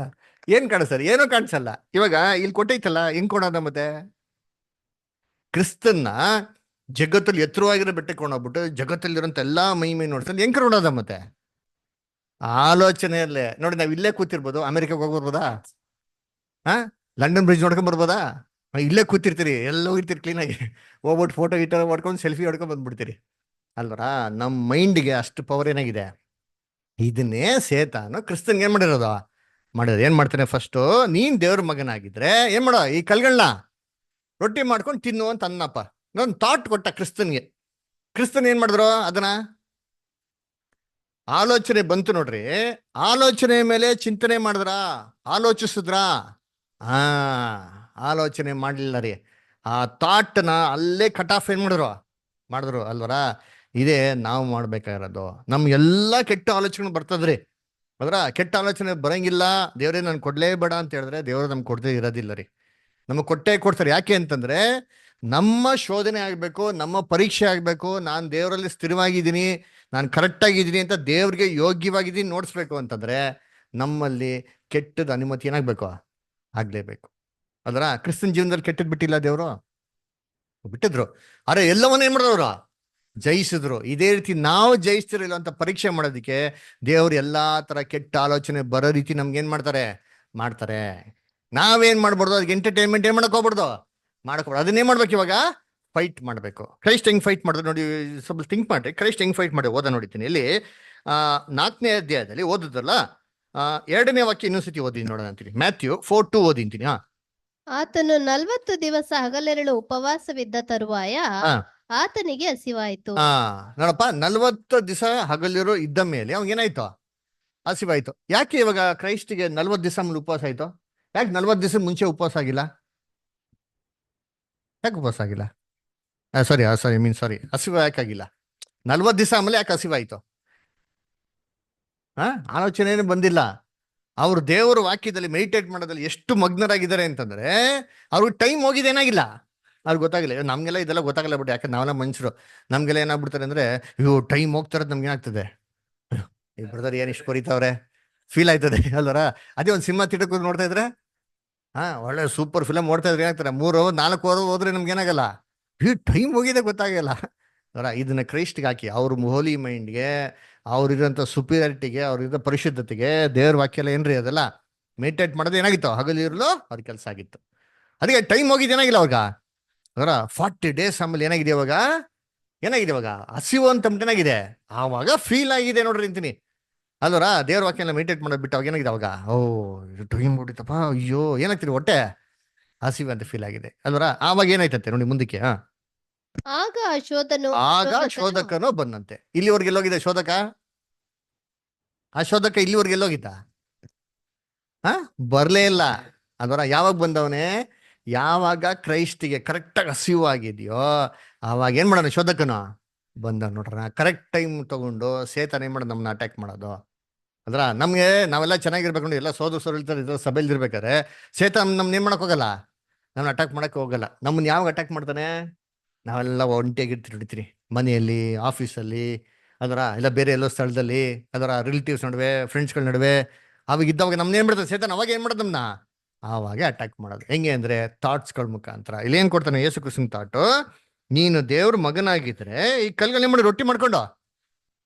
ಏನ್ ಕಾಣಿಸ್ತಾರೆ? ಏನೋ ಕಾಣಿಸಲ್ಲ. ಇವಾಗ ಇಲ್ಲಿ ಕೊಟ್ಟೈತಲ್ಲ, ಹೆಂಗ್ ಕೊಡೋದ? ಮತ್ತೆ ಕ್ರಿಸ್ತನ್ನ ಜಗತ್ತಲ್ಲಿ ಎತ್ತರವಾಗಿರೋ ಬೆಟ್ಟಕ್ಕೆ ಕೊಂಡೋಗ್ಬಿಟ್ಟು ಜಗತ್ತಲ್ಲಿರೋಂಥ ಎಲ್ಲಾ ಮಹಿಮೆ ನೋಡ್ತಾರೆ, ಹೆಂಗ್ ಕರ್ಕೊಂಡೋದ? ಮತ್ತೆ ಆಲೋಚನೆಯಲ್ಲೇ ನೋಡಿ, ನಾವ್ ಇಲ್ಲೇ ಕೂತಿರ್ಬೋದು, ಅಮೆರಿಕಾಗ ಹೋಗ್ಬರ್ಬೋದಾ? ಲಂಡನ್ ಬ್ರಿಡ್ಜ್ ನೋಡ್ಕೊಂಡ್ ಬರ್ಬೋದಾ? ಇಲ್ಲೇ ಕೂತಿರ್ತೀರಿ, ಎಲ್ಲ ಹೋಗಿರ್ತೀರಿ ಕ್ಲೀನಾಗಿ, ಹೋಗ್ಬಿಟ್ಟು ಫೋಟೋ ಗಿಟೋ ಮಾಡ್ಕೊಂಡು ಸೆಲ್ಫಿ ಹೊಡ್ಕೊಂಡ್ ಬಂದ್ಬಿಡ್ತೀರಿ ಅಲ್ವರ. ನಮ್ಮ ಮೈಂಡ್ಗೆ ಅಷ್ಟು ಪವರ್ ಏನಾಗಿದೆ. ಇದನ್ನೇ ಸೇತಾನು ಕ್ರಿಸ್ತನ್ಗೆ ಏನ್ ಮಾಡಿರೋದು? ಏನ್ ಮಾಡ್ತಾನೆ? ಫಸ್ಟ್ ನೀನ್ ದೇವ್ರ ಮಗನಾಗಿದ್ರೆ ಏನ್ ಮಾಡೋ, ಈ ಕಲ್ಗಳನ್ನ ರೊಟ್ಟಿ ಮಾಡ್ಕೊಂಡು ತಿನ್ನು ಅಂತ ಅನ್ನಪ್ಪ. ನಾನು ಥಾಟ್ ಕೊಟ್ಟ ಕ್ರಿಸ್ತನ್ಗೆ. ಕ್ರಿಸ್ತನ್ ಏನ್ ಮಾಡಿದ್ರು? ಅದನ್ನ ಆಲೋಚನೆ ಬಂತು ನೋಡ್ರಿ, ಆಲೋಚನೆ ಮೇಲೆ ಚಿಂತನೆ ಮಾಡಿದ್ರ, ಆಲೋಚಿಸಿದ್ರ? ಆಲೋಚನೆ ಮಾಡ್ಲಿಲ್ಲ ರೀ. ಆ ಥಾಟ್ನ ಅಲ್ಲೇ ಕಟ್ ಆಫ್ ಏನ್ ಮಾಡಿದ್ರು ಅಲ್ವರ. ಇದೇ ನಾವು ಮಾಡ್ಬೇಕಾಗಿರೋದು. ನಮ್ಗೆಲ್ಲ ಕೆಟ್ಟ ಆಲೋಚನೆ ಬರ್ತದ್ರಿ, ಅದ್ರ ಕೆಟ್ಟ ಆಲೋಚನೆ ಬರಂಗಿಲ್ಲ. ದೇವ್ರೇ ನನ್ ಕೊಡ್ಲೇಬೇಡ ಅಂತ ಹೇಳಿದ್ರೆ ದೇವ್ರು ನಮ್ಗೆ ಕೊಡದೇ ಇರೋದಿಲ್ಲ ರೀ. ನಮಗೆ ಕೊಡ್ತಾರೆ. ಯಾಕೆ ಅಂತಂದ್ರೆ ನಮ್ಮ ಶೋಧನೆ ಆಗ್ಬೇಕು, ನಮ್ಮ ಪರೀಕ್ಷೆ ಆಗ್ಬೇಕು. ನಾನು ದೇವರಲ್ಲಿ ಸ್ಥಿರವಾಗಿದ್ದೀನಿ, ನಾನು ಕರೆಕ್ಟ್ ಆಗಿದ್ದೀನಿ ಅಂತ ದೇವ್ರಿಗೆ ಯೋಗ್ಯವಾಗಿದ್ದೀನಿ ನೋಡಿಸ್ಬೇಕು ಅಂತಂದ್ರೆ ನಮ್ಮಲ್ಲಿ ಕೆಟ್ಟದ ಅನುಮತಿ ಏನಾಗ್ಬೇಕು? ಆಗ್ಲೇಬೇಕು. ಅದ್ರ ಕ್ರಿಸ್ತನ್ ಜೀವನದಲ್ಲಿ ಕೆಟ್ಟದ್ ಬಿಟ್ಟಿಲ್ಲ ದೇವ್ರು, ಬಿಟ್ಟಿದ್ರು. ಆದ್ರೆ ಎಲ್ಲವನ್ನ ಏನ್ ಮಾಡಿದವ್ರು? ಜಯಿಸಿದ್ರು. ಇದೇ ರೀತಿ ನಾವು ಜಯಿಸ್ತಿರಲಿಲ್ಲ ಅಂತ ಪರೀಕ್ಷೆ ಮಾಡೋದಕ್ಕೆ ದೇವ್ರು ಎಲ್ಲಾ ತರ ಕೆಟ್ಟ ಆಲೋಚನೆ ಬರೋ ರೀತಿ ನಮ್ಗೆ ಏನ್ ಮಾಡ್ತಾರೆ. ನಾವೇನ್ ಮಾಡ್ಬಾರ್ದು? ಅದಕ್ಕೆ ಎಂಟರ್ಟೈನ್ಮೆಂಟ್ ಏನ್ ಮಾಡಕ್ ಹೋಗ್ಬಾರ್ದು, ಅದನ್ನೇ ಮಾಡ್ಬೇಕು. ಇವಾಗ ಫೈಟ್ ಮಾಡ್ಬೇಕು. ಕ್ರೈಸ್ಟ್ ಹೆಂಗ್ ಫೈಟ್ ಮಾಡಿದ್ರು ನೋಡಿ, ಸ್ವಲ್ಪ ಥಿಂಕ್ ಮಾಡ್ರಿ. ಕ್ರೈಸ್ಟ್ ಹೆಂಗ್ ಫೈಟ್ ಮಾಡಿ ಓದ ನೋಡಿತೀನಿ. ಇಲ್ಲಿ 4ನೇ ಅಧ್ಯಾಯದಲ್ಲಿ ಓದುದಲ್ಲ, 2ನೇ ವಾಕ್ಯ ಇನ್ನೊಂದ್ಸತಿ ಓದಿ ನೋಡೋಣ ಅಂತೀನಿ. ಮ್ಯಾಥ್ಯೂ 4:2 ಓದಿಂತೀನಿ. ಆತನು 40 ದಿವಸ ಹಗಲಿರುಳು ಉಪವಾಸವಿದ್ದ ತರುವಾಯ ಆತನಿಗೆ ಹಸಿವಾಯ್ತು. ನೋಡಪ್ಪ, 40 ದಿವಸ ಹಗಲಿರು ಇದ್ದ ಮೇಲೆ ಅವ್ನಿಗೇನಾಯ್ತು? ಹಸಿವಾಯ್ತು. ಯಾಕೆ ಇವಾಗ ಕ್ರೈಸ್ಟಿಗೆ 40 ದಿವಸ ಮೇಲೆ ಉಪವಾಸ ಆಯ್ತು? ಯಾಕೆ 40 ದಿವಸ ಮುಂಚೆ ಉಪವಾಸ ಆಗಿಲ್ಲ? ಯಾಕೆ ಉಪವಾಸ ಆಗಿಲ್ಲ? ಸಾರಿ, ಹಸಿವು ಯಾಕಾಗಿಲ್ಲ? 40 ದಿವಸ ಆಮೇಲೆ ಯಾಕೆ ಹಸಿವಾಯ್ತು? ಆಲೋಚನೆ ಬಂದಿಲ್ಲ. ಅವ್ರು ದೇವರ ವಾಕ್ಯದಲ್ಲಿ ಮೆಡಿಟೇಟ್ ಮಾಡೋದ್ರಲ್ಲಿ ಎಷ್ಟು ಮಗ್ನರಾಗಿದ್ದಾರೆ ಅಂತಂದ್ರೆ ಅವ್ರಿಗೆ ಟೈಮ್ ಹೋಗಿದೆ ಏನಾಗಿಲ್ಲ, ಅವ್ರಿಗೆ ಗೊತ್ತಾಗಿಲ್ಲ. ನಮ್ಗೆಲ್ಲ ಇದೆಲ್ಲ ಗೊತ್ತಾಗಲ್ಲ ಬಿಟ್ಟು, ಯಾಕಂದ್ರೆ ನಾವೆಲ್ಲ ಮನುಷ್ಯರು. ನಮ್ಗೆಲ್ಲ ಏನಾಗ್ಬಿಡ್ತಾರೆ ಅಂದ್ರೆ, ಇವು ಟೈಮ್ ಹೋಗ್ತಾರದ್ ನಮ್ಗೆ ಏನಾಗ್ತದೆ, ಈ ಬ್ರದರ್ ಏನ್ ಇಷ್ಟು ಕೊರಿತಾವ್ರೆ ಫೀಲ್ ಆಯ್ತದೆ ಅಲ್ವರ. ಅದೇ ಒಂದು ಸಿನಿಮಾ ಥಿಯೇಟರ್ ನೋಡ್ತಾ ಇದ್ರೆ, ಒಳ್ಳೆ ಸೂಪರ್ ಫಿಲಮ್ ನೋಡ್ತಾ ಇದ್ರೆ ಏನಾಗ್ತಾರೆ, 3-4 ಅವರ್ ಹೋದ್ರೆ ನಮ್ಗೆ ಏನಾಗಲ್ಲ, ಈ ಟೈಮ್ ಹೋಗಿದೆ ಗೊತ್ತಾಗಲ್ಲ ಅವರ. ಇದನ್ನ ಕ್ರೈಸ್ಟ್ಗೆ ಹಾಕಿ ಅವ್ರ ಹೋಲಿ ಮೈಂಡ್ಗೆ, ಅವ್ರಿರೋಂಥ ಸುಪೀರಿಯಾರಿಟಿಗೆ, ಅವ್ರಿರೋ ಪರಿಶುದ್ಧತೆಗೆ ದೇವ್ರ ವಾಕ್ಯ ಎಲ್ಲ ಏನ್ರಿ ಅದೆಲ್ಲ ಮೆಡಿಟೇಟ್ ಮಾಡೋದು ಏನಾಗಿತ್ತು? ಹಗಲಿರಲು ಅವ್ರ ಕೆಲಸ ಆಗಿತ್ತು. ಅದಕ್ಕೆ ಟೈಮ್ ಹೋಗಿದ್ದು ಏನಾಗಿಲ್ಲ ಅವಾಗ. ಅದರ 40 days ಆಮೇಲೆ ಏನಾಗಿದೆ ಇವಾಗ? ಹಸಿವು ಅಂತ ಏನಾಗಿದೆ ಆವಾಗ ಫೀಲ್ ಆಗಿದೆ ನೋಡ್ರಿ ಅಂತೀನಿ ಅಲ್ವರ. ದೇವ್ರ ವಾಕ್ಯ ಎಲ್ಲ ಮೆಡಿಟೇಟ್ ಮಾಡೋದು ಬಿಟ್ಟು ಅವಾಗ ಏನಾಗಿದೆ ಅವಾಗ? ಟೈಮ್ ಹೊಡಿತಪ್ಪ, ಅಯ್ಯೋ ಏನಾಗ್ತಿದೆ, ಹೊಟ್ಟೆ ಹಸಿವು ಅಂತ ಫೀಲ್ ಆಗಿದೆ ಅಲ್ವರ. ಆವಾಗ ಏನಾಯ್ತಂತೆ ನೋಡಿ ಮುಂದಕ್ಕೆ. ಆಗ ಶೋಧಕನು ಬಂದಂತೆ. ಇಲ್ಲಿವರೆಗೆ ಎಲ್ಲೋಗಿದೆ ಶೋಧಕ? ಆ ಶೋಧಕ ಇಲ್ಲಿವರೆಗೆ ಎಲ್ಲೋಗಿದ್ದ? ಬರ್ಲೇ ಇಲ್ಲ ಅದರ ಯಾವಾಗ ಬಂದವನೇ, ಯಾವಾಗ ಕ್ರೈಸ್ಟಿಗೆ ಕರೆಕ್ಟಾಗಿ ಹಸಿವು ಆಗಿದೆಯೋ ಆವಾಗ ಏನ್ ಮಾಡೋಣ, ಶೋಧಕನು ಬಂದ ನೋಡ್ರ. ಕರೆಕ್ಟ್ ಟೈಮ್ ತಗೊಂಡು ಸೇತಾನ ಏನ್ ಮಾಡೋದು, ನಮ್ಮನ್ನ ಅಟ್ಯಾಕ್ ಮಾಡೋದು. ಅದ್ರ ನಮ್ಗೆ ನಾವೆಲ್ಲ ಚೆನ್ನಾಗಿರ್ಬೇಕು ನೋಡಿ, ಎಲ್ಲ ಸೋದರ ಇರ್ತಾರೆ ಸಭೆಯಲ್ಲಿ ಇರ್ಬೇಕಾರೆ ಸೇತಾನ್ ನಮ್ನ ಏನ್ ಮಾಡಕ್ ಹೋಗಲ್ಲ, ನಮ್ಮನ್ನ ಅಟ್ಯಾಕ್ ಮಾಡಕ್ ಹೋಗಲ್ಲ. ನಮ್ಮನ್ನ ಯಾವಾಗ ಅಟ್ಯಾಕ್ ಮಾಡ್ತಾನೆ, ನಾವೆಲ್ಲ ಒಂಟಿಯಾಗಿರ್ತೀರಿ ಮನೆಯಲ್ಲಿ, ಆಫೀಸಲ್ಲಿ, ಅದರ ಇಲ್ಲ ಬೇರೆ ಎಲ್ಲೋ ಸ್ಥಳದಲ್ಲಿ, ಅದರ ರಿಲೇಟಿವ್ಸ್ ನಡುವೆ, ಫ್ರೆಂಡ್ಸ್ಗಳ ನಡುವೆ, ಅವಾಗ ಇದ್ದವಾಗ ನಮ್ನ ಏನ್ ಮಾಡ್ತಾನೆ ಸೇತಾನ, ಅವಾಗ ಏನ್ ಮಾಡೋದು ನಮ್ನ, ಆವಾಗ ಅಟ್ಯಾಕ್ ಮಾಡೋದು. ಹೆಂಗೆ ಅಂದ್ರೆ ಥಾಟ್ಸ್ಗಳ ಮುಖಾಂತರ. ಇಲ್ಲಿ ಏನ್ ಕೊಡ್ತಾನೆ ಯೇಸು ಕ್ರಿಸ್ತನ ಥಾಟು, ನೀನು ದೇವ್ರ ಮಗನಾಗಿದ್ರೆ ಈ ಕಲ್ಗಳು ಏನ್ ಮಾಡಿ ರೊಟ್ಟಿ ಮಾಡ್ಕೊಂಡು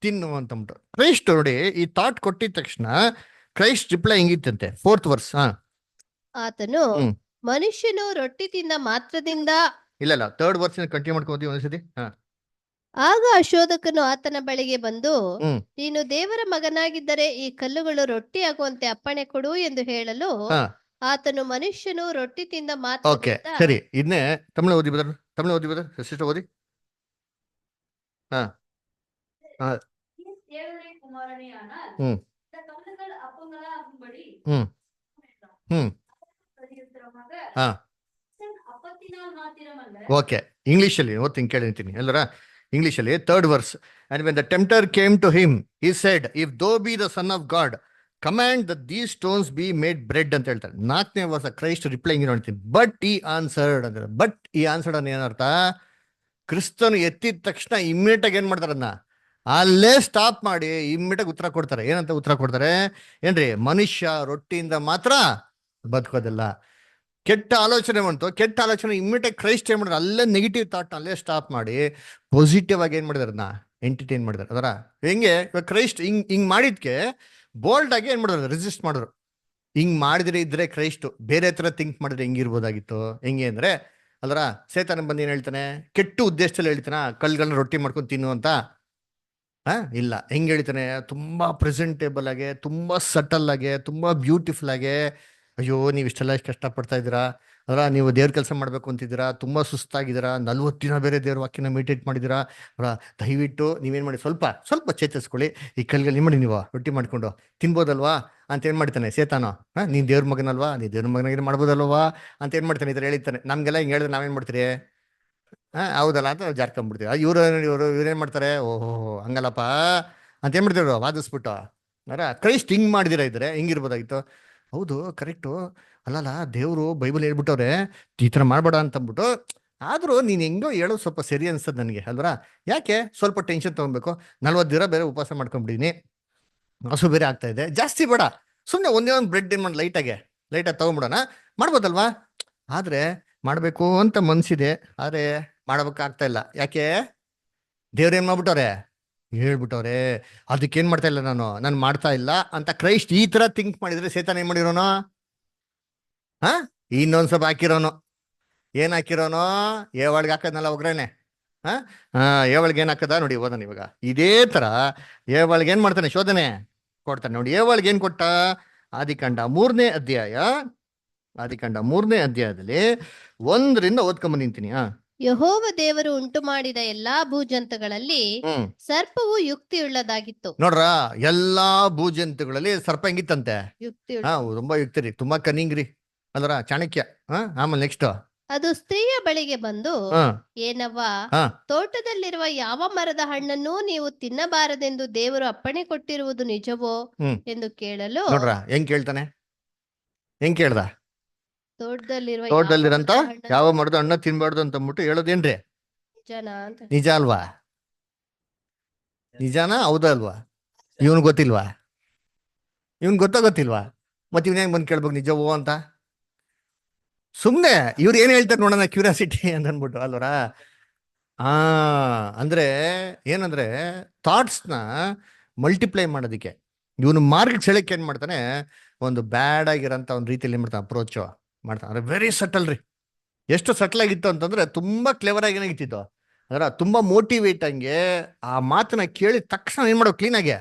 ತಿನ್ನು ಅಂತಂದ್ಬಿಟ್ಟು. ಕ್ರೈಸ್ಟ್ ನೋಡಿ ಈ ಥಾಟ್ ಕೊಟ್ಟಿದ ತಕ್ಷಣ ಕ್ರೈಸ್ಟ್ ರಿಪ್ಲೈ ಹಿಂಗಿತ್ತಂತೆ, 4th verse. ಆತನು, ಮನುಷ್ಯನು ರೊಟ್ಟಿ ತಿಂದ ಮಾತ್ರದಿಂದ, ಇಲ್ಲ 3rd verse ಕಂಟಿನ್ಯೂ ಮಾಡ್ಕೋತೀವಿ ಒಂದ್ಸತಿ. ಆಗ ಅಶೋಧಕನು ಆತನ ಬಳಿಗೆ ಬಂದು, ನೀನು ದೇವರ ಮಗನಾಗಿದ್ದರೆ ಈ ಕಲ್ಲುಗಳು ರೊಟ್ಟಿ ಆಗುವಂತೆ ಅಪ್ಪಣೆ ಕೊಡು ಎಂದು ಹೇಳಲು, ಆತನು, ಮನುಷ್ಯನು ರೊಟ್ಟಿ ತಿಂದ ಮಾತ್ರ. ಓಕೆ ಸರಿ, ಇದನ್ನೇ ತಮಿಳು ಓದಿ ಬದರ್ ಸಿಸ್ಟರ್ ಓದಿ. ಓಕೆ, ಇಂಗ್ಲಿಷಲ್ಲಿ ಓದ್ತೀನಿ ಕೇಳಿರ್ತೀನಿ ಎಲ್ಲರ. ಇಂಗ್ಲಿಷಲ್ಲಿ 3rd verse. And when the tempter came to him, he said, if thou be the son of God, command that these stones be made bread ಅಂತ ಹೇಳ್ತಾರೆ. 4ನೇ ವರ್ಷ ಕ್ರೈಸ್ಟ್ ರಿಪ್ಲೈ ಹಿಂಗೆ ನೋಡ್ತೀನಿ, ಬಟ್ ಈ ಆನ್ಸರ್ಡ್ ಅಂದ್ರೆ. ಬಟ್ ಈ ಆನ್ಸರ್ಡ್ ಅನ್ನ ಏನರ್ಥ, ಕ್ರಿಸ್ತನು ಎತ್ತಿದ ತಕ್ಷಣ ಇಮ್ಮಿಡಿಯೇಟ್ ಆಗಿ ಏನ್ ಮಾಡ್ತಾರೆ, ಅದನ್ನ ಅಲ್ಲೇ ಸ್ಟಾಪ್ ಮಾಡಿ ಇಮ್ಮಿಡಿಯೇಟ್ ಆಗಿ ಉತ್ತರ ಕೊಡ್ತಾರೆ. ಏನಂತ ಉತ್ತರ ಕೊಡ್ತಾರೆ ಏನ್ರಿ, ಮನುಷ್ಯ ರೊಟ್ಟಿಯಿಂದ ಮಾತ್ರ ಬದುಕೋದಿಲ್ಲ. ಕೆಟ್ಟ ಆಲೋಚನೆ ಬಂತು, ಕೆಟ್ಟ ಆಲೋಚನೆ ಇಮ್ಮಿಡಿಯೇಟ್ ಕ್ರೈಸ್ಟ್ ಏನ್ ಮಾಡಿದ್ರೆ, ಅಲ್ಲೇ ನೆಗೆಟಿವ್ ಥಾಟ್ ಅಲ್ಲೇ ಸ್ಟಾಪ್ ಮಾಡಿ ಪಾಸಿಟಿವ್ ಆಗಿ ಏನ್ ಮಾಡಿದಾರೆ, ಅದನ್ನ ಎಂಟರ್ಟೈನ್ ಮಾಡಿದಾರೆ. ಅದರ ಹೆಂಗೆ ಇವಾಗ ಕ್ರೈಸ್ಟ್ ಹಿಂಗ್ ಮಾಡಿದ್ಕೆ ಬೋಲ್ಡ್ ಆಗಿ ಏನ್ ಮಾಡಿದ್ರು, ರೆಸಿಸ್ಟ್ ಮಾಡಿದ್ರು. ಹಿಂಗ್ ಮಾಡಿದ್ರೆ ಇದ್ರೆ ಕ್ರೈಸ್ಟ್ ಬೇರೆ ತರ ಥಿಂಕ್ ಮಾಡಿದ್ರೆ ಹೆಂಗಿರ್ಬೋದಾಗಿತ್ತು. ಹೆಂಗೆ ಅಂದ್ರೆ ಅದರ ಸೇತಾನ ಬಂದು ಏನ್ ಹೇಳ್ತಾನೆ, ಕೆಟ್ಟ ಉದ್ದೇಶದಲ್ಲಿ ಹೇಳ್ತಾನ ಕಲ್ಗಳನ್ನ ರೊಟ್ಟಿ ಮಾಡ್ಕೊಂಡು ತಿನ್ನು ಅಂತ. ಇಲ್ಲ, ಹೆಂಗ್ ಹೇಳ್ತಾನೆ, ತುಂಬಾ ಪ್ರೆಸೆಂಟೇಬಲ್ ಆಗಿ, ತುಂಬಾ ಸಟಲ್ ಆಗಿ, ತುಂಬಾ ಬ್ಯೂಟಿಫುಲ್ ಆಗಿ, ಅಯ್ಯೋ ನೀವು ಇಷ್ಟೆಲ್ಲ ಕಷ್ಟಪಡ್ತಾ ಇದ್ದೀರಾ, ಅದರ ನೀವು ದೇವ್ರ ಕೆಲಸ ಮಾಡ್ಬೇಕು ಅಂತಿದ್ದೀರಾ, ತುಂಬಾ ಸುಸ್ತಾಗಿದ್ದೀರಾ, 40 ದಿನ ಬೇರೆ ದೇವ್ರ ವಾಕ್ಯನ ಮೆಡಿಟೇಟ್ ಮಾಡಿದ್ದೀರಾ, ದಯವಿಟ್ಟು ನೀವೇನ್ ಮಾಡಿ, ಸ್ವಲ್ಪ ಚೇತರಿಸ್ಕೊಳ್ಳಿ, ಈ ಕಲ್ಗಳು ಮಾಡಿ ನೀವು ರೊಟ್ಟಿ ಮಾಡ್ಕೊಂಡು ತಿನ್ಬೋದಲ್ವಾ ಅಂತ ಏನ್ ಮಾಡ್ತಾನೆ ಸೇತಾನೋ. ನೀನ್ ದೇವ್ರ ಮಗನಲ್ವಾ, ನೀ ದೇವ್ರ ಮಗನಾಗಿ ಮಾಡ್ಬೋದಲ್ವಾ ಅಂತ ಏನ್ ಮಾಡ್ತಾನೆ, ಇದ್ರ ಹೇಳ್ತಾನೆ. ನಮ್ಗೆಲ್ಲ ಹಿಂಗ್ ಹೇಳಿದ್ರೆ ನಾವೇನ್ ಮಾಡ್ತೀರಿ, ಹೌದಲ್ಲ ಅಂತ ಜಾರ್ಕೊಂಡ್ಬಿಡ್ತೀವಿ. ಇವ್ರೇನ್ ಮಾಡ್ತಾರೆ, ಓಹೋ ಹಂಗಲ್ಲಪ್ಪ ಅಂತ ಏನ್ ಮಾಡ್ತೀವಿ ವಾದಿಸ್ಬಿಟ್ಟು. ಕ್ರೈಸ್ಟ್ ಹಿಂಗ್ ಮಾಡಿದಿರ ಇದ್ರೆ ಹಿಂಗಿರ್ಬೋದಾಗಿತ್ತು. ಹೌದು ಕರೆಕ್ಟು, ಅಲ್ಲಲ್ಲ ದೇವ್ರು ಬೈಬಲ್ ಹೇಳ್ಬಿಟ್ಟವ್ರೆ ಈ ಥರ ಮಾಡ್ಬೇಡ ಅಂತಂದ್ಬಿಟ್ಟು. ಆದ್ರೂ ನೀನ್ ಹೆಂಗೋ ಹೇಳೋದು ಸ್ವಲ್ಪ ಸರಿ ಅನ್ಸದ್ ನನಗೆ ಅಲ್ವರ. ಯಾಕೆ ಸ್ವಲ್ಪ ಟೆನ್ಷನ್ ತಗೊಬೇಕು, 40 ದಿನ ಬೇರೆ ಉಪವಾಸ ಮಾಡ್ಕೊಂಡ್ಬಿಟ್ಟಿನಿ, ಹಸು ಬೇರೆ ಆಗ್ತಾ ಇದೆ, ಜಾಸ್ತಿ ಬೇಡ, ಸುಮ್ಮನೆ ಒಂದೇ ಒಂದು ಬ್ರೆಡ್ ಏನ್ ಮಾಡಿ ಲೈಟಾಗಿ ತಗೊಂಡ್ಬಿಡೋಣ, ಮಾಡ್ಬೋದಲ್ವಾ. ಆದ್ರೆ ಮಾಡ್ಬೇಕು ಅಂತ ಮನ್ಸಿದೆ, ಆದ್ರೆ ಮಾಡ್ಬೇಕಾಗ್ತಾ ಇಲ್ಲ. ಯಾಕೆ, ದೇವ್ರೇನ್ ಮಾಡ್ಬಿಟ್ಟವ್ರೆ, ಹೇಳ್ಬಿಟ್ಟವ್ರೆ, ಅದಕ್ಕೇನ್ ಮಾಡ್ತಾ ಇಲ್ಲ, ನಾನು ಮಾಡ್ತಾ ಇಲ್ಲ ಅಂತ ಕ್ರೈಸ್ಟ್ ಈ ತರ ಥಿಂಕ್ ಮಾಡಿದ್ರೆ ಸೇತಾನ ಏನ್ ಮಾಡಿರೋನು, ಇನ್ನೊಂದ್ ಸ್ವಲ್ಪ ಹಾಕಿರೋನು. ಏನ್ ಹಾಕಿರೋನು, ಏವಳ್ಗೆ ಹಾಕದ್ನಲ್ಲ ಒಗ್ಗರಣೆ. ಏವಳ್ಗೆ ಏನ್ ಹಾಕದ ನೋಡಿ, ಓದೋಣ ಇವಾಗ. ಇದೇ ತರ ಏವಳ್ಗೆ ಏನ್ ಮಾಡ್ತಾನೆ, ಶೋಧನೆ ಕೊಡ್ತಾನೆ ನೋಡಿ. ಏವಳ್ಗೆ ಏನ್ ಕೊಟ್ಟ, ಆದಿಕಾಂಡ 3ನೇ ಅಧ್ಯಾಯದಲ್ಲಿ 1ರಿಂದ ಓದ್ಕೊಂಡ್ ನಿಂತೀನಿ. ಯೆಹೋವ ದೇವರು ಉಂಟು ಮಾಡಿದ ಎಲ್ಲಾ ಭೂಜಂತುಗಳಲ್ಲಿ ಸರ್ಪವು ಯುಕ್ತಿಯುಳ್ಳದಾಗಿತ್ತು. ನೋಡ್ರ, ಎಲ್ಲಾ ಭೂಜಂತುಗಳಲ್ಲಿ ಸರ್ಪ ಹೆಂಗಿತ್ತಂತೆ, ತುಂಬಾ ಯುಕ್ತಿ ರೀ, ತುಂಬಾ ಕನಿಂಗ್ ರೀ, ಅಲ್ರ ಚಾಣಕ್ಯ. ಆಮೇಲೆ ನೆಕ್ಸ್ಟ್, ಅದು ಸ್ತ್ರೀಯ ಬಳಿಗೆ ಬಂದು, ಏನವ್ವ, ತೋಟದಲ್ಲಿರುವ ಯಾವ ಮರದ ಹಣ್ಣನ್ನು ನೀವು ತಿನ್ನಬಾರದೆಂದು ದೇವರು ಅಪ್ಪಣೆ ಕೊಟ್ಟಿರುವುದು ನಿಜವೋ ಎಂದು ಕೇಳಲು. ನೋಡ್ರ ಹೆಂಗ್ ಕೇಳ್ತಾನೆ, ಹೆಂಗ್ ಕೇಳ್ದ, ತೋಟದಲ್ಲಿರಂತ ಯಾವ ಮರದ ಹಣ್ಣ ತಿನ್ಬಾರ್ದು ಅಂತ ಅಂದ್ಬಿಟ್ಟು ಹೇಳೋದೇನ್ರಿ, ನಿಜ ಅಲ್ವಾ, ನಿಜಾನ ಹೌದಾ ಅಲ್ವಾ, ಇವನ್ ಗೊತ್ತಿಲ್ವಾ, ಇವನ್ ಗೊತ್ತಿಲ್ವಾ, ಮತ್ತೆ ಇವನ್ ಹೆಂಗ್ ಬಂದ್ ಕೇಳ್ಬೇಕು ನಿಜವೋ ಅಂತ. ಸುಮ್ನೆ ಇವ್ರು ಏನ್ ಹೇಳ್ತಾರೆ ನೋಡೋಣ, ಕ್ಯೂರಿಯಾಸಿಟಿ ಅಂತ ಅಂದ್ಬಿಟ್ಟು ಅಲ್ವರ. ಅಂದ್ರೆ ಏನಂದ್ರೆ ಥಾಟ್ಸ್ನ ಮಲ್ಟಿಪ್ಲೈ ಮಾಡೋದಿಕ್ಕೆ ಇವನು ಮಾರ್ಗ ಸೆಳೆಕ್ಕೆ ಏನ್ ಮಾಡ್ತಾನೆ, ಒಂದು ಬ್ಯಾಡ್ ಆಗಿರೋಂಥ ಒಂದು ರೀತಿಯಲ್ಲಿ ಏನ್ ಮಾಡ್ತಾನೆ, ಅಪ್ರೋಚ್ ಮಾಡ್ತಾನೆ. ಅಂದ್ರೆ ವೆರಿ ಸಟಲ್ ರೀ. ಎಷ್ಟು ಸಟಲ್ ಆಗಿತ್ತು ಅಂತಂದ್ರೆ ತುಂಬಾ ಕ್ಲೆವರ್ ಆಗಿ ಏನಾಗಿತ್ತು, ಅದರ ತುಂಬಾ ಮೋಟಿವೇಟ್ ಹಂಗೆ ಆ ಮಾತನ್ನ ಕೇಳಿದ ತಕ್ಷಣ ಏನ್ ಮಾಡೋ, ಕ್ಲೀನ್ ಆಗಿ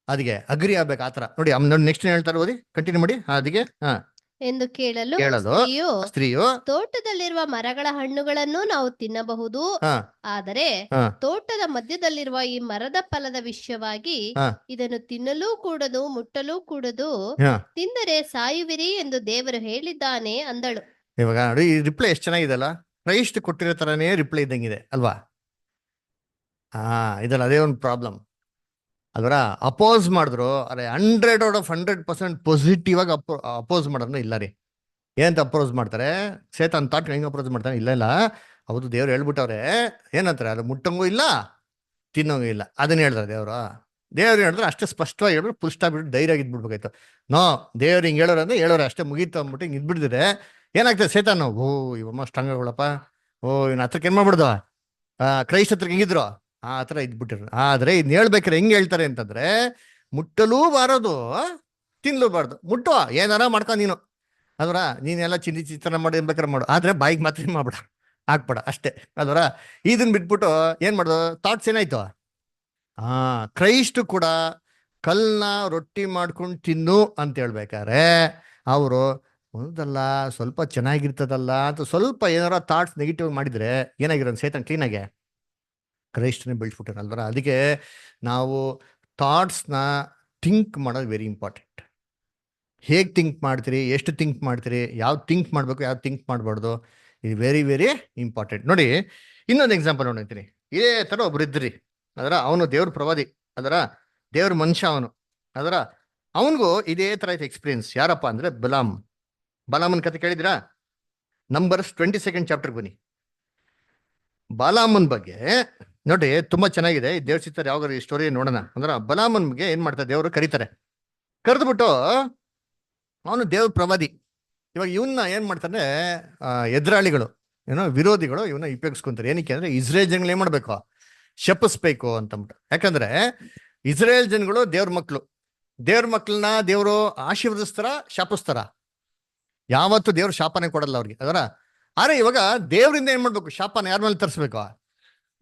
ಅದಕ್ಕೆ ಅಗ್ರಿ ಆಗ್ಬೇಕು ಆತರ ನೋಡಿ. ನೆಕ್ಸ್ಟ್ ಏನ್ ಹೇಳ್ತಾರೆ ಓದಿ, ಕಂಟಿನ್ಯೂ ಮಾಡಿ. ಅದಕ್ಕೆ ಎಂದು ಕೇಳಲು ಕೇಳಲು ಸ್ತ್ರೀಯು, ಸ್ತ್ರೀಯು ತೋಟದಲ್ಲಿರುವ ಮರಗಳ ಹಣ್ಣುಗಳನ್ನು ನಾವು ತಿನ್ನಬಹುದು, ಹ ಆದರೆ ಹ ತೋಟದ ಮಧ್ಯದಲ್ಲಿರುವ ಈ ಮರದ ಫಲದ ವಿಷಯವಾಗಿ ಹ ಇದನ್ನು ತಿನ್ನಲೂ ಕೂಡದು, ಮುಟ್ಟಲೂ ಕೂಡದು, ಹ ತಿಂದರೆ ಸಾಯುವಿರಿ ಎಂದು ದೇವರು ಹೇಳಿದ್ದಾನೆ ಅಂದಳು. ಇವಾಗ ನೋಡಿ ಈ ರಿಪ್ಲೈ ಎಷ್ಟು ಚೆನ್ನಾಗಿದೆ ಅಲ್ಲ. ಕ್ರೈಸ್ಟ್ ಕೊಟ್ಟಿರೋ ತರನೇ ರಿಪ್ಲೈ ಇದ್ದಂಗಿದೆ ಅಲ್ವಾ. ಇದಲ್ಲ ಅದೇ ಒಂದು ಪ್ರಾಬ್ಲಮ್. ಅದರ ಅಪೋಸ್ ಮಾಡಿದ್ರು ಅರೆ 100/100% ಪಾಸಿಟಿವ್ ಆಗಿ ಅಪೋಸ್ ಮಾಡೋದು ಇಲ್ಲ ರೀ. ಏನಂತ ಅಪ್ರೋಚ್ ಮಾಡ್ತಾರೆ, ಸೇತಾನ್ ತಾಟ್ ಹೆಂಗೆ ಅಪ್ರೋಚ್ ಮಾಡ್ತಾನೆ, ಇಲ್ಲ ಇಲ್ಲ ಹೌದು ದೇವ್ರು ಹೇಳ್ಬಿಟ್ಟವ್ರೆ, ಏನಂತಾರೆ ಅದು ಮುಟ್ಟಂಗೂ ಇಲ್ಲ ತಿನ್ನೋಂಗೂ ಇಲ್ಲ, ಅದನ್ನ ಹೇಳ್ತಾರೆ ದೇವ್ರು ಹೇಳಿದ್ರೆ ಅಷ್ಟೇ ಸ್ಪಷ್ಟವಾಗಿ ಹೇಳಿದ್ರು, ಫುಲ್ ಸ್ಟಾಪ್ ಬಿಟ್ಟು ಧೈರ್ಯ ಇದ್ಬಿಡ್ಬೇಕಾಯ್ತು. ನೋ, ದೇವ್ರು ಹಿಂಗೆ ಹೇಳೋರು ಅಂದ್ರೆ ಹೇಳೋರು ಅಷ್ಟೇ, ಮುಗೀತು ಅಂದ್ಬಿಟ್ಟು ಹಿಂಗೆ ಇದ್ಬಿಡ್ತಿದ್ರೆ ಏನಾಗ್ತದೆ, ಸೇತಾನ್ ಓ ಇವಮ್ಮ ಸ್ಟ್ರಾಂಗ್ಗಳಪ್ಪ, ಇವನ ಹತ್ರಕ್ಕೆ ಏನ್ ಮಾಡ್ಬಿಡ್ದವ, ಕ್ರೈಸ್ಟ್ ಹತ್ರಕ್ಕೆ ಹೆಂಗಿದ್ರು ಆ ಹತ್ರ ಇದ್ಬಿಟ್ಟಿರು. ಆದ್ರೆ ಇದ್ನ ಹೇಳ್ಬೇಕಾರೆ ಹೆಂಗ್ ಹೇಳ್ತಾರೆ ಅಂತಂದ್ರೆ, ಮುಟ್ಟಲೂ ಬಾರದು ತಿನ್ಲೂಬಾರ್ದು, ಮುಟ್ಟುವ ಏನಾರ ಮಾಡ್ಕೊ ನೀನು, ಅದರ ನೀನೆಲ್ಲ ಚಿತ್ರಾನ್ನ ಮಾಡಿ ಬೇಕಾರೆ ಮಾಡು, ಆದ್ರೆ ಬಾಯಿಗೆ ಮಾತ್ರ ಮಾಡ್ಬೇಡ, ಹಾಕ್ಬೇಡ ಅಷ್ಟೇ. ಅದರ ಇದನ್ನ ಬಿಟ್ಬಿಟ್ಟು ಏನ್ ಮಾಡೋದು, ಥಾಟ್ಸ್ ಏನಾಯ್ತು, ಕ್ರೈಸ್ಟ್ ಕೂಡ ಕಲ್ನ ರೊಟ್ಟಿ ಮಾಡ್ಕೊಂಡು ತಿನ್ನು ಅಂತ ಹೇಳ್ಬೇಕಾರೆ ಅವರು ಒಂದಲ್ಲ ಸ್ವಲ್ಪ ಚೆನ್ನಾಗಿರ್ತದಲ್ಲ ಅಂತ ಸ್ವಲ್ಪ ಏನಾರ ಥಾಟ್ಸ್ ನೆಗೆಟಿವ್ ಮಾಡಿದ್ರೆ ಏನಾಗಿರೋದು, ಸೇತನ್ ಕ್ಲೀನಾಗೆ ಕ್ರೈಸ್ಟ್ನೇ ಬೆಳೆಸ್ಬಿಟ್ಟಿರಲ್ವರ. ಅದಕ್ಕೆ ನಾವು ಥಾಟ್ಸ್ನ ಥಿಂಕ್ ಮಾಡೋದು ವೆರಿ ಇಂಪಾರ್ಟೆಂಟ್. ಹೇಗೆ ಥಿಂಕ್ ಮಾಡ್ತೀರಿ, ಎಷ್ಟು ಥಿಂಕ್ ಮಾಡ್ತೀರಿ, ಯಾವ್ದು ಥಿಂಕ್ ಮಾಡಬೇಕು ಯಾವ್ದು ಥಿಂಕ್ ಮಾಡಬಾರ್ದು, ಇದು ವೆರಿ ವೆರಿ ಇಂಪಾರ್ಟೆಂಟ್. ನೋಡಿ ಇನ್ನೊಂದು ಎಕ್ಸಾಂಪಲ್ ನೋಡ್ತೀನಿ. ಇದೇ ಥರ ಒಬ್ರು ಇದ್ರಿ, ಅದರ ಅವನು ದೇವ್ರ ಪ್ರವಾದಿ, ಅದರ ದೇವ್ರ ಮನುಷ್ಯ ಅವನು, ಅದರ ಅವನಿಗೂ ಇದೇ ಥರ ಐತೆ ಎಕ್ಸ್ಪೀರಿಯನ್ಸ್. ಯಾರಪ್ಪ ಅಂದರೆ ಬಾಲಾಮನ್ ಕತೆ ಕೇಳಿದ್ರಾ? ನಂಬರ್ಸ್ 22 ಚಾಪ್ಟರ್ ಬನ್ನಿ. ಬಾಲಾಮನ್ ಬಗ್ಗೆ ನೋಡಿ ತುಂಬಾ ಚೆನ್ನಾಗಿದೆ. ದೇವ್ರ ಚಿತ್ತಾರೆ ಯಾವಾಗ ಈ ಸ್ಟೋರಿ ನೋಡೋಣ. ಅಂದ್ರೆ ಬಲಾಮನ್ಗೆ ಏನ್ ಮಾಡ್ತಾರೆ, ದೇವರು ಕರೀತಾರೆ, ಕರೆದ್ಬಿಟ್ಟು ಅವನು ದೇವ್ರ ಪ್ರವಾದಿ. ಇವಾಗ ಇವನ್ನ ಏನ್ ಮಾಡ್ತಾನೆ, ಎದುರಾಳಿಗಳು ಏನೋ ವಿರೋಧಿಗಳು ಇವನ್ನ ಉಪಯೋಗಿಸ್ಕೊಂತಾರೆ. ಏನಕ್ಕೆ ಅಂದ್ರೆ ಇಸ್ರೇಲ್ ಜನಗಳು ಏನ್ ಮಾಡ್ಬೇಕು, ಶಪಿಸ್ಬೇಕು ಅಂತಂದ್ಬಿಟ್ಟು. ಯಾಕಂದ್ರೆ ಇಸ್ರೇಲ್ ಜನಗಳು ದೇವ್ರ ಮಕ್ಳು, ದೇವ್ರ ಮಕ್ಳನ್ನ ದೇವರು ಆಶೀರ್ವದಿಸ್ತಾರ ಶಾಪಿಸ್ತಾರ, ಯಾವತ್ತು ದೇವ್ರ ಶಾಪನೆ ಕೊಡಲ್ಲ ಅವ್ರಿಗೆ. ಅದರ ಆದ್ರೆ ಇವಾಗ ದೇವ್ರಿಂದ ಏನ್ ಮಾಡ್ಬೇಕು, ಶಾಪನ ಯಾರ ಮೇಲೆ ತರಿಸ್ಬೇಕು,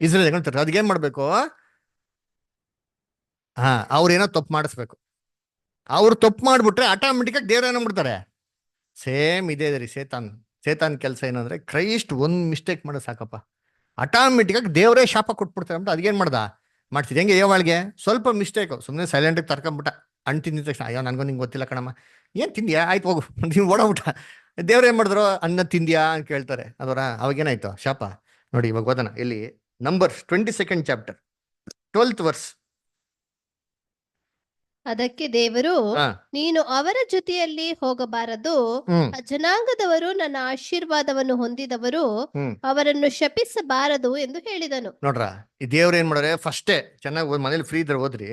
ಇಸ್ರೇಲ್ ಜನಗಳು ತರ್ತಾರೆ. ಅದಕ್ಕೆ ಏನ್ ಮಾಡ್ಬೇಕು, ಅವ್ರೇನೋ ತಪ್ಪು ಮಾಡಿಸ್ಬೇಕು. ಅವ್ರು ತಪ್ಪು ಮಾಡ್ಬಿಟ್ರೆ ಆಟೋಮೆಟಿಕ್ ಆಗಿ ದೇವ್ರ ಏನೋ ಮಾಡ್ತಾರೆ. ಸೇಮ್ ಇದೇ ರೀ ಸೇತಾನ್ ಕೆಲಸ ಏನಂದ್ರೆ, ಕ್ರೈಸ್ಟ್ ಒಂದ್ ಮಿಸ್ಟೇಕ್ ಮಾಡೋದು ಸಾಕಪ್ಪ, ಆಟೋಮೆಟಿಕ್ ಆಗಿ ದೇವರೇ ಶಾಪ ಕೊಟ್ಬಿಡ್ತಾರೆ ಅಂತ. ಅದಕ್ಕೇನ್ ಮಾಡ್ತಿದ್ದೆ ಹೆಂಗೆ ಏವಾಳ್ಗೆ ಸ್ವಲ್ಪ ಮಿಸ್ಟೇಕು, ಸುಮ್ಮನೆ ಸೈಲೆಂಟಾಗಿ ತರ್ಕೊಂಬಿಟ್ಟ, ಹಣ್ಣು ತಿಂದಿದ ತಕ್ಷಣ ಅಯ್ಯೋ ನನ್ಗೂ ನಿಂಗೆ ಗೊತ್ತಿಲ್ಲ ಕಣಮ್ಮ, ಏನು ತಿಂದ್ಯಾ, ಆಯ್ತು ಹೋಗು, ನೀವು ಓಡೋಗ್ಬಿಟ್ಟ. ದೇವ್ರು ಏನು ಮಾಡಿದ್ರು, ಅನ್ನ ತಿಂದ್ಯಾ ಅಂತ ಕೇಳ್ತಾರೆ. ಅದರ ಅವಾಗೇನಾಯ್ತು ಶಾಪ. ನೋಡಿ ಇವಾಗ ಓದೋಣ ಇಲ್ಲಿ ನಂಬರ್ಸ್ 22 ಚಾಪ್ಟರ್ 12th ವರ್ಸ್. ಅದಕ್ಕೆ ದೇವರು, ನೀನು ಅವರ ಜೊತೆಯಲ್ಲಿ ಹೋಗಬಾರದು, ಜನಾಂಗದವರು ನನ್ನ ಆಶೀರ್ವಾದವನ್ನು ಹೊಂದಿದವರು, ಅವರನ್ನು ಶಪಿಸಬಾರದು ಎಂದು ಹೇಳಿದನು. ನೋಡ್ರ, ಈ ದೇವ್ರು ಏನ್ ಮಾಡ್ರೆ, ಫಸ್ಟೇ ಚೆನ್ನಾಗಿ ಮನೇಲಿ ಫ್ರೀ ಇದ್ರೆ ಹೋದ್ರಿ,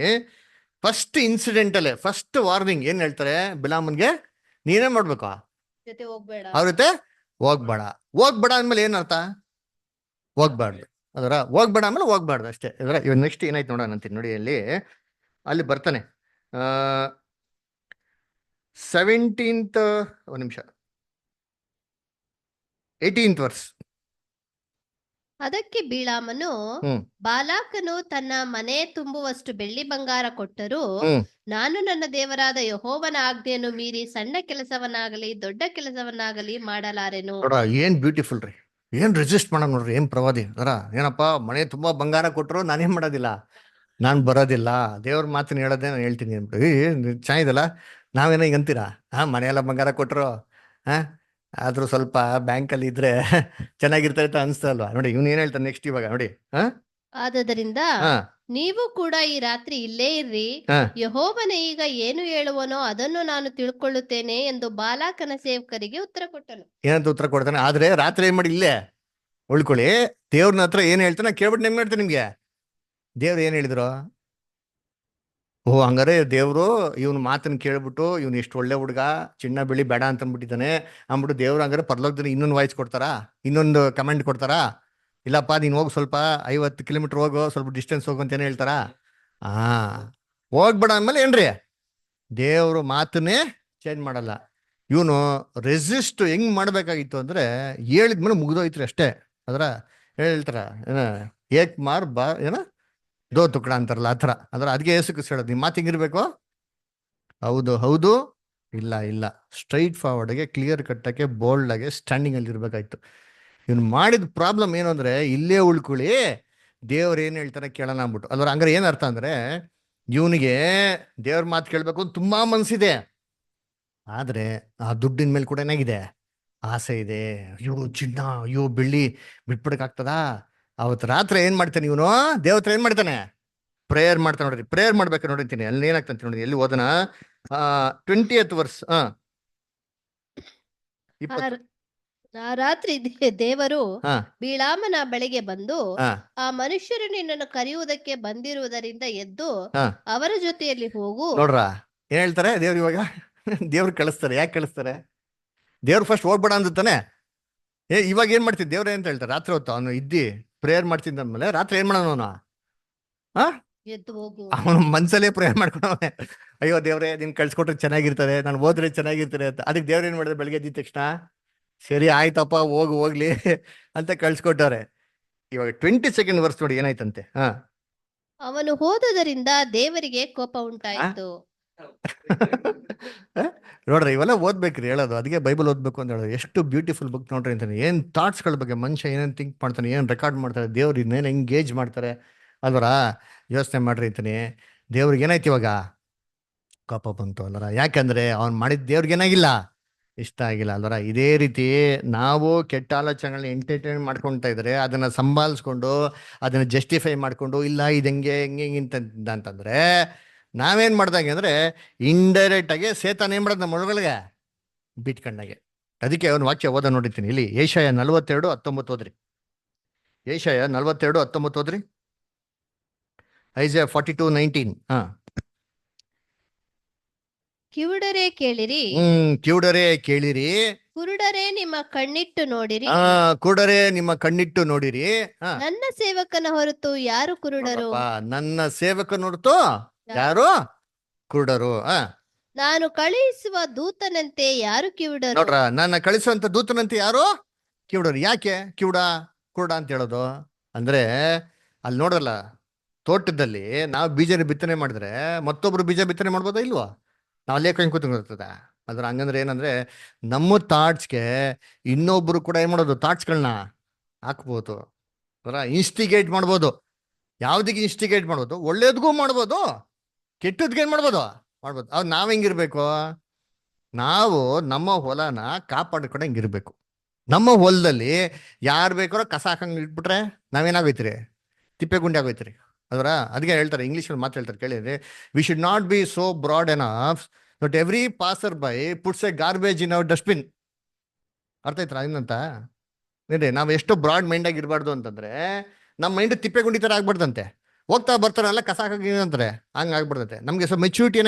ಫಸ್ಟ್ ಇನ್ಸಿಡೆಂಟ್ ಅಲ್ಲೇ ಫಸ್ಟ್ ವಾರ್ನಿಂಗ್ ಏನ್ ಹೇಳ್ತಾರೆ ಬಿಲಾಮನ್ಗೆ, ನೀನೇ ಮಾಡ್ಬೇಕು, ಜೊತೆ ಹೋಗ್ಬೇಡ, ಅವ್ರ ಜೊತೆ ಹೋಗ್ಬೇಡ ಅಂದ್ಮೇಲೆ ಏನ್ ಅರ್ಥ, ಹೋಗ್ಬಾರ್ದು. ಅದರ ಹೋಗ್ಬೇಡ ಆಮೇಲೆ ಹೋಗ್ಬಾರ್ದು ಅಷ್ಟೇ. ಅದರ ಇವಾಗ ನೆಕ್ಸ್ಟ್ ಏನಾಯ್ತು ನೋಡೋಣ ಅಂತೀನಿ. ನೋಡಿ ಅಲ್ಲಿ ಬರ್ತಾನೆ 17th ಒಂದು ನಿಮಿಷ 18th ವರ್ಸ್. ಅದಕ್ಕೆ ಬಿಳಾಮನು, ಬಾಲಾಕನು ತನ್ನ ಮನೆ ತುಂಬುವಷ್ಟು ಬೆಳ್ಳಿ ಬಂಗಾರ ಕೊಟ್ಟರು ನಾನು ನನ್ನ ದೇವರಾದ ಯೆಹೋವನ ಆಜ್ಞೆಯನ್ನು ಮೀರಿ ಸಣ್ಣ ಕೆಲಸವನ್ನಾಗಲಿ ದೊಡ್ಡ ಕೆಲಸವನ್ನಾಗಲಿ ಮಾಡಲಾರೆನು. ಏನ್ ಬ್ಯೂಟಿಫುಲ್ ರೀ, ಏನ್ ರೆಸಿಸ್ಟ್ ಮಾಡ ನೋಡ್ರಿ, ಏನ್ ಪ್ರವಾದಿ. ಅದರ ಏನಪ್ಪಾ, ಮನೆ ತುಂಬಾ ಬಂಗಾರ ಕೊಟ್ಟರು ನಾನೇನ್ ಮಾಡೋದಿಲ್ಲ, ನಾನ್ ಬರೋದಿಲ್ಲ, ದೇವ್ರ ಮಾತನ್ನ ಹೇಳೋದೇ ನಾನು ಹೇಳ್ತೀನಿ ಅಂದ್ಬಿಟ್ಟು. ಚೆನ್ನಾಗಿದಲ್ಲ, ನಾವೇನೋ ಈಗ ಅಂತೀರಾ, ಮನೆಯೆಲ್ಲ ಬಂಗಾರ ಕೊಟ್ಟರು ಆದ್ರೂ ಸ್ವಲ್ಪ ಬ್ಯಾಂಕಲ್ಲಿ ಇದ್ರೆ ಚೆನ್ನಾಗಿರ್ತಾರೆ ಅಂತ ಅನ್ಸ್ತಲ್ವಾ. ನೋಡಿ ಇವ್ನು ಏನ್ ಹೇಳ್ತಾನೆ ನೆಕ್ಸ್ಟ್ ಇವಾಗ ನೋಡಿ. ಆದದರಿಂದ ನೀವು ಕೂಡ ಈ ರಾತ್ರಿ ಇಲ್ಲೇ ಇರ್ರಿ, ಯೆಹೋವನೇ ಈಗ ಏನು ಹೇಳುವನೋ ಅದನ್ನು ನಾನು ತಿಳ್ಕೊಳ್ಳುತ್ತೇನೆ ಎಂದು ಬಾಲಾಕನ ಸೇವಕರಿಗೆ ಉತ್ತರ ಕೊಟ್ಟನು. ಏನಂತ ಉತ್ತರ ಕೊಡ್ತಾನೆ, ಆದ್ರೆ ರಾತ್ರಿ ಏನ್ ಮಾಡಿ ಇಲ್ಲೇ ಉಳ್ಕೊಳ್ಳಿ, ದೇವ್ರನ ಹತ್ರ ಏನ್ ಹೇಳ್ತಾನೆ ಕೇಳ್ಬಿಟ್ಟು ನೆಮ್ಮದಿ ಮಾಡ್ತೀನಿ ನಿಮ್ಗೆ. ದೇವ್ರು ಏನ್ ಹೇಳಿದ್ರು, ಹಂಗಾರೆ ದೇವ್ರು ಇವನ್ ಮಾತನ್ನ ಕೇಳ್ಬಿಟ್ಟು ಇವ್ನು ಎಷ್ಟು ಒಳ್ಳೆ ಹುಡುಗ, ಚಿನ್ನ ಬೆಳಿ ಬೇಡ ಅಂತ ಅಂದ್ಬಿಟ್ಟಿದ್ದಾನೆ ಅಂದ್ಬಿಟ್ಟು ದೇವ್ರು ಹಂಗಾರೆ ಪರಲೋಕದಲ್ಲಿ ಇನ್ನೊಂದು ವಾಯ್ಸ್ ಕೊಡ್ತಾರಾ, ಇನ್ನೊಂದು ಕಮೆಂಟ್ ಕೊಡ್ತಾರಾ? ಇಲ್ಲಪ್ಪ ನೀನ್ ಹೋಗಿ ಸ್ವಲ್ಪ 50 ಕಿಲೋಮೀಟರ್ ಹೋಗು, ಸ್ವಲ್ಪ ಡಿಸ್ಟೆನ್ಸ್ ಹೋಗು ಅಂತ ಏನ್ ಹೇಳ್ತಾರಾ? ಹೋಗ್ಬೇಡ ಅಂದ್ಮೇಲೆ ಏನ್ರಿ, ದೇವ್ರು ಮಾತನ್ನೇ ಚೇಂಜ್ ಮಾಡಲ್ಲ. ಇವನು ರೆಸಿಸ್ಟ್ ಹೆಂಗ್ ಮಾಡ್ಬೇಕಾಗಿತ್ತು ಅಂದ್ರೆ, ಹೇಳಿದ್ಮೇಲೆ ಮುಗ್ದೋಯ್ತ್ರಿ ಅಷ್ಟೇ. ಅದರ ಹೇಳ್ತಾರ ಏಕ್ ಮಾರ್ ಬಾ ಏನ ದೋ ತುಕಡ ಅಂತಾರಲ್ಲ, ಆ ಥರ. ಅದಕ್ಕೆ ಯೇಸು ಕ್ರಿಸ್ತ ಹೇಳೋದು, ನಿಮ್ಮ ಮಾತು ಹಿಂಗಿರ್ಬೇಕು, ಹೌದು ಹೌದು ಇಲ್ಲ ಇಲ್ಲ, ಸ್ಟ್ರೈಟ್ ಫಾರ್ವರ್ಡ್ಗೆ, ಕ್ಲಿಯರ್ ಕಟ್ಟಕ್ಕೆ, ಬೋಲ್ಡ್ ಆಗಿ ಸ್ಟ್ಯಾಂಡಿಂಗ್ ಅಲ್ಲಿ ಇರ್ಬೇಕಾಯ್ತು. ಇವ್ನು ಮಾಡಿದ ಪ್ರಾಬ್ಲಮ್ ಏನು ಅಂದ್ರೆ, ಇಲ್ಲೇ ಉಳ್ಕೊಳ್ಳಿ, ದೇವ್ರು ಏನ್ ಹೇಳ್ತಾರೆ ಕೇಳೋಣ ಅಂದ್ಬಿಟ್ಟು ಅಲ್ವ. ಹಂಗಾರೆ ಏನ್ ಅರ್ಥ ಅಂದ್ರೆ, ಇವನಿಗೆ ದೇವ್ರ ಮಾತು ಕೇಳ್ಬೇಕು ಅಂತ ತುಂಬಾ ಮನ್ಸಿದೆ, ಆದ್ರೆ ಆ ದುಡ್ಡಿನ ಮೇಲೆ ಕೂಡ ಏನಾಗಿದೆ, ಆಸೆ ಇದೆ. ಅಯ್ಯೋ ಚಿನ್ನ, ಅಯ್ಯೋ ಬೆಳ್ಳಿ ಬಿಟ್ಬಿಡಕ್ಕಾಗ್ತದಾ? ಅವತ್ತು ರಾತ್ರಿ ಏನ್ ಮಾಡ್ತಾನೆ ಇವನು, ದೇವತ್ರ ಏನ್ ಮಾಡ್ತಾನೆ, ಪ್ರೇಯರ್ ಮಾಡ್ತಾನೆ. ನೋಡ್ರಿ, ಪ್ರೇಯರ್ ಮಾಡ್ಬೇಕು ನೋಡಿರ್ತೀನಿ. ಅಲ್ಲಿ ಏನಾಗ್ತಂತ ನೋಡಿ, ಎಲ್ಲಿ ಓದನ 20th ವರ್ಸ್. ಆ 20. ರ- ಆ ರಾತ್ರಿ ದೇವರು ಹಾ ಬಿಳಾಮನ ಬಳಿಗೆ ಬಂದು, ಹಾ ಆ ಮನುಷ್ಯರು ನಿನ್ನನ್ನು ಕರೆಯುವುದಕ್ಕೆ ಬಂದಿರುವುದರಿಂದ ಎದ್ದು ಹಾ ಅವರ ಜೊತೆಯಲ್ಲಿ ಹೋಗು. ನೋಡ್ರ ಏನ್ ಹೇಳ್ತಾರೆ ದೇವ್ರು ಇವಾಗ? ದೇವ್ರು ಕಳಿಸ್ತಾರೆ. ಯಾಕೆ ಕಳಿಸ್ತಾರೆ? ದೇವ್ರು ಫಸ್ಟ್ ಹೋಗ್ಬೇಡ ಅಂತಾನೆ. ಇವಾಗ ಏನ್ ಮಾಡ್ತಿದ್ದೆ ದೇವ್ರ ಅಂತ ಹೇಳ್ತಾರೆ, ರಾತ್ರಿ ಹೊತ್ತು ಅವನು ಇದ್ದಿ ಪ್ರೇಯರ್ ಮಾಡ್ತಿದ್ದ ಅಂದ್ಮೇಲೆ ರಾತ್ರಿ ಏನ್ ಮಾಡೋಣ ಅವನು? ಹಾ, ಎದ್ದು ಹೋಗು. ಅವನು ಮನ್ಸಲ್ಲೇ ಪ್ರೇಯರ್ ಮಾಡ್ಕೊಂಡವನೆ, ಅಯ್ಯೋ ದೇವ್ರೆ ನೀನ್ ಕಳ್ಸಿಕೊಟ್ರೆ ಚೆನ್ನಾಗಿರ್ತದೆ, ನಾನು ಹೋದ್ರೆ ಚೆನ್ನಾಗಿರ್ತಾರೆ ಅಂತ. ಅದಕ್ಕೆ ದೇವ್ರ ಏನ್ ಮಾಡಿದ್ರೆ, ಬೆಳಗ್ಗೆ ಎದ್ದ ತಕ್ಷಣ ಸರಿ ಆಯ್ತಪ್ಪ ಹೋಗ್ಲಿ ಅಂತ ಕಳ್ಸಿಕೊಟ್ಟವ್ರೆ. ಇವಾಗ 22nd ವರ್ಸ್ ನೋಡಿ ಏನಾಯ್ತಂತೆ. ಹಾ ಅವನು ಹೋದದರಿಂದ ದೇವರಿಗೆ ಕೋಪ ಉಂಟಾಯಿತು. ನೋಡ್ರಿ, ಇವೆಲ್ಲ ಓದ್ಬೇಕ್ರಿ ಹೇಳೋದು. ಅದಕ್ಕೆ ಬೈಬಲ್ ಓದ್ಬೇಕು ಅಂತ ಹೇಳೋದು. ಎಷ್ಟು ಬ್ಯೂಟಿಫುಲ್ ಬುಕ್ ನೋಡ್ರಿ ಅಂತಾನೆ. ಏನ್ ಥಾಟ್ಸ್ಗಳ ಬಗ್ಗೆ ಮನುಷ್ಯ ಏನೇನು ಥಿಂಕ್ ಮಾಡ್ತಾನೆ, ಏನ್ ರೆಕಾರ್ಡ್ ಮಾಡ್ತಾರೆ, ದೇವ್ರು ಇನ್ನೇನು ಎಂಗೇಜ್ ಮಾಡ್ತಾರೆ ಅಲ್ವರ. ಯೋಚನೆ ಮಾಡ್ರಿ ಅಂತಾನೆ. ದೇವ್ರಿಗೆ ಏನಾಯ್ತು ಇವಾಗ? ಕೋಪ ಬಂತು ಅಲ್ವರ. ಯಾಕಂದ್ರೆ ಅವ್ನು ಮಾಡಿದ ದೇವ್ರಿಗೆ ಏನಾಗಿಲ್ಲ, ಇಷ್ಟ ಆಗಿಲ್ಲ ಅಲ್ವರ. ಇದೇ ರೀತಿ ನಾವು ಕೆಟ್ಟ ಆಲೋಚನೆಗಳನ್ನ ಎಂಟರ್ಟೈನ್ ಮಾಡ್ಕೊಳ್ತಾ ಇದ್ರೆ, ಅದನ್ನ ಸಂಭಾಲಿಸ್ಕೊಂಡು ಅದನ್ನ ಜಸ್ಟಿಫೈ ಮಾಡ್ಕೊಂಡು, ಇಲ್ಲ ಇದು ಹೆಂಗೆ ಹೆಂಗೆ ಅಂತಂದ್ರೆ ನಾವೇನ್ ಮಾಡ್ದಂಗೆ ಅಂದ್ರೆ, ಇಂಡೈರೆಕ್ಟ್ ಆಗಿ ಸೇತಾನ ಏನ್ ಮಾಡೋದು ನಮ್ಮ ಒಳಗಡೆ ಬಿಟ್ಕೊಂಡಾಗೆ. ಅದಕ್ಕೆ ಒಂದು ವಾಕ್ಯ ಓದ ನೋಡಿರ್ತೀನಿ ಇಲ್ಲಿ, ಏಷಯ 42:19 ಓದ್ರಿ. ಏಷಯ 42:19 ಓದ್ರಿ. ಐಸಾಯ 42:19. ಕಿವುಡರೇ ಕೇಳಿರಿ, ಕಿವುಡರೇ ಕೇಳಿರಿ, ಕುರುಡರೇ ನಿಮ್ಮ ಕಣ್ಣಿಟ್ಟು ನೋಡಿರಿ. ಕುರುಡರೇ ನಿಮ್ಮ ಕಣ್ಣಿಟ್ಟು ನೋಡಿರಿ. ನನ್ನ ಸೇವಕನ ಹೊರತು ಯಾರು ಕುರುಡರು? ನನ್ನ ಸೇವಕನ ಹೊರತು ಯಾರು ಕುರುಡರು? ನಾನು ಕಳುಹಿಸುವ ದೂತನಂತೆ ಯಾರು ಕಿವುಡರು? ನೋಡ್ರ, ನನ್ನ ಕಳಿಸುವಂತ ದೂತನಂತೆ ಯಾರು ಕಿವುಡರು? ಯಾಕೆ ಕುರುಡ ಅಂತ ಹೇಳೋದು ಅಂದ್ರೆ, ಅಲ್ಲಿ ನೋಡಲ್ಲ, ತೋಟದಲ್ಲಿ ನಾವು ಬೀಜನ ಬಿತ್ತನೆ ಮಾಡಿದ್ರೆ ಮತ್ತೊಬ್ರು ಬೀಜ ಬಿತ್ತನೆ ಮಾಡ್ಬೋದಾ ಇಲ್ವಾ? ನಾವು ಅಲ್ಲೇ ಕೈ ಕೂತ್ಕೊಂಡಿರ್ತದೆ. ಅದ್ರ ಹಂಗಂದ್ರೆ ಏನಂದ್ರೆ, ನಮ್ಮ ಥಾಟ್ಸ್ಗೆ ಇನ್ನೊಬ್ರು ಕೂಡ ಏನ್ ಮಾಡೋದು, ಥಾಟ್ಸ್ಗಳನ್ನ ಹಾಕ್ಬೋದು, ಇನ್ಸ್ಟಿಗೇಟ್ ಮಾಡ್ಬೋದು. ಯಾವ್ದಿಗೆ ಇನ್ಸ್ಟಿಗೇಟ್ ಮಾಡ್ಬೋದು? ಒಳ್ಳೇದ್ಗೂ ಮಾಡ್ಬೋದು, ಕೆಟ್ಟದ್ಗೆ ಏನ್ ಮಾಡ್ಬೋದು. ಅವ್ ನಾವ್ ಹೆಂಗಿರ್ಬೇಕು? ನಾವು ನಮ್ಮ ಹೊಲನ ಕಾಪಾಡ್ಕೊಂಡು ಹೆಂಗಿರ್ಬೇಕು. ನಮ್ಮ ಹೊಲದಲ್ಲಿ ಯಾರು ಬೇಕಾರೋ ಕಸ ಹಾಕಂಗ್ ಇಟ್ಬಿಟ್ರೆ ನಾವೇನಾಗೋಯ್ತಿರಿ, ತಿಪ್ಪೆ ಗುಂಡಿ ಆಗೋಯ್ತಿರಿ ಅದರ. ಅದಕ್ಕೆ ಹೇಳ್ತಾರೆ, ಇಂಗ್ಲೀಷಲ್ಲಿ ಮಾತು ಹೇಳ್ತಾರೆ ಕೇಳಿದ್ರೆ, we should not be so broad enough that every passer by puts a garbage in our dustbin. ಅರ್ಥ ಆಯ್ತಾ ಇನ್ನಂತ? ನೋಡಿ, ನಾವು ಎಷ್ಟು ಬ್ರಾಡ್ ಮೈಂಡ್ ಆಗಿ ಇರಬಾರ್ದು ಅಂತಂದ್ರೆ, ನಮ್ಮ ಮೈಂಡ್ ತಿಪ್ಪೆ ಗುಂಡಿ ತರ ಆಗ್ಬಾರ್ದಂತೆ. ಹೋಗ್ತಾ ಬರ್ತಾರಲ್ಲ ಕಸ ಹಾಕಂತಾರೆ, ಹಂಗ ಆಗ್ಬಿಡ್ತೈತೆ. ನಮ್ಗೆ ಸ್ವಲ್ಪ ಮೆಚುರಿಟಿ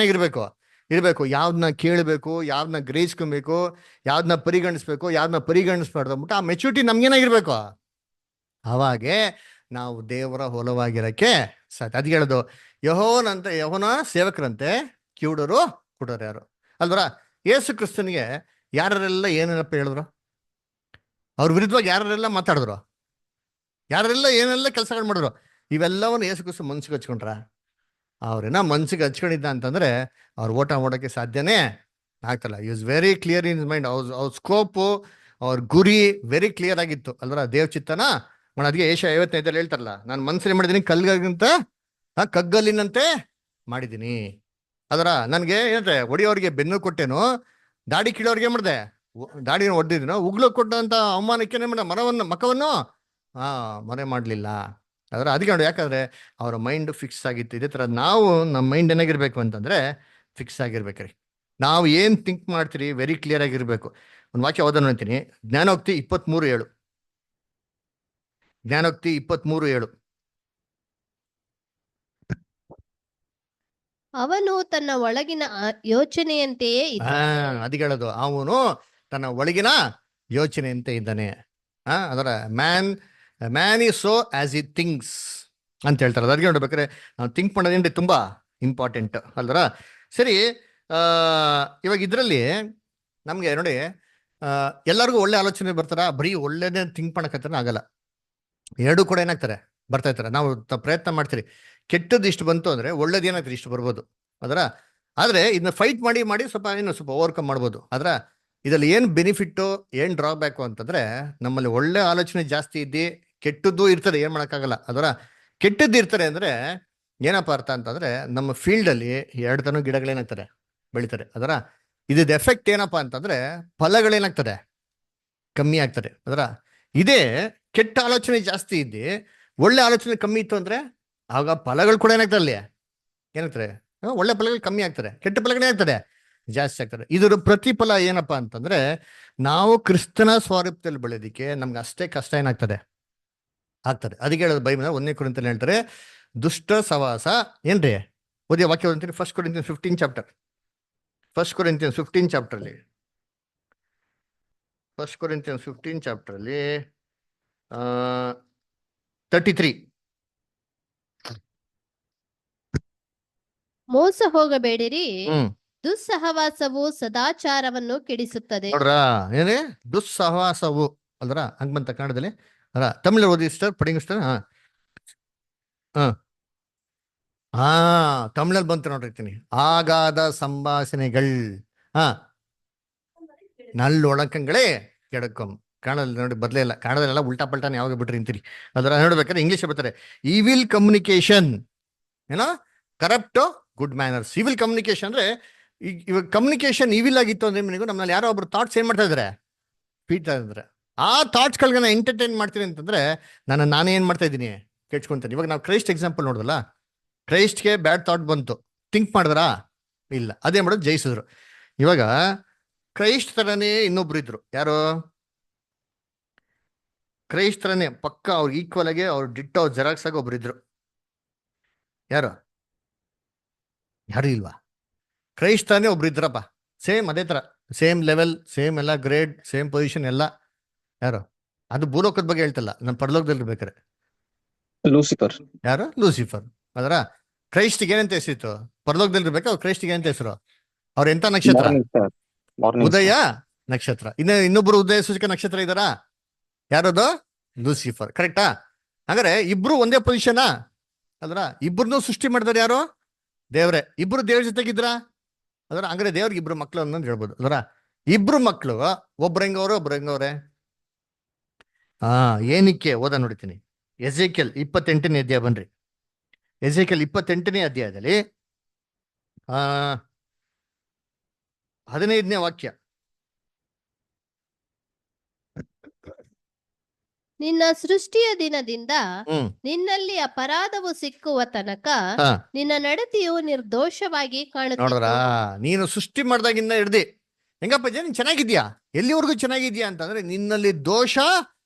ಇರಬೇಕು. ಯಾವ್ದನ್ನ ಕೇಳಬೇಕು, ಯಾವ್ದನ್ನ ಗ್ರಹಿಸ್ಕೊಬೇಕು, ಯಾವ್ದನ್ನ ಪರಿಗಣಿಸ್ಬೇಕು, ಯಾವ್ದನ್ನ ಪರಿಗಣಿಸ್ಬಾರ್ದು ಅಂದ್ಬಿಟ್ಟು ಆ ಮೆಚುರಿಟಿ ನಮ್ಗೇನಾಗಿರ್ಬೇಕು. ಅವಾಗೆ ನಾವು ದೇವರ ಹೊಲವಾಗಿರಕ್ಕೆ ಸಾಧ್ಯ. ಅದ್ ಹೇಳೋದು, ಯೆಹೋವನ ಸೇವಕರಂತೆ ಕಿವುಡರು ಕುರುಡರು ಯಾರು ಅಲ್ವರ. ಯೇಸು ಕ್ರಿಸ್ತನಿಗೆ ಯಾರೆಲ್ಲ ಏನೇನಪ್ಪ ಹೇಳಿದ್ರು, ಅವ್ರ ವಿರುದ್ಧವಾಗಿ ಯಾರೆಲ್ಲ ಮಾತಾಡಿದ್ರು, ಯಾರೆಲ್ಲ ಏನೆಲ್ಲ ಕೆಲಸಗಳು ಮಾಡಿದ್ರು, ಇವೆಲ್ಲವನ್ನು ಯೇಸು ಕ್ರಿಸ್ತ ಮನ್ಸಿಗೆ ಹಚ್ಕೊಂಡ್ರ? ಅವ್ರೇನ ಮನ್ಸಿಗೆ ಹಚ್ಕೊಂಡಿದ್ದ ಅಂತಂದ್ರೆ ಅವ್ರ ಓಟ ಮಾಡೋಕ್ಕೆ ಸಾಧ್ಯನೇ ಆಗ್ತಲ್ಲ. Use very clear in mind. ಅವ್ರ ಸ್ಕೋಪು, ಅವ್ರ ಗುರಿ ವೆರಿ ಕ್ಲಿಯರ್ ಆಗಿತ್ತು ಅಲ್ವರ. ದೇವ್ ಚಿತ್ತನ ಅದಕ್ಕೆ ಏಷಯ 55 ಹೇಳ್ತಾರಲ್ಲ, ನಾನು ಮನ್ಸಲ್ಲಿ ಮಾಡಿದೀನಿ ಕಲ್ಲಿಗಿಂತ ಕಗ್ಗಲ್ಲಿನಂತೆ ಮಾಡಿದ್ದೀನಿ ಅದರ. ನನ್ಗೆ ಏನಂದ್ರೆ, ಹೊಡಿಯೋರಿಗೆ ಬೆನ್ನು ಕೊಟ್ಟೇನು, ದಾಡಿ ಕೀಳೋರ್ಗೆ ಮಾಡಿದೆ, ದಾಡಿನ ಹೊಡೆದಿದ್ದೀನೋ, ಉಗ್ಲು ಕೊಟ್ಟಂತ ಅವಮಾನಕ್ಕೆ ಮಕವನ್ನು ಮರೆ ಮಾಡಲಿಲ್ಲ ಅದರ. ಅದಕ್ಕೆ ನೋಡಿ, ಯಾಕಂದ್ರೆ ಅವರ ಮೈಂಡ್ ಫಿಕ್ಸ್ ಆಗಿತ್ತು. ಇದೇ ತರ ನಾವು ನಮ್ಮ ಮೈಂಡ್ ಏನಾಗಿರ್ಬೇಕು ಅಂತಂದ್ರೆ ಫಿಕ್ಸ್ ಆಗಿರ್ಬೇಕ್ರಿ. ನಾವು ಏನ್ ಥಿಂಕ್ ಮಾಡ್ತೀರಿ ವೆರಿ ಕ್ಲಿಯರ್ ಆಗಿರ್ಬೇಕು. ಒಂದು ವಾಕ್ಯ ಓದೋಣ ಅಂತೀನಿ, ಜ್ಞಾನೋಕ್ತಿ 23:7. ಜ್ಞಾನೋಕ್ತಿ 23:7. ಅವನು ತನ್ನ ಒಳಗಿನ ಯೋಚನೆಯಂತೆಯೇ ಇದ್ದಾನೆ. ಅದು ಹೇಳೋದು, ಅವನು ತನ್ನ ಒಳಗಿನ ಯೋಚನೆಯಂತೆ ಇದ್ದಾನೆ. ಅದರ man is so as E thinks ಅಂತ ಹೇಳ್ತಾರೆ. ಅದಕ್ಕೆ ನೋಡ್ಬೇಕಾದ್ರೆ ನಾವು ಥಿಂಕ್ ಮಾಡೋದೇನ್ರಿ ತುಂಬಾ ಇಂಪಾರ್ಟೆಂಟ್ ಅಲ್ದರ. ಸರಿ, ಇವಾಗ ಇದರಲ್ಲಿ ನಮ್ಗೆ ನೋಡಿ, ಎಲ್ಲರಿಗೂ ಒಳ್ಳೆ ಆಲೋಚನೆ ಬರ್ತಾರ, ಬರೀ ಒಳ್ಳೆದೇ ಥಿಂಕ್ ಮಾಡಕತ್ತಾರ ಆಗಲ್ಲ. ಎರಡೂ ಕೂಡ ಏನಾಗ್ತಾರೆ, ಬರ್ತಾ ಇರ್ತಾರೆ. ನಾವು ಪ್ರಯತ್ನ ಮಾಡ್ತೀರಿ, ಕೆಟ್ಟದ್ದು ಇಷ್ಟು ಬಂತು ಅಂದ್ರೆ ಒಳ್ಳೇದು ಏನಾಗ್ತದೆ ಇಷ್ಟು ಬರ್ಬೋದು ಅದರ. ಆದ್ರೆ ಇದನ್ನ ಫೈಟ್ ಮಾಡಿ ಮಾಡಿ ಸ್ವಲ್ಪ ಸ್ವಲ್ಪ ಓವರ್ಕಮ್ ಮಾಡ್ಬೋದು. ಆದ್ರ ಇದ್ರಲ್ಲಿ ಏನ್ ಬೆನಿಫಿಟ್ ಏನ್ ಡ್ರಾಬ್ಯಾಕು ಅಂತಂದ್ರೆ, ನಮ್ಮಲ್ಲಿ ಒಳ್ಳೆ ಆಲೋಚನೆ ಜಾಸ್ತಿ ಇದ್ದಿ ಕೆಟ್ಟದ್ದು ಇರ್ತದೆ, ಏನ್ ಮಾಡಕ್ಕಾಗಲ್ಲ. ಅದರ ಕೆಟ್ಟದ್ದು ಇರ್ತಾರೆ ಅಂದ್ರೆ ಏನಪ್ಪ ಅರ್ಥ ಅಂತಂದ್ರೆ, ನಮ್ಮ ಫೀಲ್ಡ್ ಅಲ್ಲಿ 2 ತನ ಗಿಡಗಳೇನಾಗ್ತಾರೆ, ಬೆಳಿತಾರೆ. ಅದರ ಇದ್ ಎಫೆಕ್ಟ್ ಏನಪ್ಪಾ ಅಂತಂದ್ರೆ ಫಲಗಳೇನಾಗ್ತದೆ, ಕಮ್ಮಿ ಆಗ್ತದೆ. ಅದರ ಇದೇ ಕೆಟ್ಟ ಆಲೋಚನೆ ಜಾಸ್ತಿ ಇದ್ದಿ ಒಳ್ಳೆ ಆಲೋಚನೆ ಕಮ್ಮಿ ಇತ್ತು ಅಂದ್ರೆ ಆಗ ಫಲಗಳು ಕೂಡ ಏನಾಗ್ತದೆ, ಅಲ್ಲಿ ಏನಾಗ್ತದೆ, ಒಳ್ಳೆ ಫಲಗಳು ಕಮ್ಮಿ ಆಗ್ತದೆ, ಕೆಟ್ಟ ಫಲಗಳೇ ಆಗ್ತದೆ, ಜಾಸ್ತಿ ಆಗ್ತದೆ. ಇದರ ಪ್ರತಿಫಲ ಏನಪ್ಪಾ ಅಂತಂದ್ರೆ, ನಾವು ಕ್ರಿಸ್ತನ ಸ್ವರೂಪದಲ್ಲಿ ಬೆಳೆಯೋದಿಕ್ಕೆ ನಮ್ಗೆ ಅಷ್ಟೇ ಕಷ್ಟ ಏನಾಗ್ತದೆ, ಆಗ್ತದೆ. ಅದಕ್ಕೆ ಹೇಳೋದು ಬೈಬಲ್ 1 ಕೊರಿಂಥಿಯಲ್ಲಿ ಹೇಳ್ತಾರೆ, ದುಷ್ಟ ಸವಾಸ ಏನ್ರಿ. ಓದಿಯ ವಾಕ್ಯ ಓದ್ತೀನಿ, 1 ಕೊರಿಂಥಿಯನ್ಸ್ 15 ಚಾಪ್ಟರ್. 1 ಕೊರಿಂಥಿಯನ್ಸ್ 15 ಚಾಪ್ಟರ್ ಅಲ್ಲಿ 1 ಕೊರಿಂಥಿಯನ್ಸ್ 15 ಚಾಪ್ಟರ್ ಅಲ್ಲಿ 33. ಮೋಸ ಹೋಗಬೇಡಿರಿ, ದುಸ್ಸಹವಾಸವು ಸದಾಚಾರವನ್ನು ಕೆಡಿಸುತ್ತದೆ. ನೋಡ್ರಾ, ಏನೇ ದುಸ್ಸಹವಾಸವು ಅಲ್ರ, ಹಂಗ್ ಬಂತ ಕನ್ನಡದಲ್ಲಿ. ಅಲ್ಲ, ತಮಿಳಲ್ಲಿ ಓದಿ ಸರ್, ಪಡಿಂಗ್ ಸರ್. ಹಾ ತಮಿಳಲ್ಲಿ ಬಂತು ನೋಡಿರ್ತೀನಿ. ಆಗಾದ ಸಂಭಾಷಣೆಗಳ್ ನಲ್ಲೊಳಕಂಗಳೇ ಕೆಡಕಂ. ಕನ್ನಡದಲ್ಲಿ ನೋಡಿ ಬದಲೇ ಇಲ್ಲ, ಕನ್ನಡದಲ್ಲೆಲ್ಲ ಉಲ್ಟಾ ಪಲ್ಟಾನ ಯಾವಾಗ ಬಿಟ್ರಿ ಅಂತೀರಿ. ಅದರ ನೋಡ್ಬೇಕಾದ್ರೆ ಇಂಗ್ಲಿಷ್ ಬರ್ತಾರೆ, ಈವಿಲ್ ಕಮ್ಯುನಿಕೇಶನ್ ಏನೋ corrupt good manners. Evil communication ಅಂದ್ರೆ, ಇವಾಗ ಕಮ್ಯುನಿಕೇಶನ್ ಈವಿಲ್ ಆಗಿತ್ತು ಅಂದ್ರೆ ನಿಮಗೂ ನಮ್ಮಲ್ಲಿ ಯಾರೋ ಒಬ್ರು ಥಾಟ್ಸ್ ಏನ್ ಮಾಡ್ತಾ ಇದಾರೆ, ಪೀಡ್ತಾ ಇದ್ರೆ ಆ ಥಾಟ್ಸ್ಗಳಿಗೆ ನಾನು ಎಂಟರ್ಟೈನ್ ಮಾಡ್ತೀನಿ ಅಂತಂದ್ರೆ ನಾನೇ ಏನ್ ಮಾಡ್ತಾ ಇದ್ದೀನಿ, ಕೆಡ್ಸ್ಕೊಂತೀನಿ. ಇವಾಗ ನಾವು ಕ್ರೈಸ್ಟ್ ಎಕ್ಸಾಂಪಲ್ ನೋಡಿದಲ್ಲ, ಕ್ರೈಸ್ಟ್ಗೆ ಬ್ಯಾಡ್ ಥಾಟ್ ಬಂತು, ಥಿಂಕ್ ಮಾಡಿದ್ರಾ, ಇಲ್ಲ, ಅದೇ ಮಾಡೋದು ಜಯಿಸಿದ್ರು. ಇವಾಗ ಕ್ರೈಸ್ಟ್ ತರನೇ ಇನ್ನೊಬ್ರು ಇದ್ರು, ಯಾರು, ಕ್ರೈಸ್ಟ್ ತರನೇ ಪಕ್ಕ ಅವ್ರಿಗೆ ಈಕ್ವಲ್ ಆಗಿ ಅವ್ರು ಡಿಟ್ಟೋ ಜೆರಾಕ್ಸ್ ಆಗಿ ಒಬ್ರು ಇದ್ರು. ಯಾರು ಇಲ್ವಾ? ಕ್ರೈಸ್ಟ್ ತರನೇ ಒಬ್ರು ಇದ್ರಪ್ಪ, ಸೇಮ್ ಅದೇ ತರ, ಸೇಮ್ ಲೆವೆಲ್, ಸೇಮ್ ಎಲ್ಲ ಗ್ರೇಡ್, ಸೇಮ್ ಪೊಸಿಷನ್ ಎಲ್ಲ. ಯಾರು? ಅದು ಭೂಲೋಕದ ಬಗ್ಗೆ ಹೇಳ್ತಲ್ಲ, ನಮ್ಮ ಪರಲೋಕದಲ್ಲಿ ಇರ್ಬೇಕಾರೆ ಲೂಸಿಫರ್. ಯಾರು? ಲೂಸಿಫರ್. ಅದರ ಕ್ರೈಸ್ಟಿಗೆ ಏನಂತ ಹೆಸರಿತ್ತು ಪರಲೋಕದಲ್ಲಿ ಇರ್ಬೇಕು, ಅವ್ರು ಕ್ರೈಸ್ಟಿಗೆ ಏನಂತ ಹೆಸರು? ಅವ್ರ ಎಂತ ನಕ್ಷತ್ರ? ಉದಯ ನಕ್ಷತ್ರ. ಇನ್ನೊಬ್ರು ಉದಯ ಸೂಚಕ ನಕ್ಷತ್ರ ಇದಾರಾ? ಯಾರದು? ಲೂಸಿಫರ್. ಕರೆಕ್ಟಾ? ಹಾಗಾದ್ರೆ ಇಬ್ರು ಒಂದೇ ಪೊಸಿಷನಾ? ಅದ್ರ ಇಬ್ರನ್ನೂ ಸೃಷ್ಟಿ ಮಾಡಿದಾರೆ ಯಾರು? ದೇವ್ರೆ. ಇಬ್ರು ದೇವ್ರ ಜೊತೆಗಿದ್ರ? ಅದರ ಹಂಗಾರೆ ದೇವ್ರಿಗೆ ಇಬ್ರು ಮಕ್ಳು ಅನ್ನೋದು ಹೇಳ್ಬೋದು. ಅದರ ಇಬ್ರು ಮಕ್ಳು, ಒಬ್ರು ಹೆಂಗವ್ರೆ? ಏನಕ್ಕೆ ಓದ ನೋಡ್ತೀನಿ. ಎಜೆಕಿಯಲ್ 28ನೇ ಅಧ್ಯಾಯ ಬನ್ರಿ. ಎಜೆಕಿಯಲ್ 28ನೇ ಅಧ್ಯಾಯದಲ್ಲಿ 15ನೇ ವಾಕ್ಯ. ನಿನ್ನ ಸೃಷ್ಟಿಯ ದಿನದಿಂದ ನಿನ್ನಲ್ಲಿ ಅಪರಾಧವು ಸಿಕ್ಕುವ ತನಕ ನಿನ್ನ ನಡತೆಯು ನಿರ್ದೋಷವಾಗಿ ಕಾಣುತ್ತೆ. ನೋಡ್ರ, ನೀನು ಸೃಷ್ಟಿ ಮಾಡ್ದಾಗಿಂದ ಹಿಡ್ದಿ ಹೆಂಗಪ್ಪ ನೀನ್ ಚೆನ್ನಾಗಿದ್ಯಾ, ಎಲ್ಲಿವರೆಗೂ ಚೆನ್ನಾಗಿದ್ಯಾ ಅಂತಂದ್ರೆ ನಿನ್ನಲ್ಲಿ ದೋಷ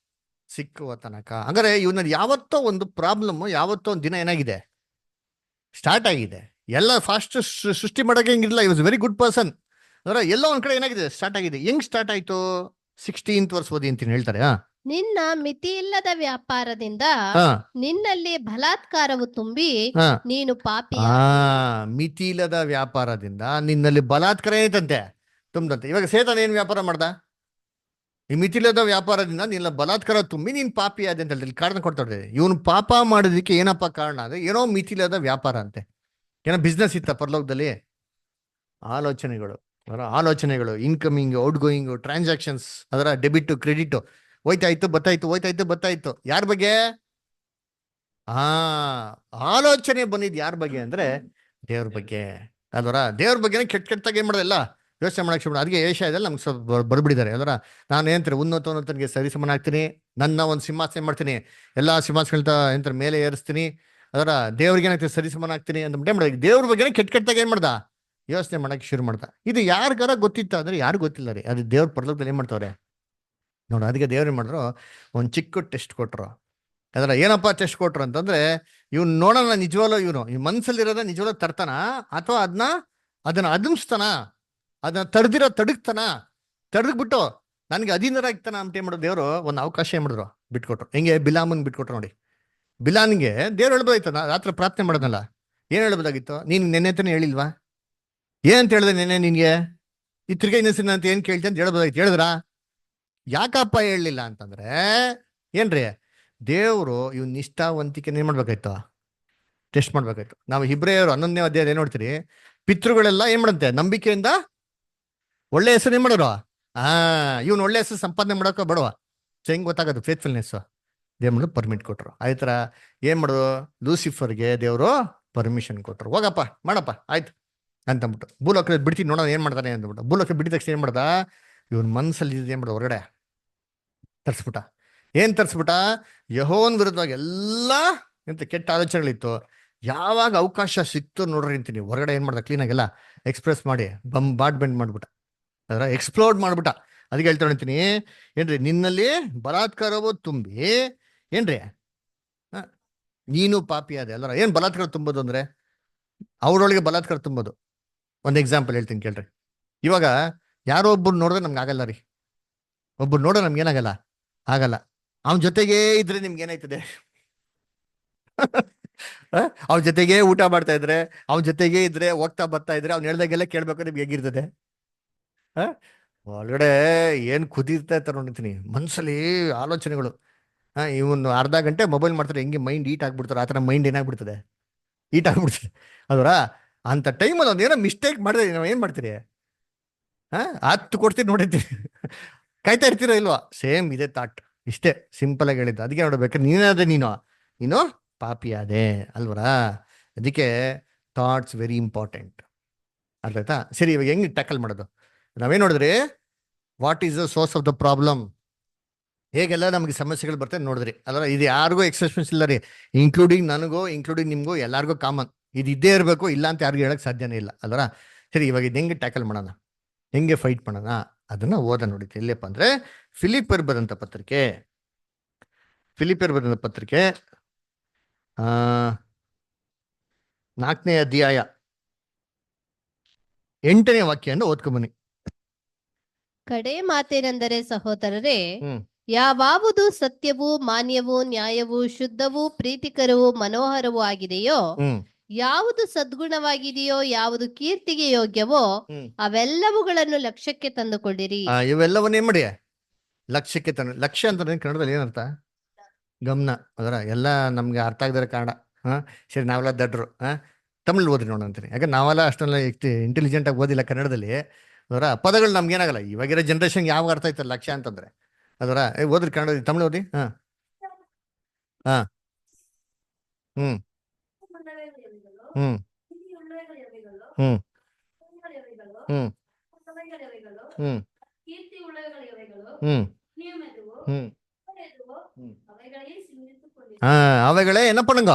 ಸಿಕ್ಕುವ ತನಕ. ಹಂಗಾರೆ ಇವನಲ್ಲಿ ಯಾವತ್ತೋ ಒಂದು ಪ್ರಾಬ್ಲಮ್, ಯಾವತ್ತೋ ಒಂದು ದಿನ ಏನಾಗಿದೆ, ಸ್ಟಾರ್ಟ್ ಆಗಿದೆ. ಎಲ್ಲ ಫಾಸ್ಟ್ ಸೃಷ್ಟಿ ಮಾಡೋಕೆ ಹೆಂಗಿರಲಿಲ್ಲ, he was very good person. ಅಂದ್ರೆ ಎಲ್ಲ ಒಂದ್ ಕಡೆ ಏನಾಗಿದೆ, ಸ್ಟಾರ್ಟ್ ಆಗಿದೆ. ಹೆಂಗ್ ಸ್ಟಾರ್ಟ್ ಆಯ್ತು? 16th ವರ್ಷ ಓದಿ ಅಂತೀನಿ ಹೇಳ್ತಾರೆ. ನಿನ್ನ ಮಿತಿಯಿಲ್ಲದ ವ್ಯಾಪಾರದಿಂದ ನಿನ್ನಲ್ಲಿ ಬಲಾತ್ಕಾರವು ತುಂಬಿ ನೀನು ಪಾಪಿ. ಮಿತಿಯಿಲ್ಲದ ವ್ಯಾಪಾರದಿಂದ ನಿನ್ನಲ್ಲಿ ಬಲಾತ್ಕಾರ ಏನೈತಂತೆ, ತುಂಬದಂತೆ. ಇವಾಗ ಸೇತಾನ ಏನ್ ವ್ಯಾಪಾರ ಮಾಡ್ದ? ಈ ಮಿತಿಲದ ವ್ಯಾಪಾರದಿಂದ ನಿನ್ನ ಬಲಾತ್ಕಾರ ತುಂಬಿ ನೀನ್ ಪಾಪಿ ಆದ ಅಂತ ಹೇಳಿ ಕಾರಣ ಕೊಡ್ತಾಳೆ. ಇವನು ಪಾಪ ಮಾಡೋದಕ್ಕೆ ಏನಪ್ಪ ಕಾರಣ ಅಂದ್ರೆ, ಏನೋ ಮಿತಿಲದ ವ್ಯಾಪಾರ ಅಂತೆ. ಏನೋ ಬಿಸ್ನೆಸ್ ಇತ್ತ ಪರಲೋಕದಲ್ಲಿ? ಆಲೋಚನೆಗಳು, ಇನ್ಕಮಿಂಗ್, ಔಟ್ ಗೋಯಿಂಗ್, ಟ್ರಾನ್ಸಾಕ್ಷನ್ಸ್, ಅದರ ಡೆಬಿಟ್ ಕ್ರೆಡಿಟ್, ಹೋಯ್ತಾಯ್ತು ಬತ್ತಾಯ್ತು. ಯಾರ ಬಗ್ಗೆ? ಆಲೋಚನೆ ಬಂದಿದ್ ಯಾರ ಬಗ್ಗೆ ಅಂದ್ರೆ ದೇವ್ರ ಬಗ್ಗೆ. ಅದರ ದೇವ್ರ ಬಗ್ಗೆ ಕೆಟ್ಟಾಗ ಏನ್ ಮಾಡೋದಿಲ್ಲ, ಯೋಚನೆ ಮಾಡಕ್ ಶುರು. ಅದಕ್ಕೆ ಏಷ್ಯಾದಲ್ಲಿ ನಮ್ಗೆ ಸ್ವಲ್ಪ ಬರ್ಬಿಡಿದ್ದಾರೆ. ಅದರ ನಾನು ಏನಂತಾರೆ, ಉನ್ನತನಿಗೆ ಸರಿ ಸಮಾನ ಆಗ್ತೀನಿ, ನನ್ನ ಒಂದು ಸಿಂಹಾಸನ ಮಾಡ್ತೀನಿ, ಎಲ್ಲಾ ಸಿಂಹಾಸನಗಳಂತ ಏನಂತಾರೆ ಮೇಲೆ ಏರಿಸ್ತೀನಿ. ಅದರ ದೇವ್ರಿಗೆ ಏನಾಗ್ತದೆ, ಸರಿ ಸಮಾನ ಆಗ್ತೀನಿ ಅಂತ ಮಾಡೋದು. ದೇವ್ರ ಬಗ್ಗೆ ಕೆಟ್ಟಾಗ ಏನ್ ಮಾಡ್ದ, ಯೋಚನೆ ಮಾಡಕ್ ಶುರು ಮಾಡ್ದ. ಇದು ಯಾರಿಗಾರ ಗೊತ್ತಿತ್ತ ಅಂದ್ರೆ ಯಾರು ಗೊತ್ತಿಲ್ಲ ರೀ. ಅದು ದೇವ್ರ ಪರಲೋಕದಲ್ಲಿ ಏನ್ ಮಾಡ್ತಾವ್ರೆ ನೋಡು. ಅದಕ್ಕೆ ದೇವ್ರು ಏನ್ ಮಾಡಿದ್ರು, ಒಂದು ಚಿಕ್ಕ ಟೆಸ್ಟ್ ಕೊಟ್ರು. ಅದರ ಏನಪ್ಪ ಟೆಸ್ಟ್ ಕೊಟ್ರು ಅಂತಂದ್ರೆ, ಇವ್ನು ನೋಡೋಣ ನಿಜವಲ್ಲ, ಇವನು ಈ ಮನ್ಸಲ್ಲಿರೋದ ನಿಜವಲ್ಲ ತರ್ತಾನ, ಅಥವಾ ಅದನ್ನ ಅದುಮ್ಸ್ತಾನ, ಅದನ್ನ ತಡಗ್ತಾನ, ತಡಗ್ಬಿಟ್ಟು ನನ್ಗೆ ಅಧೀನರ ಆಗ್ತಾನ ಅಂತ ಏನ್ ಮಾಡೋದು, ದೇವ್ರು ಒಂದು ಅವಕಾಶ ಏನ್ ಮಾಡಿದ್ರು, ಬಿಟ್ಕೊಟ್ರು. ಹೆಂಗೆ ಬಿಲಾಮನ್ ಬಿಟ್ಕೊಟ್ರು ನೋಡಿ. ಬಿಲಾನ್ಗೆ ದೇವ್ರು ಹೇಳ್ಬೋದಾಯ್ತು, ರಾತ್ರಿ ಪ್ರಾರ್ಥನೆ ಮಾಡೋದಲ್ಲ, ಏನ್ ಹೇಳ್ಬೋದಾಗಿತ್ತು? ನೀನ್ ನೆನ್ನೆತಾನೆ ಹೇಳಿಲ್ವಾ? ಏನಂತ ಹೇಳಿದೆ ನೆನ್ನೆ ನಿನ್ಗೆ? ಈ ತಿರ್ಗಾ ಇನ್ನಿಸಿನ ಅಂತ ಏನ್ ಕೇಳ್ತಿ ಅಂತ ಹೇಳ್ಬೋದಾಯ್ತು. ಹೇಳಿದ್ರ? ಯಾಕಪ್ಪ ಹೇಳಲಿಲ್ಲ ಅಂತಂದ್ರೆ ಏನ್ರಿ, ದೇವ್ರು ಇವ್ ನಿಷ್ಠಾವಂತಿಕೆ ಏನ್ ಮಾಡ್ಬೇಕಾಯ್ತು, ಟೆಸ್ಟ್ ಮಾಡ್ಬೇಕಾಯ್ತು. ನಾವು ಇಬ್ರಿಯರು 11ನೇ ಅಧ್ಯಾಯ ಏನ್ ನೋಡ್ತೀರಿ, ಪಿತೃಗಳೆಲ್ಲ ಏನ್ ಮಾಡಂತೆ ನಂಬಿಕೆಯಿಂದ ಒಳ್ಳೆ ಹೆಸರು ಏನ್ ಮಾಡೋರು. ಇವನು ಒಳ್ಳೆ ಹೆಸರು ಸಂಪಾದನೆ ಮಾಡೋಕೆ ಬಡವ. ಹೆಂಗ್ ಗೊತ್ತಾಗೋದು ಫೇತ್ಫುಲ್ನೆಸ್? ದೇವ್ರು ಪರ್ಮಿಟ್ ಕೊಟ್ರು. ಆಯ್ತರ ಏನ್ ಮಾಡೋದು, ಲೂಸಿಫರ್ಗೆ ದೇವರು ಪರ್ಮಿಷನ್ ಕೊಟ್ರು. ಹೋಗಪ್ಪ ಮಾಡಪ್ಪ ಆಯ್ತು ಅಂತಂದ್ಬಿಟ್ಟು ಭೂಲೋಕ ಬಿಡ್ತೀನಿ ನೋಡೋಣ ಏನ್ ಮಾಡ್ತಾನೆ ಅಂದ್ಬಿಟ್ಟು. ಭೂಲೋಕ ಬಿಡಿದ ತಕ್ಷಣ ಏನ್ ಮಾಡ್ದ, ಇವನ್ ಮನ್ಸಲ್ಲಿ ಏನ್ ಮಾಡ್ದ ಹೊರಗಡೆ ತರ್ಸ್ಬಿಟ್ಟ. ಏನ್ ತರ್ಸ್ಬಿಟ್ಟ, ಯೆಹೋವನ ವಿರುದ್ಧವಾಗಿ ಎಲ್ಲಾ ಎಂತ ಕೆಟ್ಟ ಆಲೋಚನೆಗಳಿತ್ತು. ಯಾವಾಗ ಅವಕಾಶ ಸಿಕ್ತು ನೋಡ್ರಿ ಅಂತೀನಿ, ಹೊರಗಡೆ ಏನ್ ಮಾಡ್ದ, ಕ್ಲೀನಾಗೆಲ್ಲ ಎಕ್ಸ್ಪ್ರೆಸ್ ಮಾಡಿ ಬಾಂಬಾರ್ಡ್ಮೆಂಟ್ ಮಾಡ್ಬಿಟ್ಟ, ಅದರ ಎಕ್ಸ್ಪ್ಲೋರ್ಡ್ ಮಾಡ್ಬಿಟ್ಟ. ಅದಕ್ಕೆ ಹೇಳ್ತಾ ಅಂತೀನಿ ಏನ್ರಿ, ನಿನ್ನಲ್ಲಿ ಬಲಾತ್ಕಾರವು ತುಂಬಿ ಏನ್ರಿ ನೀನು ಪಾಪಿ ಅದೇ ಅಲ್ಲರ. ಏನ್ ಬಲಾತ್ಕಾರ ತುಂಬೋದು ಅಂದ್ರೆ, ಅವರೊಳಗೆ ಬಲಾತ್ಕಾರ ತುಂಬೋದು. ಒಂದು ಎಕ್ಸಾಂಪಲ್ ಹೇಳ್ತೀನಿ ಕೇಳ್ರಿ. ಇವಾಗ ಯಾರೋ ಒಬ್ಬರು ನೋಡಿದ್ರೆ ನಮ್ಗೆ ಆಗಲ್ಲ ರೀ. ಒಬ್ಬರು ನೋಡೋ ನಮ್ಗೆ ಏನಾಗಲ್ಲ, ಆಗಲ್ಲ. ಅವನ ಜೊತೆಗೇ ಇದ್ರೆ ನಿಮ್ಗೆ ಏನಾಯ್ತದೆ? ಅವ್ನ ಜೊತೆಗೆ ಊಟ ಮಾಡ್ತಾ ಇದ್ರೆ, ಅವನ ಜೊತೆಗೆ ಇದ್ರೆ, ಹೋಗ್ತಾ ಬರ್ತಾ ಇದ್ರೆ, ಅವ್ನು ಹೇಳ್ದಾಗೆಲ್ಲ ಕೇಳ್ಬೇಕು ನಿಮ್ಗೆ ಹೇಗಿರ್ತದೆ? ಒಳಗಡೆ ಏನ್ ಕುದೀರ್ತಾ ಇರ್ತಾರೆ ನೋಡಿರ್ತೀನಿ ಮನ್ಸಲ್ಲಿ ಆಲೋಚನೆಗಳು. ಇವನು ಅರ್ಧ ಗಂಟೆ ಮೊಬೈಲ್ ಮಾಡ್ತಾರೆ, ಹೆಂಗೆ ಮೈಂಡ್ ಈಟ್ ಆಗ್ಬಿಡ್ತಾರೆ, ಆ ಥರ ಮೈಂಡ್ ಏನಾಗ್ಬಿಡ್ತದೆ, ಈಟ್ ಆಗ್ಬಿಡ್ತದೆ ಅದರ. ಅಂತ ಟೈಮಲ್ಲಿ ಒಂದು ಏನೋ ಮಿಸ್ಟೇಕ್ ಮಾಡಿದ್ರೆ ನಾವು ಏನ್ ಮಾಡ್ತೀರಿ? ಹತ್ತು ಕೊಡ್ತೀರಿ ನೋಡಿರ್ತೀರಿ, ಕಾಯ್ತಾ ಇರ್ತೀರೋ ಇಲ್ವಾ? ಸೇಮ್ ಇದೇ ಥಾಟ್, ಇಷ್ಟೇ ಸಿಂಪಲ್ ಆಗಿ ಹೇಳಿದ್ದು. ಅದಕ್ಕೆ ನೋಡ್ಬೇಕು, ನೀನಾದ್ರೆ ನೀನು ಪಾಪಿ ಅದೇ ಅಲ್ವರ. ಅದಕ್ಕೆ ಥಾಟ್ಸ್ ವೆರಿ ಇಂಪಾರ್ಟೆಂಟ್. ಅರ್ಥ ಆಯ್ತಾ? ಸರಿ, ಇವಾಗ ಹೆಂಗೆ ಟ್ಯಾಕಲ್ ಮಾಡೋದು? ನಾವೇನ್ ನೋಡಿದ್ರಿ, what is the source of the problem, ಹೇಗೆಲ್ಲ ನಮಗೆ ಸಮಸ್ಯೆಗಳು ಬರ್ತದೆ ನೋಡಿದ್ರಿ ಅಲ್ವ. ಇದು ಯಾರಿಗೂ ಎಕ್ಸೆಪ್ಷನ್ಸ್ ಇಲ್ಲ ರೀ, ಇನ್ಕ್ಲೂಡಿಂಗ್ ನನಗೂ, ಇನ್ಕ್ಲೂಡಿಂಗ್ ನಿಮ್ಗೂ, ಎಲ್ಲರಿಗೂ ಕಾಮನ್. ಇದು ಇದ್ದೇ ಇರಬೇಕು, ಇಲ್ಲ ಅಂತ ಯಾರಿಗೂ ಹೇಳಕ್ ಸಾಧ್ಯನೇ ಇಲ್ಲ ಅಲ್ವರ. ಸರಿ, ಇವಾಗ ಇದು ಹೆಂಗೆ ಟ್ಯಾಕಲ್ ಮಾಡೋಣ, ಹೆಂಗೆ ಫೈಟ್ ಮಾಡೋಣ ಅದನ್ನ ಓದ ನೋಡಿದ್ರಿ. ಎಲ್ಲಪ್ಪ ಅಂದ್ರೆ ಫಿಲಿಪ್ಪರ್ ಬರೆದಂತ ಪತ್ರಿಕೆ, ಫಿಲಿಪ್ಪರ್ ಬರೆದಂತ ಪತ್ರಿಕೆ 4ನೇ ಅಧ್ಯಾಯ 8ನೇ ವಾಕ್ಯವನ್ನು ಓದ್ಕೊಂಬನ್ನಿ. ಕಡೆ ಮಾತೇನೆಂದರೆ ಸಹೋದರರೇ, ಯಾವುದು ಸತ್ಯವೂ ಮಾನ್ಯವೂ ನ್ಯಾಯವೂ ಶುದ್ಧವೂ ಪ್ರೀತಿಕರವೂ ಮನೋಹರವೂ ಆಗಿದೆಯೋ, ಯಾವುದು ಸದ್ಗುಣವಾಗಿದೆಯೋ, ಯಾವುದು ಕೀರ್ತಿಗೆ ಯೋಗ್ಯವೋ, ಅವೆಲ್ಲವುಗಳನ್ನು ಲಕ್ಷ್ಯಕ್ಕೆ ತಂದುಕೊಳ್ಳಿರಿ. ಇವೆಲ್ಲವನ್ನೇನ್ ಮಾಡಿ ಲಕ್ಷ್ಯಕ್ಕೆ ತಂದು. ಲಕ್ಷ್ಯ ಅಂತ ಕನ್ನಡದಲ್ಲಿ ಏನರ್ಥ? ಗಮನ. ಅದರ ಎಲ್ಲ ನಮ್ಗೆ ಅರ್ಥ ಆಗದಾರೆ ಕಾರಣ. ಸರಿ, ನಾವೆಲ್ಲ ದಡ್ರು ತಮಿಳ್ ಓದ್ರಿ ನೋಡ ಅಂತೀನಿ. ಯಾಕಂದ್ರೆ ನಾವೆಲ್ಲ ಅಷ್ಟೆಲ್ಲ ಇಂಟೆಲಿಜೆಂಟ್ ಆಗಿ ಓದಿಲ್ಲ ಕನ್ನಡದಲ್ಲಿ. ಅದರ ಪದಗಳು ನಮ್ಗೆ ಏನಾಗಲ್ಲ. ಇವಾಗಿರೋ ಜನ್ರೇಷನ್ ಯಾವಾಗ ಅರ್ಥ ಆಯ್ತಲ್ಲ ಲಕ್ಷ್ಯ ಅಂತಂದ್ರೆ. ಅದರ ಓದ್ರಿ ಕನ್ನಡ, ತಮಿಳ್ ಓದಿ. ಹ್ಮ್ ಹ್ಮ್ ಹ್ಮ್ ಹ್ಮ್ ಹ್ಮ್ ಹ್ಮ್ ಹ್ಮ್ ಅವೆಗಳೇ என்ன பண்ணுங்க,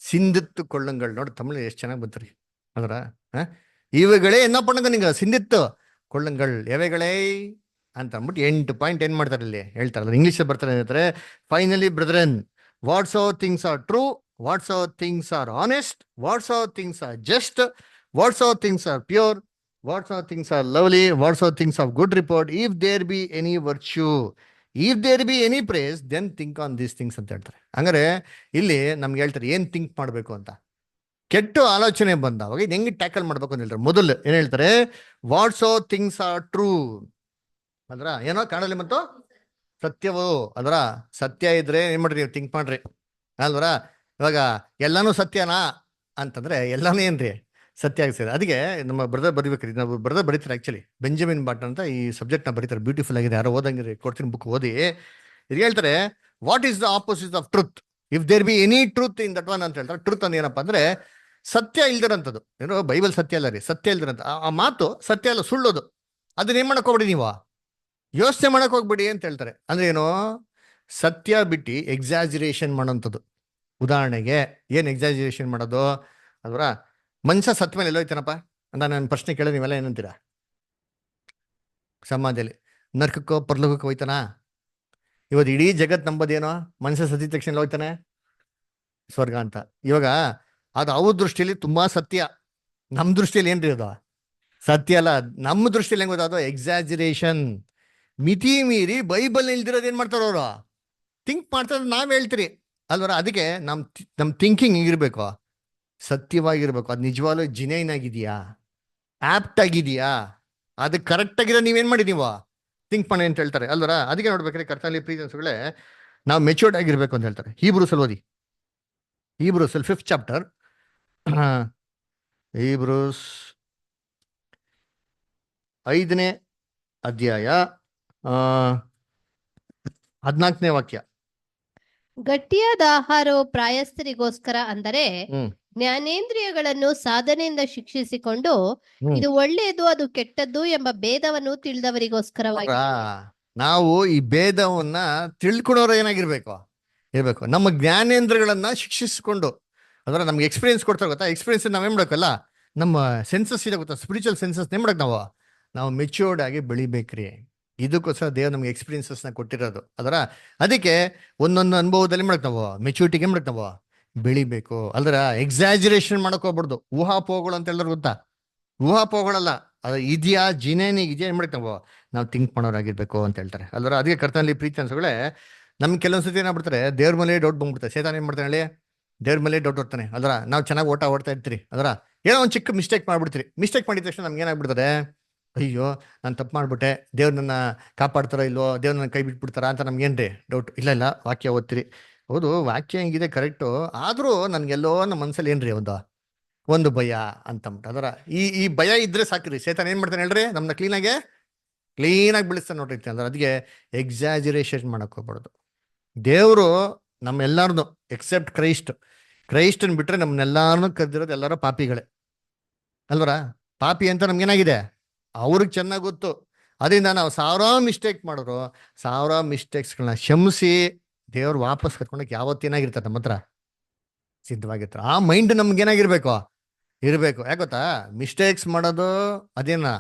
சிந்தித்து கொள்ளுங்கள். ನೋಡಿ ತಮಿಳು ಎಷ್ಟು ಚೆನ್ನಾಗಿ ಬಂತ್ರಿ ಅದರ. ಇವುಗಳೇ என்ன பண்ணுங்க ನಿಂಗ, ಸಿಂಧಿತ್ತು ಕೊಳ್ಳುಂಗಳ್ ಎವೆಗಳೇ ಅಂತ ಅಂದ್ಬಿಟ್ಟು 8 ಪಾಯಿಂಟ್ ಏನ್ ಮಾಡ್ತಾರೆ ಇಲ್ಲಿ ಹೇಳ್ತಾರಲ್ಲ. ಇಂಗ್ಲಿಷ್ ಬರ್ತಾರೆ ಏನಂತಾರೆ, finally brethren, whatsoever things are true, whatsoever things are honest, whatsoever things are just, whatsoever things are pure, whatsoever things are lovely, whatsoever things of good report, if there be any virtue, if there be any praise, then think on these things ಅಂತ ಹೇಳ್ತಾರೆ. ಹಂಗಾರೆ ಇಲ್ಲಿ ನಮ್ಗೆ ಹೇಳ್ತಾರೆ ಏನ್ think ಮಾಡ್ಬೇಕು ಅಂತ. ಕೆಟ್ಟ ಆಲೋಚನೆ ಬಂದವಾಗ ಇದು ಹೆಂಗೆ ಟ್ಯಾಕಲ್ ಮಾಡ್ಬೇಕು ಅಂತ ಹೇಳ್ತಾರೆ. ಮೊದಲು ಏನ್ ಹೇಳ್ತಾರೆ, whatsoever things are true ಅಂದ್ರ ಏನೋ ಕನ್ನಡದಲ್ಲಿ ಮತ್ತು ಸತ್ಯವೋ ಅಲ್ವರ. ಸತ್ಯ ಇದ್ರೆ ಏನ್ ಮಾಡ್ರಿ, ನೀವು ಥಿಂಕ್ ಮಾಡ್ರಿ ಅಲ್ವರ. ಇವಾಗ ಎಲ್ಲಾನು ಸತ್ಯನಾ ಅಂತಂದ್ರೆ ಎಲ್ಲಾನು ಏನ್ರಿ ಸತ್ಯ ಆಗ್ತದೆ. ಅದಕ್ಕೆ ನಮ್ಮ ಬ್ರದರ್ ಬರಿಬೇಕ್ರಿ, ನಾವು ಬ್ರದರ್ ಬರೀತಾರೆ ಆಕ್ಚುಲಿ, ಬೆಂಜಮಿನ್ ಬಾಟನ್ ಅಂತ ಈ ಸಬ್ಜೆಕ್ಟ್ ನ ಬರೀತಾರೆ. ಬ್ಯೂಟಿಫುಲ್ ಆಗಿದೆ, ಯಾರೋ ಓದಂಗಿರಿ ಕೊಡ್ತೀನಿ ಬುಕ್ ಓದಿ. ಇದು ಹೇಳ್ತಾರೆ, what is the opposite of truth, if there be any truth in that one ಅಂತ ಹೇಳ್ತಾರೆ. ಟ್ರೂತ್ ಅಂದ್ರೆ ಏನಪ್ಪಾ ಅಂದ್ರೆ ಸತ್ಯ ಇಲ್ದಿರಂಥದ್ದು. ಏನೋ ಬೈಬಲ್ ಸತ್ಯ ಅಲ್ಲ ರೀ, ಸತ್ಯ ಇಲ್ದಿರಂತ ಆ ಮಾತು ಸತ್ಯ ಅಲ್ಲ, ಸುಳ್ಳೋದು. ಅದನ್ನ ಏನ್ ಮಾಡಕ್ ಹೋಗ್ಬಿಡಿ, ನೀವು ಯೋಚನೆ ಮಾಡಕ್ ಹೋಗ್ಬಿಡಿ ಅಂತ ಹೇಳ್ತಾರೆ. ಅಂದ್ರೆ ಏನು, ಸತ್ಯ ಬಿಟ್ಟು ಎಕ್ಸಾಜುರೇಷನ್ ಮಾಡೋಂಥದ್ದು. ಉದಾಹರಣೆಗೆ ಏನ್ ಎಕ್ಸಾಜುರೇಷನ್ ಮಾಡೋದು ಅಲ್ವರ, ಮನುಷ್ಯ ಸತ್ ಮೇಲೆ ಎಲ್ಲೋಯ್ತಾನಪ್ಪ ಅಂತ ನಾನು ಪ್ರಶ್ನೆ ಕೇಳಿದ್ರೆ ನೀವೆಲ್ಲ ಏನಂತೀರಾ? ಸಮಾಧಿಯಲ್ಲಿ ನರ್ಕಕ್ಕೋ ಪರ್ಲೋಕಕ್ಕೆ ಹೋಯ್ತಾನ? ಇವತ್ತು ಇಡೀ ಜಗತ್ ನಂಬೋದೇನೋ ಮನುಷ್ಯ ಸತ್ತಿದ ತಕ್ಷಣ ಎಲ್ಲ ಹೋಯ್ತಾನೆ ಸ್ವರ್ಗ ಅಂತ. ಇವಾಗ ಅದು ಅವ್ರ ದೃಷ್ಟಿಯಲ್ಲಿ ತುಂಬಾ ಸತ್ಯ, ನಮ್ಮ ದೃಷ್ಟಿಯಲ್ಲಿ ಏನ್ರಿ ಅದು ಸತ್ಯ ಅಲ್ಲ. ನಮ್ಮ ದೃಷ್ಟಿಯಲ್ಲಿ ಹೆಂಗ್ ಗೊತ್ತಾದ, ಎಕ್ಸಾಜುರೇಷನ್. ಮಿತಿ ಮೀರಿ ಬೈಬಲ್ ಇಲ್ದಿರೋದು ಏನ್ ಮಾಡ್ತಾರ ಅವರು, ಥಿಂಕ್ ಮಾಡ್ತಾರೆ. ನಾವ್ ಹೇಳ್ತೀರಿ ಅಲ್ವರ. ಅದಕ್ಕೆ ನಮ್ ಥಿಂಕಿಂಗ್ ಹಿಂಗಿರ್ಬೇಕು, ಸತ್ಯವಾಗಿರ್ಬೇಕು. ಅದು ನಿಜವಾಗ್ಲೂ ಜಿನೈನ್ ಆಗಿದೆಯಾ, ಆಪ್ಟ್ ಆಗಿದೆಯಾ, ಅದು ಕರೆಕ್ಟ್ ಆಗಿರೋ ನೀವೇನ್ ಮಾಡಿ ನೀವು ಥಿಂಕ್ ಮಾಡಿ ಅಂತ ಹೇಳ್ತಾರೆ ಅಲ್ವರ. ಅದಕ್ಕೆ ನೋಡ್ಬೇಕ್ರೆ ಕರ್ತನಲ್ಲಿ ಪ್ರೀತಿಗಳೇ, ನಾವು ಮೆಚೂರ್ಡ್ ಆಗಿರ್ಬೇಕು ಅಂತ ಹೇಳ್ತಾರೆ. ಹೀಬ್ರೂಸಲ್ಲಿ ಓದಿ, ಹೀಬ್ರೂಸಲ್ಲಿ 5th ಚಾಪ್ಟರ್, ಹೀಬ್ರೂಸ್ 5ನೇ ಅಧ್ಯಾಯ 14ನೇ ವಾಕ್ಯ. ಗಟ್ಟಿಯಾದ ಆಹಾರವು ಪ್ರಾಯಸ್ಥರಿಗೋಸ್ಕರ, ಅಂದರೆ ಹ್ಮ್ ಜ್ಞಾನೇಂದ್ರಿಯಗಳನ್ನು ಸಾಧನೆಯಿಂದ ಶಿಕ್ಷಿಸಿಕೊಂಡು ಹ್ಮ್ ಇದು ಒಳ್ಳೆಯದು ಅದು ಕೆಟ್ಟದ್ದು ಎಂಬ ಭೇದವನ್ನು ತಿಳಿದವರಿಗೋಸ್ಕರವಾಗಿ. ನಾವು ಈ ಭೇದವನ್ನ ತಿಳ್ಕೊಳೋರು ಏನಾಗಿರ್ಬೇಕು ಇರ್ಬೇಕು. ನಮ್ಮ ಜ್ಞಾನೇಂದ್ರಗಳನ್ನ ಶಿಕ್ಷಿಸಿಕೊಂಡು, ಅದರ ನಮ್ಗೆ ಎಕ್ಸ್ಪೀರಿಯನ್ಸ್ ಕೊಡ್ತಾರೆ ಗೊತ್ತಾ. ಎಕ್ಸ್ಪೀರಿಯನ್ಸ್ ನಾವೇನ್ ಮಾಡ್ಬೇಕಲ್ಲ, ನಮ್ಮ ಸೆನ್ಸಸ್ ಇದೆ ಗೊತ್ತಾ, ಸ್ಪಿರಿಚುವಲ್ ಸೆನ್ಸಸ್ ಏನ್ ಮಾಡಕ್ ನಾವು ಮೆಚ್ಯೂರ್ಡ್ ಆಗಿ ಬೆಳಿಬೇಕ್ರಿ. ಇದಕ್ಕೋಸ್ಕರ ದೇವ್ರು ನಮ್ಗೆ ಎಕ್ಸ್ಪೀರಿಯನ್ಸಸ್ ನ ಕೊಟ್ಟಿರೋದು. ಅದಕ್ಕೆ ಒಂದೊಂದು ಅನುಭವದಲ್ಲಿ ಮಾಡಕ್ ಮೆಚ್ಯೂರಿಟಿಗೆ ಮಾಡಕ್ ಬೆಳಿಬೇಕು. ಎಕ್ಸಾಜುರೇಷನ್ ಮಾಡಕ್ ಹೋಗ್ಬಾರ್ದು. ಊಹಾಪೋಹಗಳು ಅಂತ ಹೇಳಿದ್ರೆ ಗೊತ್ತಾ, ಊಹಾಪೋಹಗಳಲ್ಲ, ಅದು ಇದೆಯಾ ಜಿನೇನಿಗೆ ಇದೆಯಾ ಏನ್ ಮಾಡಕ್ ನಾವು ಥಿಂಕ್ ಮಾಡೋರಾಗಿರ್ಬೇಕು ಅಂತ ಹೇಳ್ತಾರೆ. ಅದಕ್ಕೆ ಕರ್ತನಲ್ಲಿ ಪ್ರೀತಿ ಅನ್ಸಗಳೇ, ನಮ್ಗೆ ಕೆಲವೊಂದ್ಸತಿ ಏನಾಗ್ಬಿಡ್ತಾರೆ, ದೇವ್ರ ಮೇಲೆ ಡೌಟ್ ಬಂದ್ಬಿಡ್ತಾರೆ. ಸೇತಾನ ಏನ್ ಮಾಡ್ತಾನೆ ಹೇಳಿ, ದೇವ್ರ ಮೇಲೆ ಡೌಟ್ ಹೊಡ್ತಾನೆ. ನಾವು ಚೆನ್ನಾಗಿ ಓಡ್ತಾ ಇರ್ತೀರಿ, ಏನೋ ಒಂದು ಚಿಕ್ಕ ಮಿಸ್ಟೇಕ್ ಮಾಡ್ಬಿಡ್ತೀರಿ. ಮಿಸ್ಟೇಕ್ ಮಾಡಿದ ತಕ್ಷಣ ನಮ್ಗೆ ಏನಾಗ್ಬಿಡ್ತಾರೆ, ಅಯ್ಯೋ ನಾನು ತಪ್ಪು ಮಾಡ್ಬಿಟ್ಟೆ, ದೇವ್ರ ನನ್ನ ಕಾಪಾಡ್ತಾರೋ ಇಲ್ವೋ, ದೇವ್ರ ನನ್ನ ಕೈ ಬಿಟ್ಬಿಡ್ತಾರ ಅಂತ ನಮ್ಗೇನ್ರಿ ಡೌಟ್. ಇಲ್ಲ ವಾಕ್ಯ ಓದ್ತೀರಿ, ಹೌದು ವಾಕ್ಯ ಹೆಂಗಿದೆ ಕರೆಕ್ಟು, ಆದ್ರೂ ನನ್ಗೆಲ್ಲೋ ನಮ್ಮ ಮನ್ಸಲ್ಲಿ ಏನ್ರಿ ಒಂದು ಭಯ ಅಂತಂದ್ಬಿಟ್ಟು. ಈ ಭಯ ಇದ್ರೆ ಸಾಕ್ರಿ, ಸೇತಾನ ಏನ್ ಮಾಡ್ತಾನೆ ಹೇಳ್ರಿ, ನಮ್ನ ಕ್ಲೀನಾಗಿ ಬೆಳೆಸ್ತಾನೆ ನೋಡ್ರಿ. ಅದಕ್ಕೆ ಎಕ್ಸಾಜುರೇಷನ್ ಮಾಡಕ್ ಹೋಗ್ಬಾರ್ದು. ದೇವರು ನಮ್ಮೆಲ್ಲಾರನು ಎಕ್ಸೆಪ್ಟ್ ಕ್ರೈಸ್ಟನ್ ಬಿಟ್ರೆ ನಮ್ನೆಲ್ಲಾರನು ಕರೆದಿರೋದು ಎಲ್ಲರೂ ಪಾಪಿಗಳೇ ಪಾಪಿ ಅಂತ ನಮ್ಗೇನಾಗಿದೆ ಅವ್ರಿಗೆ ಚೆನ್ನಾಗಿ ಗೊತ್ತು. ಅದರಿಂದ ನಾವು ಸಾವಿರಾರು ಮಿಸ್ಟೇಕ್ ಮಾಡಿದ್ರು, ಸಾವಿರಾರು ಮಿಸ್ಟೇಕ್ಸ್ಗಳನ್ನ ಕ್ಷಮಿಸಿ ದೇವ್ರು ವಾಪಸ್ ಕರ್ಕೊಂಡೋಗಿ ಯಾವತ್ತೇನಾಗಿರ್ತಾರೆ ನಮ್ಮ ಹತ್ರ ಸಿದ್ಧವಾಗಿರ್ತಾರೆ. ಆ ಮೈಂಡ್ ನಮ್ಗೇನಾಗಿರ್ಬೇಕು ಇರಬೇಕು. ಯಾಕೆ ಗೊತ್ತಾ, ಮಿಸ್ಟೇಕ್ಸ್ ಮಾಡೋದು ಅದೇನ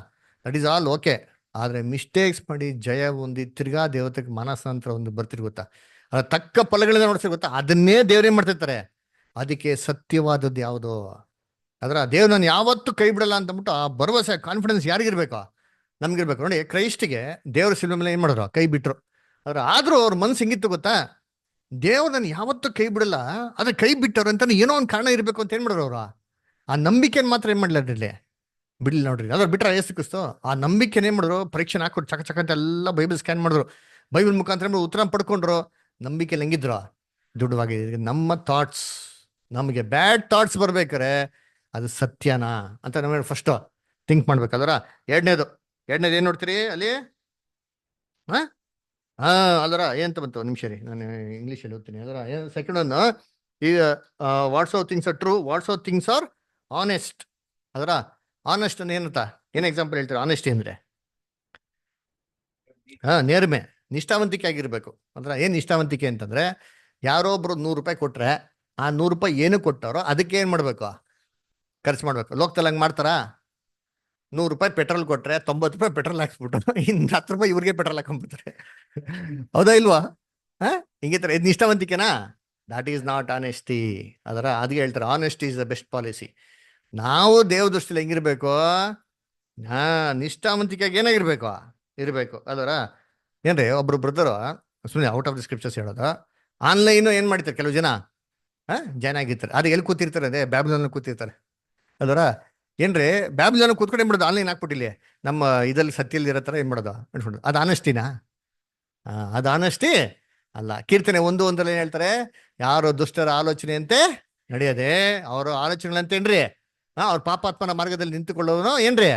ದಟ್ ಈಸ್ ಆಲ್ ಓಕೆ, ಆದ್ರೆ ಮಿಸ್ಟೇಕ್ಸ್ ಮಾಡಿ ಜಯ ಹೊಂದಿ ತಿರ್ಗಾ ದೇವತೆಗೆ ಮನಸ್ಸಂತರ ಒಂದು ಬರ್ತಿರ್ ಗೊತ್ತಾ, ಅದ್ರ ತಕ್ಕ ಫಲಗಳಿಂದ ನೋಡ್ಸಿರ್ ಗೊತ್ತಾ, ಅದನ್ನೇ ದೇವ್ರೇನ್ ಮಾಡ್ತಿರ್ತಾರೆ. ಅದಕ್ಕೆ ಸತ್ಯವಾದದ್ದು ಯಾವುದು, ದೇವ್ರು ನಾನು ಯಾವತ್ತೂ ಕೈ ಬಿಡಲ್ಲ ಅಂತಂದ್ಬಿಟ್ಟು ಆ ಭರವಸೆ ಕಾನ್ಫಿಡೆನ್ಸ್ ಯಾರಿಗಿರ್ಬೇಕು, ನಮ್ಗಿರ್ಬೇಕು. ನೋಡಿ, ಕ್ರೈಸ್ಟ್ಗೆ ದೇವ್ರ ಶಿಲ್ವೆ ಮೇಲೆ ಏನ್ ಮಾಡಿದ್ರು, ಕೈ ಬಿಟ್ರು. ಆದ್ರೂ ಅವ್ರ ಮನ್ಸು ಹೆಂಗಿತ್ತು ಗೊತ್ತಾ, ದೇವ್ರು ನಾನು ಯಾವತ್ತೂ ಕೈ ಬಿಡಲ್ಲ, ಆದ್ರೆ ಕೈ ಬಿಟ್ಟವ್ರು ಅಂತ ಏನೋ ಒಂದು ಕಾರಣ ಇರ್ಬೇಕು ಅಂತ ಏನ್ ಮಾಡಿದ್ರು ಅವ್ರು. ಆ ನಂಬಿಕೆನ್ ಮಾತ್ರ ಏನ್ ಮಾಡ್ಲಿ ಅದ್ರಲ್ಲಿ ಬಿಡ್ಲಿ ನೋಡ್ರಿ. ಬಿಟ್ರೆ ಯೇಸು ಕ್ರಿಸ್ತು ಆ ನಂಬಿಕೆನ ಏನ್ ಮಾಡಿದ್ರು, ಪರೀಕ್ಷೆ ಹಾಕೊಟ್ಟು ಚಕ ಅಂತ ಎಲ್ಲ ಬೈಬಲ್ ಸ್ಕ್ಯಾನ್ ಮಾಡಿದ್ರು, ಬೈಬಲ್ ಮುಖಾಂತರ ಉತ್ತರ ಪಡ್ಕೊಂಡ್ರು. ನಂಬಿಕೆಯಲ್ಲಿ ಹೆಂಗಿದ್ರು, ದೃಢವಾಗಿ. ನಮ್ಮ ಥಾಟ್ಸ್, ನಮಗೆ ಬ್ಯಾಡ್ ಥಾಟ್ಸ್ ಬರ್ಬೇಕಾರೆ ಅದು ಸತ್ಯನಾ ಅಂತ ನಾವು ಫಸ್ಟ್ ಥಿಂಕ್ ಮಾಡ್ಬೇಕು. ಎರಡನೇದು ಏನ್ ನೋಡ್ತೀರಿ ಅಲ್ಲಿ, ಏನಂತ ಬಂತು ನಿಮಿಷ ರೀ, ನಾನು ಇಂಗ್ಲೀಷಲ್ಲಿ ಓದ್ತೀನಿ. ಸೆಕೆಂಡ್ ಒನ್, ಈಗ what's of things are true, what's of things are honest. Honest ಅಂದ್ರೆ ಏನಂತ ಏನ್ ಎಕ್ಸಾಂಪಲ್ ಹೇಳ್ತಾರೆ. ಆನೆಸ್ಟಿ ಅಂದ್ರೆ ನೇರ್ಮೆ, ನಿಷ್ಠಾವಂತಿಕೆ ಆಗಿರ್ಬೇಕು. ಏನ್ ನಿಷ್ಠಾವಂತಿಕೆ ಅಂತಂದ್ರೆ, ಯಾರೋ ಒಬ್ರು 100 ರೂಪಾಯಿ ಕೊಟ್ರೆ ಆ 100 ರೂಪಾಯಿ ಏನು ಕೊಟ್ಟವ್ರೋ ಅದಕ್ಕೆ ಏನ್ ಮಾಡ್ಬೇಕು, ಖರ್ಚು ಮಾಡ್ಬೇಕು. ಲೋಕದಲ್ಲಿ ಹಂಗೆ ಮಾಡ್ತಾರಾ, 100 ರೂಪಾಯಿ ಪೆಟ್ರೋಲ್ ಕೊಟ್ರೆ 90 ರೂಪಾಯಿ ಪೆಟ್ರೋಲ್ ಹಾಕ್ಸ್ಬಿಟ್ಟು ಇನ್ನು 10 ರೂಪಾಯಿ ಇವ್ರಿಗೆ ಪೆಟ್ರೋಲ್ ಹಾಕೊಂಡ್ಬಿಡ್ತಾರೆ. ಹೌದಾ ಇಲ್ವಾ? ಹಿಂಗಿರ್ತಾರೆ. ಇದು ನಿಷ್ಠಾವಂತಿಕೆನಾ? That is not honesty. ಅದಕ್ಕೆ ಹೇಳ್ತಾರೆ honesty is the best policy. ನಾವು ದೇವ ದೃಷ್ಟಿಲಿ ಹೆಂಗಿರ್ಬೇಕು, ನಿಷ್ಠಾವಂತಿಕೆಯಾಗಿ ಏನಾಗಿರ್ಬೇಕು ಇರ್ಬೇಕು. ಏನ್ರಿ, ಒಬ್ರು ಬ್ರದರು ಸುಮ್ಮನೆ ಔಟ್ ಆಫ್ ದಿ ಸ್ಕ್ರಿಪ್ಚರ್ಸ್ ಹೇಳೋದು, ಆನ್ಲೈನ್ ಏನ್ ಮಾಡ್ತಾರೆ ಕೆಲವು ಜನ ಜಾಯ್ನ್ ಆಗಿರ್ತಾರೆ. ಅದು ಎಲ್ಲಿ ಕೂತಿರ್ತಾರೆ, ಅದೇ ಬ್ಯಾಬಿಲೋನ್ ಕೂತಿರ್ತಾರೆ. ಏನ್ರಿ, ಬ್ಯಾಬಿಲೋನ್ ಕೂತ್ಕೊಂಡು ಏನ್ ಮಾಡೋದು, ಆನ್ಲೈನ್ ಹಾಕ್ಬಿಟ್ಟಿಲ್ಲ ನಮ್ಮ ಇದಲ್ಲಿ ಸತ್ಯಲ್ಲಿ ಇರೋ ಥರ ಏನ್ ಮಾಡೋದು ಅನ್ಸ್ಬಿಡೋದು. ಅದು ಆನೆಸ್ಟಿನಾ? ಅದು ಆನೆಸ್ಟಿ ಅಲ್ಲ. ಕೀರ್ತನೆ 1:1 ಏನ್ ಹೇಳ್ತಾರೆ, ಯಾರು ದುಷ್ಟರ ಆಲೋಚನೆಯಂತೆ ನಡೆಯದೆ ಅವ್ರ ಆಲೋಚನೆಗಳಂತೇನ್ರಿ, ಅವ್ರ ಪಾಪಾತ್ಮನ ಮಾರ್ಗದಲ್ಲಿ ನಿಂತುಕೊಳ್ಳೋನು ಏನ್ರಿ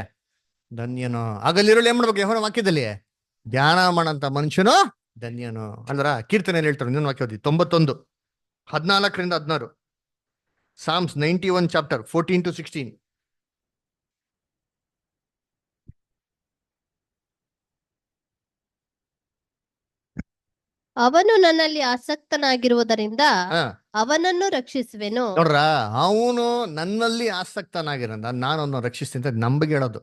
ಧನ್ಯನು. ಆಗಲ್ಲಿರೋಳು ಏನ್ ಮಾಡ್ಬೇಕು, ಯೆಹೋವನ ವಾಕ್ಯದಲ್ಲಿ ಧ್ಯಾನ ಮಾಡಂತ ಮನುಷ್ಯನು ಧನ್ಯನು. ಕೀರ್ತನೆಯಲ್ಲಿ ಹೇಳ್ತಾರೆ ಇನ್ನೊಂದು ವಾಕ್ಯ ಓದಿ, 91 14-16, ಸಾಮ್ಸ್ 91 ಚಾಪ್ಟರ್ 14-16. ಅವನು ನನ್ನಲ್ಲಿ ಆಸಕ್ತನಾಗಿರುವುದರಿಂದ ಅವನನ್ನು ರಕ್ಷಿಸುವೆನು. ನೋಡ್ರ, ಅವನು ನನ್ನಲ್ಲಿ ಆಸಕ್ತನಾಗಿರೋದ ನಾನನ್ನು ರಕ್ಷಿಸ್ತೀನಿ ಅಂತ ನಂಬಿಕೆ ಹೇಳೋದು.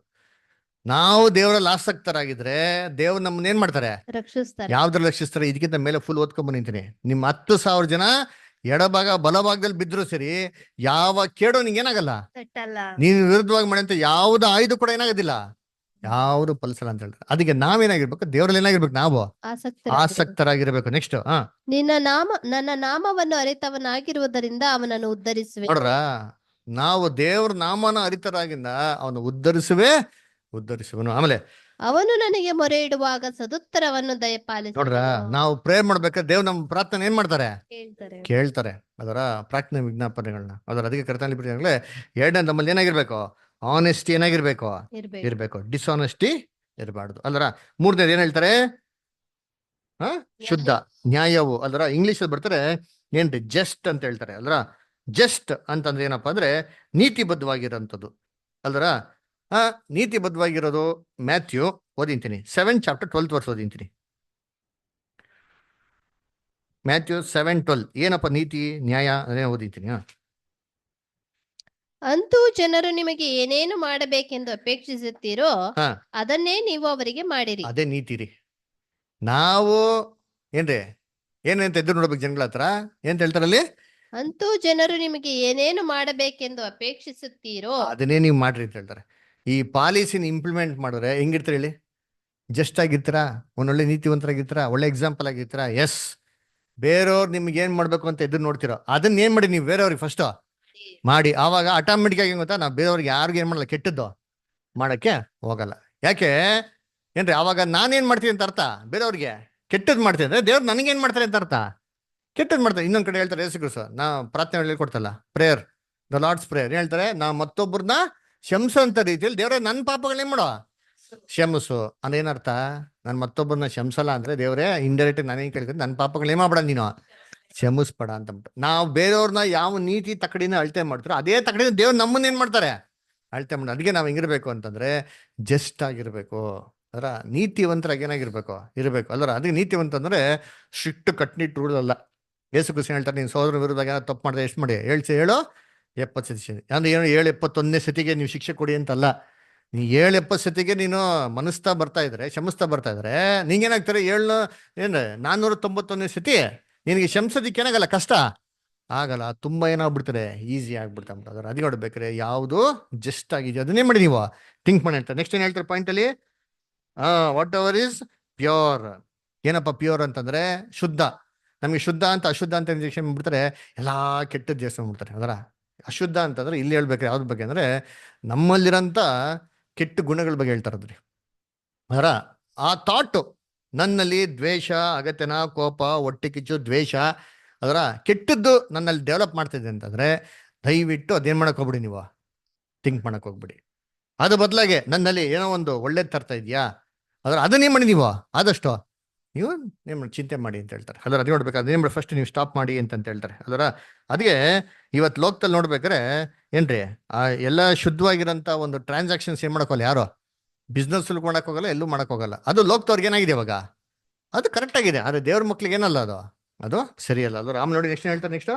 ನಾವು ದೇವರಲ್ಲಿ ಆಸಕ್ತರಾಗಿದ್ರೆ ದೇವ್ರು ನಮ್ಮನ್ನ ಏನ್ ಮಾಡ್ತಾರೆ, ರಕ್ಷಿಸ್ತಾರೆ. ಯಾವ್ದ್ರಲ್ಲಿ ರಕ್ಷಿಸ್ತಾರೆ? ಇದಕ್ಕಿಂತ ಮೇಲೆ ಫುಲ್ ಓದ್ಕೊಂಡ್ ನಿಂತೀನಿ. ನಿಮ್ಮ 10,000 ಜನ ಎಡಭಾಗ ಬಲಭಾಗದಲ್ಲಿ ಬಿದ್ರು ಸರಿ, ಯಾವ ಕೇಡೋ ನಿಂಗೆ ಏನಾಗಲ್ಲ, ನೀನು ವಿರುದ್ಧವಾಗಿ ಮಾಡಂತ ಯಾವ್ದು ಆಯುಧ ಕೂಡ ಏನಾಗೋದಿಲ್ಲ, ಯಾವ್ದು ಫಲಿಸಲ್ಲ ಅಂತ ಹೇಳ್ತಾರೆ. ಅದಕ್ಕೆ ನಾವೇನಾಗಿರ್ಬೇಕು, ದೇವರಲ್ಲಿ ಏನಾಗಿರ್ಬೇಕು, ನಾವು ಆಸಕ್ತರಾಗಿರ್ಬೇಕು. ನೆಕ್ಸ್ಟ್, ನನ್ನ ನಾಮವನ್ನು ಅರಿತವನಾಗಿರುವುದರಿಂದ ಅವನನ್ನು ಉದ್ಧರಿಸುವೆ. ನೋಡ್ರ, ನಾವು ದೇವ್ರ ನಾಮನ ಅರಿತರಾಗಿಂದ ಅವನು ಉದ್ಧರಿಸುವನು. ಆಮೇಲೆ ಅವನು ನನಗೆ ಮೊರೆ ಇಡುವಾಗ ಸದುತ್ತರವನ್ನು ದಯಪಾಲಿಸಿ. ನೋಡ್ರ, ನಾವು ಪ್ರೇ ಮಾಡ್ಬೇಕಾದ್ರೆ ದೇವ್ ನಮ್ಮ ಪ್ರಾರ್ಥನೆ ಏನ್ ಮಾಡ್ತಾರೆ, ಕೇಳ್ತಾರೆ. ಪ್ರಾರ್ಥನೆ ವಿಜ್ಞಾಪನೆಗಳನ್ನ. ಅದಕ್ಕೆ ಕರ್ತನಲ್ಲಿ ಬಿಟ್ಟಿದಾಗಲೇ ಎರಡನೇ ನಮ್ಮಲ್ಲಿ ಏನಾಗಿರ್ಬೇಕು, ಆನೆಸ್ಟಿ ಏನಾಗಿರ್ಬೇಕು ಇರ್ಬೇಕು. ಡಿಸ್ಆನೆಸ್ಟಿ ಇರಬಾರ್ದು ಅಲ್ರ. ಮೂರನೇದು ಏನ್ ಹೇಳ್ತಾರೆ? ಹ ಶುದ್ಧ ನ್ಯಾಯವು ಅಲ್ರ. ಇಂಗ್ಲಿಷ್ ಅಲ್ಲಿ ಬರ್ತಾರೆ ಏನ್ರಿ? ಜಸ್ಟ್ ಅಂತ ಹೇಳ್ತಾರೆ ಅಲ್ರ. ಜಸ್ಟ್ ಅಂತಂದ್ರೆ ಏನಪ್ಪಾ ಅಂದ್ರೆ ನೀತಿಬದ್ಧವಾಗಿರೋಂಥದ್ದು ಅಲ್ರ. ನೀತಿಬದ್ಧವಾಗಿರೋದು ಮ್ಯಾಥ್ಯೂ ಓದಿಂತೀನಿ 7 ಚಾಪ್ಟರ್ 12 ವರ್ಸ್ ಓದಿಂತೀನಿ. ಮ್ಯಾಥ್ಯೂ 7:12 ಏನಪ್ಪ ನೀತಿ ನ್ಯಾಯ ಅದೇ ಓದಿಂತೀನಿ. ಅಂತೂ ಜನರು ನಿಮಗೆ ಏನೇನು ಮಾಡಬೇಕೆಂದು ಅಪೇಕ್ಷಿಸುತ್ತೀರೋ ಅದನ್ನೇ ನೀವು ಅವರಿಗೆ ಮಾಡಿರಿ. ಅದೇ ನೀತಿ ರೀ. ನಾವು ಏನ್ರಿ ಏನಂತ ಎದುರು ನೋಡ್ಬೇಕು ಜನಗಳ ಹತ್ರ ಏನ್ ಹೇಳ್ತಾರಲ್ಲಿ? ಅಂತೂ ಜನರು ನಿಮಗೆ ಏನೇನು ಮಾಡಬೇಕೆಂದು ಅಪೇಕ್ಷಿಸುತ್ತೀರೋ ಅದನ್ನೇ ನೀವು ಮಾಡ್ರಿ ಅಂತ ಹೇಳ್ತಾರೆ. ಈ ಪಾಲಿಸಿನ ಇಂಪ್ಲಿಮೆಂಟ್ ಮಾಡಿದ್ರೆ ಹೆಂಗಿರ್ತೀರ ಹೇಳಿ? ಜಸ್ಟ್ ಆಗಿರ್ತೀರಾ? ಒಂದೊಳ್ಳೆ ನೀತಿವಂತರಾಗಿರ್ತೀರಾ? ಒಳ್ಳೆ ಎಕ್ಸಾಂಪಲ್ ಆಗಿರ್ತೀರಾ? ಎಸ್. ಬೇರೆಯವ್ರು ನಿಮ್ಗೆ ಏನ್ ಮಾಡ್ಬೇಕು ಅಂತ ಎದುರು ನೋಡ್ತಿರೋ ಅದನ್ನ ಏನ್ ಮಾಡಿ ನೀವು ಬೇರೆಯವ್ರಿಗೆ ಫಸ್ಟ್ ಮಾಡಿ. ಆವಾಗ ಆಟೋಮೆಟಿಕ್ ಆಗಿ ಗೊತ್ತಾ, ನಾವು ಬೇರೆಯವ್ರಿಗೆ ಯಾರಿಗೂ ಏನ್ ಮಾಡಲ್ಲ, ಕೆಟ್ಟದ್ದು ಮಾಡಕ್ಕೆ ಹೋಗಲ್ಲ. ಯಾಕೆ ಏನ್ರಿ? ಆವಾಗ ನಾನೇನ್ ಮಾಡ್ತೀನಿ ಅಂತ ಅರ್ಥ, ಬೇರೆಯವ್ರಿಗೆ ಕೆಟ್ಟದ್ದು ಮಾಡ್ತೀನಿ ಅಂದ್ರೆ ದೇವ್ರು ನನಗೇನ್ ಮಾಡ್ತಾರೆ ಅಂತ ಅರ್ಥ, ಕೆಟ್ಟದ್ದು ಮಾಡ್ತಾರೆ. ಇನ್ನೊಂದ್ ಕಡೆ ಹೇಳ್ತಾರೆ ಯೇಸು ಕ್ರಿಸ್ತ, ನಾ ಪ್ರಾರ್ಥನೆ ಹೇಳ್ಕೊಡ್ತಲ್ಲ ಪ್ರೇಯರ್, ದ ಲಾರ್ಡ್ಸ್ ಪ್ರೇಯರ್ ಹೇಳ್ತಾರೆ, ನಾ ಮತ್ತೊಬ್ಬರನ್ನ ಶಂಸಂತ ರೀತಿಯಲ್ಲಿ ದೇವ್ರೆ ನನ್ನ ಪಾಪಗಳೇನ್ ಮಾಡೋ ಕ್ಷಮಿಸು ಅದೇನರ್ಥ? ನಾನು ಮತ್ತೊಬ್ಬರನ್ನ ಶಂಸಲ್ಲ ಅಂದ್ರೆ ದೇವ್ರೆ ಇಂಡೈರೆಕ್ಟ್ ನಾನೇನ್ ಕೇಳ್ತೀನಿ, ನನ್ನ ಪಾಪಗಳೇನ್ ಮಾಡ್ಬೇಡ ನೀನು ಕ್ಷಮಿಸ್ಬೇಡ ಅಂತ. ನಾವು ಬೇರೆಯವ್ರನ್ನ ಯಾವ ನೀತಿ ತಕಡಿನ ಅಳತೆ ಮಾಡ್ತಾರೋ ಅದೇ ತಕಡಿನ ದೇವ್ರು ನಮ್ಮನ್ನ ಏನ್ ಮಾಡ್ತಾರೆ ಅಳತೆ ಮಾಡಿ. ಅದಕ್ಕೆ ನಾವ್ ಹೆಂಗಿರ್ಬೇಕು ಅಂತಂದ್ರೆ ಜಸ್ಟ್ ಆಗಿರ್ಬೇಕು, ಅದರ ನೀತಿವಂತರಾಗಿ ಏನಾಗಿರ್ಬೇಕು ಇರಬೇಕು ಅಲ್ಲರ. ಅದಕ್ಕೆ ನೀತಿವಂತ ಅಂದ್ರೆ ಸ್ಟ್ರಿಕ್ಟ್ ಕಟ್ನಿಟ್ ರೂಲ್ ಅಲ್ಲ. ಯೇಸು ಕ್ರಿಸ್ತ ಹೇಳ್ತಾರೆ, ನೀನು ಸಹೋದರ ವಿರುದ್ಧ ಏನಾದ್ರು ತಪ್ಪು ಮಾಡಿದ್ರೆ ಎಷ್ಟು ಮಾಡಿ 7 ಸತಿ ಅಂದ್ರೆ ಏನು 7 ಸತಿಗೆ ನೀವು ಶಿಕ್ಷೆ ಕೊಡಿ ಅಂತಲ್ಲ. ನೀ 7 ಸತಿಗೆ ನೀನು ಮನಸ್ತಾ ಬರ್ತಾ ಇದ್ರೆ, ಕ್ಷಮಿಸ್ತಾ ಬರ್ತಾ ಇದ್ರೆ ನಿಂಗೇನಾಗ್ತಾರೆ 491 ಸತಿ ನಿನಗೆ ಕ್ಷಮಿಸೋದಿಕ್ಕೆ ಏನಾಗಲ್ಲ, ಕಷ್ಟ ಆಗಲ್ಲ, ತುಂಬಾ ಏನಾಗ್ಬಿಡ್ತಾರೆ ಈಸಿ ಆಗ್ಬಿಡ್ತಾ. ಅದಕ್ಕೆ ನೋಡ್ಬೇಕಾರೆ ಯಾವುದು ಜಸ್ಟ್ ಆಗಿದೆ ಅದನ್ನೇ ಮಾಡಿ ನೀವು ಥಿಂಕ್ ಮಾಡಿ ಹೇಳ್ತಾರೆ. ನೆಕ್ಸ್ಟ್ ಏನ್ ಹೇಳ್ತಾರೆ ಪಾಯಿಂಟ್ ಅಲ್ಲಿ? What ever is pure. ಏನಪ್ಪ ಪ್ಯೂರ್ ಅಂತಂದ್ರೆ ಶುದ್ಧ. ನಮಗೆ ಶುದ್ಧ ಅಂತ ಅಶುದ್ಧ ಅಂತ ಇಂಜೆಕ್ಷನ್ ಮಾಡ್ಬಿಡ್ತಾರೆ, ಎಲ್ಲಾ ಕೆಟ್ಟದ್ದು ಜಾಸ್ತಿ ಮಾಡ್ಬಿಡ್ತಾರೆ. ಅದರ ಅಶುದ್ಧ ಅಂತಂದ್ರೆ ಇಲ್ಲಿ ಹೇಳ್ಬೇಕ್ರೆ ಯಾವ್ದ್ರ ಬಗ್ಗೆ ಅಂದ್ರೆ ನಮ್ಮಲ್ಲಿರಂತ ಕೆಟ್ಟ ಗುಣಗಳ ಬಗ್ಗೆ ಹೇಳ್ತಾರದ್ರಿ. ಅದರ ಆ ಥಾಟು ನನ್ನಲ್ಲಿ ದ್ವೇಷ, ಅಗತ್ಯನ, ಕೋಪ, ಹೊಟ್ಟೆ ಕಿಚ್ಚು, ದ್ವೇಷ, ಅದರ ಕೆಟ್ಟದ್ದು ನನ್ನಲ್ಲಿ ಡೆವಲಪ್ ಮಾಡ್ತಿದೆ ಅಂತಂದ್ರೆ ದಯವಿಟ್ಟು ಅದೇನ್ ಮಾಡಕ್ ಹೋಗ್ಬಿಡಿ, ನೀವು ಥಿಂಕ್ ಮಾಡಕ್ ಹೋಗ್ಬಿಡಿ. ಅದು ಬದಲಾಗೆ ನನ್ನಲ್ಲಿ ಏನೋ ಒಂದು ಒಳ್ಳೇದು ತರ್ತಾ ಇದೆಯಾ, ಅದರ ಅದನ್ನೇ ಮಾಡಿ ನೀವು ಆದಷ್ಟು ನೀವು ಚಿಂತೆ ಮಾಡಿ ಅಂತ ಹೇಳ್ತಾರೆ. ಅದರ ಅದು ನೋಡ್ಬೇಕು, ಅದೇನ್ ಮಾಡಿ ಫಸ್ಟ್ ನೀವು ಸ್ಟಾಪ್ ಮಾಡಿ ಅಂತ ಹೇಳ್ತಾರೆ. ಅದರ ಅದಕ್ಕೆ ಇವತ್ತು ಲೋಕದಲ್ಲಿ ನೋಡ್ಬೇಕಾರೆ ಏನ್ರಿ ಎಲ್ಲ ಶುದ್ಧವಾಗಿರೋಂಥ ಒಂದು ಟ್ರಾನ್ಸಾಕ್ಷನ್ಸ್ ಏನ್ ಮಾಡಕ್ ಹೋಗಲ್ಲ, ಯಾರು ಬಿಸ್ನೆಸ್ ಮಾಡಕ್ ಹೋಗಲ್ಲ, ಎಲ್ಲೂ ಮಾಡಕ್ ಹೋಗಲ್ಲ. ಅದು ಲೋಕದವ್ರಿಗೆ ಏನಾಗಿದೆ ಇವಾಗ, ಅದು ಕರೆಕ್ಟ್ ಆಗಿದೆ. ಆದ್ರೆ ದೇವ್ರ ಮಕ್ಳಿಗೆ ಏನಲ್ಲ, ಅದು ಸರಿಯಲ್ಲ. ಅಲ್ವ? ರಾಮ್ ನೋಡಿ ನೆಕ್ಸ್ಟ್ ಹೇಳ್ತಾರೆ, next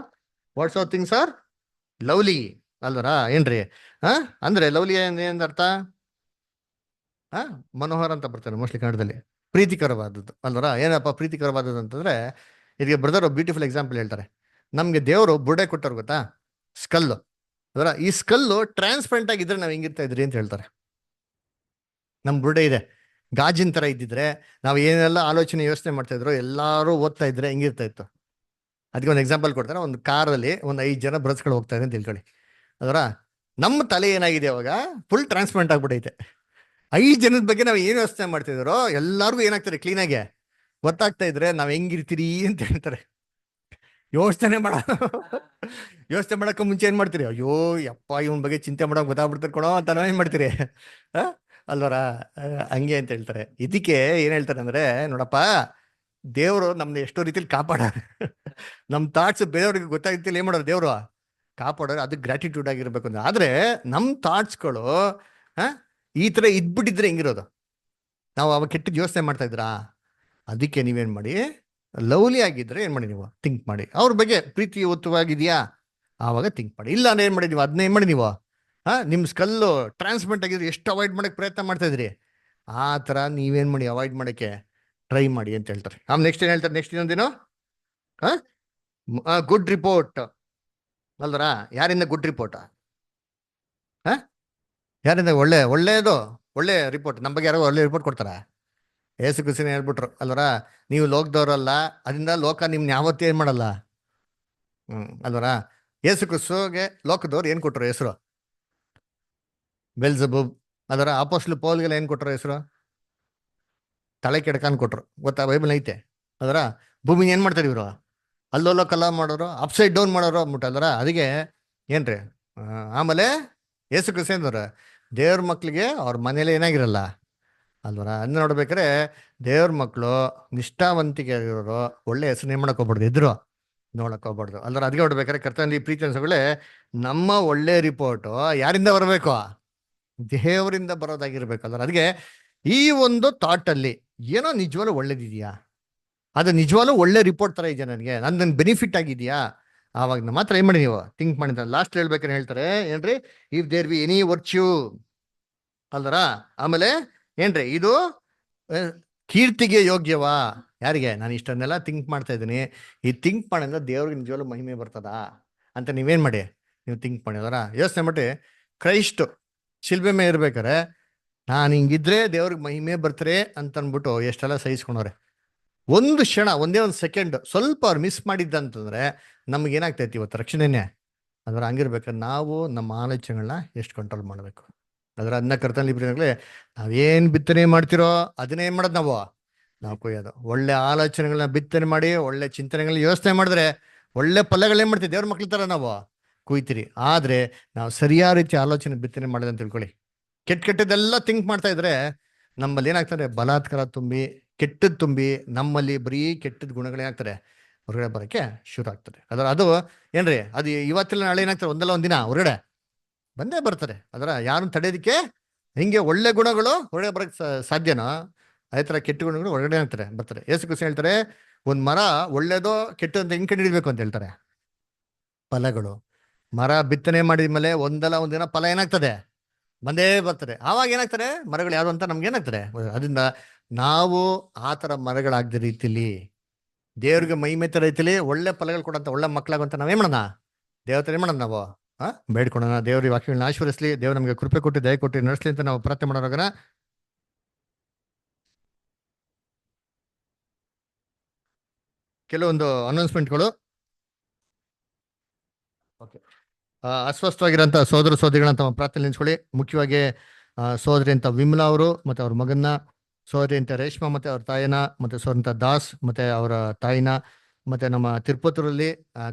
whatsoever things are lovely ಅಲ್ವರಾ? ಏನ್ರಿ ಅಂದ್ರೆ ಲವ್ಲಿ ಏನ್ ಅರ್ಥ? ಮನೋಹರ ಅಂತ ಬರ್ತಾರೆ ಮೋಸ್ಟ್ಲಿ ಕನ್ನಡದಲ್ಲಿ, ಪ್ರೀತಿಕರವಾದದ್ದು ಅಲ್ವರ. ಏನಪ್ಪ ಪ್ರೀತಿಕರವಾದದ್ದು ಅಂತಂದ್ರೆ, ಇದಕ್ಕೆ ಬ್ರದರ್ ಬ್ಯೂಟಿಫುಲ್ ಎಕ್ಸಾಂಪಲ್ ಹೇಳ್ತಾರೆ. ನಮ್ಗೆ ದೇವರು ಬುರ್ಡೆ ಕೊಟ್ಟರು ಗೊತ್ತಾ, ಸ್ಕಲ್ಲು. ಅದರ ಈ ಸ್ಕಲ್ಲು ಟ್ರಾನ್ಸ್ಪರೆಂಟ್ ಆಗಿದ್ರೆ ನಾವ್ ಹೆಂಗಿರ್ತಾ ಇದ್ರಿ ಅಂತ ಹೇಳ್ತಾರೆ. ನಮ್ ಬುರ್ಡೆ ಇದೆ ಗಾಜಿನ ತರ ಇದ್ದಿದ್ರೆ ನಾವು ಏನೆಲ್ಲ ಆಲೋಚನೆ ಯೋಚನೆ ಮಾಡ್ತಾ ಇದ್ರು, ಎಲ್ಲಾರು ಓದ್ತಾ ಇದ್ರೆ ಹೆಂಗಿರ್ತಾ ಇತ್ತು. ಅದಕ್ಕೆ ಒಂದು ಎಕ್ಸಾಂಪಲ್ ಕೊಡ್ತಾರೆ. ಒಂದು ಕಾರಲ್ಲಿ ಒಂದು 5 ಜನ ಬ್ರಸ್ಗಳು ಹೋಗ್ತಾ ಇದೆ ಅಂತ ತಿಳ್ಕೊಳ್ಳಿ. ಅದರ ನಮ್ಮ ತಲೆ ಏನಾಗಿದೆ ಅವಾಗ ಫುಲ್ ಟ್ರಾನ್ಸ್ಪರೆಂಟ್ ಆಗ್ಬಿಟ್ಟೈತೆ. 5 ಜನದ ಬಗ್ಗೆ ನಾವು ಏನು ಯೋಚನೆ ಮಾಡ್ತಿದಾರೋ ಎಲ್ಲಾರ್ಗು ಏನಾಗ್ತಾರೆ ಕ್ಲೀನಾಗೆ ಗೊತ್ತಾಗ್ತಾ ಇದ್ರೆ ನಾವ್ ಹೆಂಗಿರ್ತೀರಿ ಅಂತ ಹೇಳ್ತಾರೆ. ಯೋಚನೆ ಮಾಡಕ್ಕೆ ಮುಂಚೆ ಏನ್ ಮಾಡ್ತೀರಿ, ಅಯ್ಯೋ ಯಪ್ಪ ಇವನ್ ಬಗ್ಗೆ ಚಿಂತೆ ಮಾಡಕ್ ಗೊತ್ತಾಗ್ಬಿಡ್ತಾರೆ ಕೊಡೋ ಅಂತ ನಾವ್ ಏನ್ ಮಾಡ್ತೀರಿ ಅಲ್ವರ? ಹಂಗೆ ಅಂತ ಹೇಳ್ತಾರೆ. ಇದಕ್ಕೆ ಏನ್ ಹೇಳ್ತಾರೆ ಅಂದ್ರೆ, ನೋಡಪ್ಪ ದೇವ್ರು ನಮ್ನ ಎಷ್ಟೋ ರೀತಿಲಿ ಕಾಪಾಡ, ನಮ್ ಥಾಟ್ಸ್ ಬೇರೆಯವ್ರಿಗೆ ಗೊತ್ತಾಗ್ತಿಲ್ಲ ಏನ್ ಮಾಡೋರು ದೇವ್ರು ಕಾಪಾಡೋರು. ಅದು ಗ್ರಾಟಿಟ್ಯೂಡ್ ಆಗಿರ್ಬೇಕು ಅಂದ್ರೆ. ಆದ್ರೆ ನಮ್ ಥಾಟ್ಸ್ಗಳು ಈ ತರ ಇದ್ಬಿಟ್ಟಿದ್ರೆ ಹೆಂಗಿರೋದು, ನಾವು ಅವಾಗ ಕೆಟ್ಟದ್ದು ಯೋಚನೆ ಮಾಡ್ತಾ ಇದ್ರಾ? ಅದಕ್ಕೆ ನೀವೇನ್ ಮಾಡಿ, ಲವ್ಲಿ ಆಗಿದ್ರೆ ಏನ್ ಮಾಡಿ, ನೀವು ಥಿಂಕ್ ಮಾಡಿ. ಅವ್ರ ಬಗ್ಗೆ ಪ್ರೀತಿ ಉತ್ತವಾಗಿದ್ಯಾ ಆವಾಗ ಥಿಂಕ್ ಮಾಡಿ. ಇಲ್ಲ ಅಂದ್ರೆ ಏನ್ ಮಾಡಿ, ನೀವು ಅದನ್ನ ಏನ್ ಮಾಡಿ, ನೀವು ನಿಮ್ ಸ್ಕಲ್ಲು ಟ್ರಾನ್ಸ್ಪರೆಂಟ್ ಆಗಿದ್ರೆ ಎಷ್ಟು ಅವಾಯ್ಡ್ ಮಾಡಕ್ ಪ್ರಯತ್ನ ಮಾಡ್ತಾ ಇದ್ರಿ, ಆ ತರ ನೀವೇನ್ ಮಾಡಿ ಅವಾಯ್ಡ್ ಮಾಡಕ್ಕೆ ಟ್ರೈ ಮಾಡಿ ಅಂತ ಹೇಳ್ತಾರೆ. ನೆಕ್ಸ್ಟ್ ಏನ್ ಹೇಳ್ತಾರೆ, ನೆಕ್ಸ್ಟ್ ಇನ್ನೊಂದೇನು ಗುಡ್ ರಿಪೋರ್ಟ್ ಅಲ್ದರ. ಯಾರಿಂದ ಗುಡ್ ರಿಪೋರ್ಟ್? ಯಾರಿಂದ ಒಳ್ಳೆ ರಿಪೋರ್ಟ್? ನಮ್ಮ ಬಗ್ಗೆ ಯಾರೋ ಒಳ್ಳೆ ರಿಪೋರ್ಟ್ ಕೊಡ್ತಾರ? ಏಸು ಕ್ರಿಸ್ತನೇ ಹೇಳ್ಬಿಟ್ರು ಅಲ್ವರ, ನೀವು ಲೋಕದವ್ರಲ್ಲ, ಅದರಿಂದ ಲೋಕ ನಿಮ್ನ ಯಾವತ್ತೂ ಏನ್ ಮಾಡಲ್ಲ. ಅಲ್ವರ? ಏಸು ಕ್ರಿಸ್ತಗೆ ಲೋಕದವ್ರು ಏನ್ ಕೊಟ್ರು ಹೆಸರು? ಬೆಲ್ಜಬೂಬ್. ಅದರ ಅಪೊಸ್ತಲ ಪೌಲ್ಗೆಲ್ಲ ಏನ್ ಕೊಟ್ರು ಹೆಸರು? ತಲೆ ಕೆಡಕಾನ್ ಕೊಟ್ರು. ಗೊತ್ತಾ? ಬೈಬಲ್ ಐತೆ. ಅದರ ಭೂಮಿನ ಏನ್ ಮಾಡ್ತಾರೆ ಇವರು? ಅಲ್ಲೋಲೋ ಕಲ್ಲ ಮಾಡೋರು, ಅಪ್ಸೈಡ್ ಡೌನ್ ಮಾಡೋರು ಅಂದ್ಬಿಟ್ಟಲ್ರ. ಅದಕ್ಕೆ ಏನ್ರಿ ಆಮೇಲೆ ಯೇಸು ಕ್ರಿಸ್ತ ದೇವ್ರ ಮಕ್ಳಿಗೆ ಅವ್ರ ಮನೇಲಿ ಏನಾಗಿರಲ್ಲ, ಅಲ್ವರ ಅದನ್ನ ನೋಡ್ಬೇಕಾರೆ ದೇವ್ರ ಮಕ್ಕಳು ನಿಷ್ಠಾವಂತಿಕೆ ಇರೋರು ಒಳ್ಳೆ ಹೆಸರು ಏನ್ ಮಾಡಕ್ ಹೋಗ್ಬಾರ್ದು, ಎದುರು ನೋಡಕ್ ಹೋಗ್ಬಾರ್ದು. ಅಲ್ವರ ಅದಕ್ಕೆ ನೋಡ್ಬೇಕಾರೆ ಕರ್ತನಲ್ಲಿ ಪ್ರೀತಿ ಅನ್ಸಗಳೇ ನಮ್ಮ ಒಳ್ಳೆ ರಿಪೋರ್ಟು ಯಾರಿಂದ ಬರಬೇಕು? ದೇವರಿಂದ ಬರೋದಾಗಿರ್ಬೇಕು. ಅಲ್ವರ ಅದಕ್ಕೆ ಈ ಒಂದು ಥಾಟ್ ಅಲ್ಲಿ ಏನೋ ನಿಜವಾಗ್ಲೂ ಒಳ್ಳೇದಿದೆಯಾ, ಅದು ನಿಜವಾಗ್ಲೂ ಒಳ್ಳೆ ರಿಪೋರ್ಟ್ ತರ ಇದೆಯಾ, ನನಗೆ ನನ್ನ ಬೆನಿಫಿಟ್ ಆಗಿದೆಯಾ, ಆವಾಗ ಮಾತ್ರ ಏನ್ ಮಾಡಿ ನೀವು ಥಿಂಕ್ ಮಾಡಿದ್ರೆ. ಲಾಸ್ಟ್ ಹೇಳ್ಬೇಕಾದ್ರೆ ಹೇಳ್ತಾರೆ ಏನ್ರಿ, if there be any virtue ಅಲ್ದರ, ಆಮೇಲೆ ಏನ್ರಿ ಇದು ಕೀರ್ತಿಗೆ ಯೋಗ್ಯವಾ, ಯಾರಿಗೆ? ನಾನು ಇಷ್ಟನ್ನೆಲ್ಲ ಥಿಂಕ್ ಮಾಡ್ತಾ ಇದ್ದೀನಿ, ಈ ಥಿಂಕ್ ಮಾಡಿದ್ರೆ ದೇವ್ರಿಗೆ ನಿಜವಾಗ್ಲೂ ಮಹಿಮೆ ಬರ್ತದ ಅಂತ ನೀವೇನ್ ಮಾಡಿ, ನೀವು ಥಿಂಕ್ ಮಾಡಿ. ಅದರ ಯೋಚನೆ ಮಾಡಿ, ಕ್ರೈಸ್ಟ್ ಶಿಲ್ಬೆ ಮೇಲೆ ಇರ್ಬೇಕಾರೆ ನಾನು ಹಿಂಗಿದ್ರೆ ದೇವ್ರಿಗೆ ಮಹಿಮೆ ಬರ್ತಾರೆ ಅಂತ ಅನ್ಬಿಟ್ಟು ಎಷ್ಟೆಲ್ಲ ಸಹಿಸ್ಕೊಂಡವ್ರೆ. ಒಂದು ಕ್ಷಣ, ಒಂದೇ ಒಂದು ಸೆಕೆಂಡ್ ಸ್ವಲ್ಪ ಅವ್ರು ಮಿಸ್ ಮಾಡಿದ್ದಂತಂದ್ರೆ ನಮ್ಗೆ ಏನಾಗ್ತೈತಿ ಇವತ್ತು ರಕ್ಷಣೆನೇ. ಅದರ ಹಂಗಿರ್ಬೇಕಾದ್ರೆ ನಾವು ನಮ್ಮ ಆಲೋಚನೆಗಳನ್ನ ಎಷ್ಟು ಕಂಟ್ರೋಲ್ ಮಾಡಬೇಕು. ಅದರ ಅದನ್ನ ಕರ್ತನಲ್ಲಿ ಪ್ರಿಯರೇ, ನಾವೇನ್ ಬಿತ್ತನೆ ಮಾಡ್ತಿರೋ ಅದನ್ನೇ ಏನ್ ಮಾಡೋದು, ನಾವು ಕೊಯ್ಯೋದು. ಒಳ್ಳೆ ಆಲೋಚನೆಗಳನ್ನ ಬಿತ್ತನೆ ಮಾಡಿ ಒಳ್ಳೆ ಚಿಂತನೆಗಳನ್ನ ಯೋಚನೆ ಮಾಡಿದ್ರೆ ಒಳ್ಳೆ ಫಲಗಳೇನ್ ಮಾಡ್ತೀವಿ, ದೇವ್ರ ಮಕ್ಳ ತರ ನಾವು ಕುಯ್ತೀರಿ. ಆದ್ರೆ ನಾವು ಸರಿಯಾದ ರೀತಿ ಆಲೋಚನೆ ಬಿತ್ತನೆ ಮಾಡಿದೆ ಅಂತ ತಿಳ್ಕೊಳ್ಳಿ, ಕೆಟ್ಟದೆಲ್ಲ ಥಿಂಕ್ ಮಾಡ್ತಾ ಇದ್ರೆ ನಮ್ಮಲ್ಲಿ ಏನಾಗ್ತದೆ, ಬಲಾತ್ಕಾರ ತುಂಬಿ ಕೆಟ್ಟದ್ ತುಂಬಿ ನಮ್ಮಲ್ಲಿ ಬರೀ ಕೆಟ್ಟದ ಗುಣಗಳೇನಾಗ್ತಾರೆ ಹೊರಗಡೆ ಬರೋಕ್ಕೆ ಶುರು ಆಗ್ತದೆ. ಅದು ಏನ್ರಿ, ಅದು ಇವತ್ತಿಲ್ಲ ನಾಳೆ ಏನಾಗ್ತಾರೆ, ಒಂದಲ್ಲ ಒಂದಿನ ಹೊರಗಡೆ ಬಂದೇ ಬರ್ತಾರೆ. ಅದರ ಯಾರನ್ನ ತಡೆಯೋದಕ್ಕೆ ಹಿಂಗೆ ಒಳ್ಳೆ ಗುಣಗಳು ಹೊರಗಡೆ ಬರಕ್ ಸಾಧ್ಯನೋ ಅದೇ ತರ ಕೆಟ್ಟ ಗುಣಗಳು ಹೊರಗಡೆ ಆಗ್ತಾರೆ ಬರ್ತಾರೆ. ಯೇಸು ಕ್ರಿಸ್ತ ಹೇಳ್ತಾರೆ, ಒಂದ್ ಮರ ಒಳ್ಳೇದೋ ಕೆಟ್ಟದಂತ ಹೆಂಗ್ ಕಂಡಿಡಿಬೇಕು ಅಂತ ಹೇಳ್ತಾರೆ, ಫಲಗಳು. ಮರ ಬಿತ್ತನೆ ಮಾಡಿದ್ಮೇಲೆ ಒಂದಲ್ಲ ಒಂದಿನ ಫಲ ಏನಾಗ್ತದೆ, ಬಂದೇ ಬರ್ತದೆ. ಆವಾಗ ಏನಾಗ್ತಾರೆ ಮರಗಳು ಯಾರು ಅಂತ ನಮ್ಗೆ ಏನಾಗ್ತದೆ. ಅದರಿಂದ ನಾವು ಆ ತರ ಮರಗಳಾಗದ ರೀತಿಲಿ ದೇವ್ರಿಗೆ ಮಹಿಮೆ ತರ ರೀತಿಲಿ ಒಳ್ಳೆ ಫಲಗಳು ಕೊಡಂತ ಒಳ್ಳೆ ಮಕ್ಕಳಾಗಂತ ನಾವೇನ್ ಮಾಡೋಣ, ದೇವತೆ ಏನ್ ಮಾಡೋಣ, ನಾವು ಬೇಡ್ಕೊಳೋಣ. ದೇವ್ರ ವಾಕ್ಯಗಳನ್ನ ಆಶೀರ್ವದಿಸ್ಲಿ, ದೇವ್ರು ನಮಗೆ ಕೃಪೆ ಕೊಟ್ಟು ದಯ ಕೊಟ್ಟು ನಡೆಸ್ಲಿ ಅಂತ ನಾವು ಪ್ರಾರ್ಥನೆ ಮಾಡೋರಾಗನ. ಕೆಲವೊಂದು ಅನೌನ್ಸ್ಮೆಂಟ್ಗಳು. ಅಸ್ವಸ್ಥವಾಗಿರೋಂಥ ಸೋದರ ಸೋದರಿಗಳಂತ ಪ್ರಾರ್ಥನೆ ನಿಲ್ಸ್ಕೊಳ್ಳಿ. ಮುಖ್ಯವಾಗಿ ಸೋದರಿ ಅಂತ ವಿಮಲಾ ಅವರು ಮತ್ತೆ ಅವ್ರ ಮಗನ್ನ, ಸೋದರಿ ಅಂತ ರೇಷ್ಮಾ ಮತ್ತೆ ಅವ್ರ ತಾಯಿನ, ಮತ್ತೆ ಸೋದರಂತ ದಾಸ್ ಮತ್ತೆ ಅವರ ತಾಯಿನ, ಮತ್ತೆ ನಮ್ಮ ತಿರುಪತಿರಲ್ಲಿ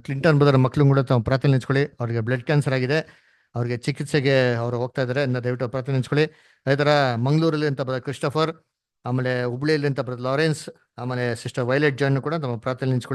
ಕ್ಲಿಂಟನ್ ಬ್ರದರ್ ಮಕ್ಕಳು ಕೂಡ ತಾವು ಪ್ರಾರ್ಥನೆ ನಿಲ್ಸ್ಕೊಳ್ಳಿ. ಅವ್ರಿಗೆ ಬ್ಲಡ್ ಕ್ಯಾನ್ಸರ್ ಆಗಿದೆ, ಅವ್ರಿಗೆ ಚಿಕಿತ್ಸೆಗೆ ಅವರು ಹೋಗ್ತಾ ಇದ್ದಾರೆ, ದಯವಿಟ್ಟು ಪ್ರಾರ್ಥನೆ ನಿಲ್ಸ್ಕೊಳ್ಳಿ. ಅದೇ ತರ ಮಂಗಳೂರಲ್ಲಿ ಅಂತ ಬ್ರದರ್ ಕ್ರಿಸ್ಟಫರ್, ಆಮೇಲೆ ಹುಬ್ಳಿಯಲ್ಲಿ ಅಂತ ಬ್ರದರ್ ಲಾರೆನ್ಸ್, ಆಮೇಲೆ ಸಿಸ್ಟರ್ ವೈಲೆಟ್ ಜಾನ್ ಕೂಡ ತಮ್ಮ ಪ್ರಾರ್ಥನೆ ನಿಲ್ಸ್ಕೊಳ್ಳಿ.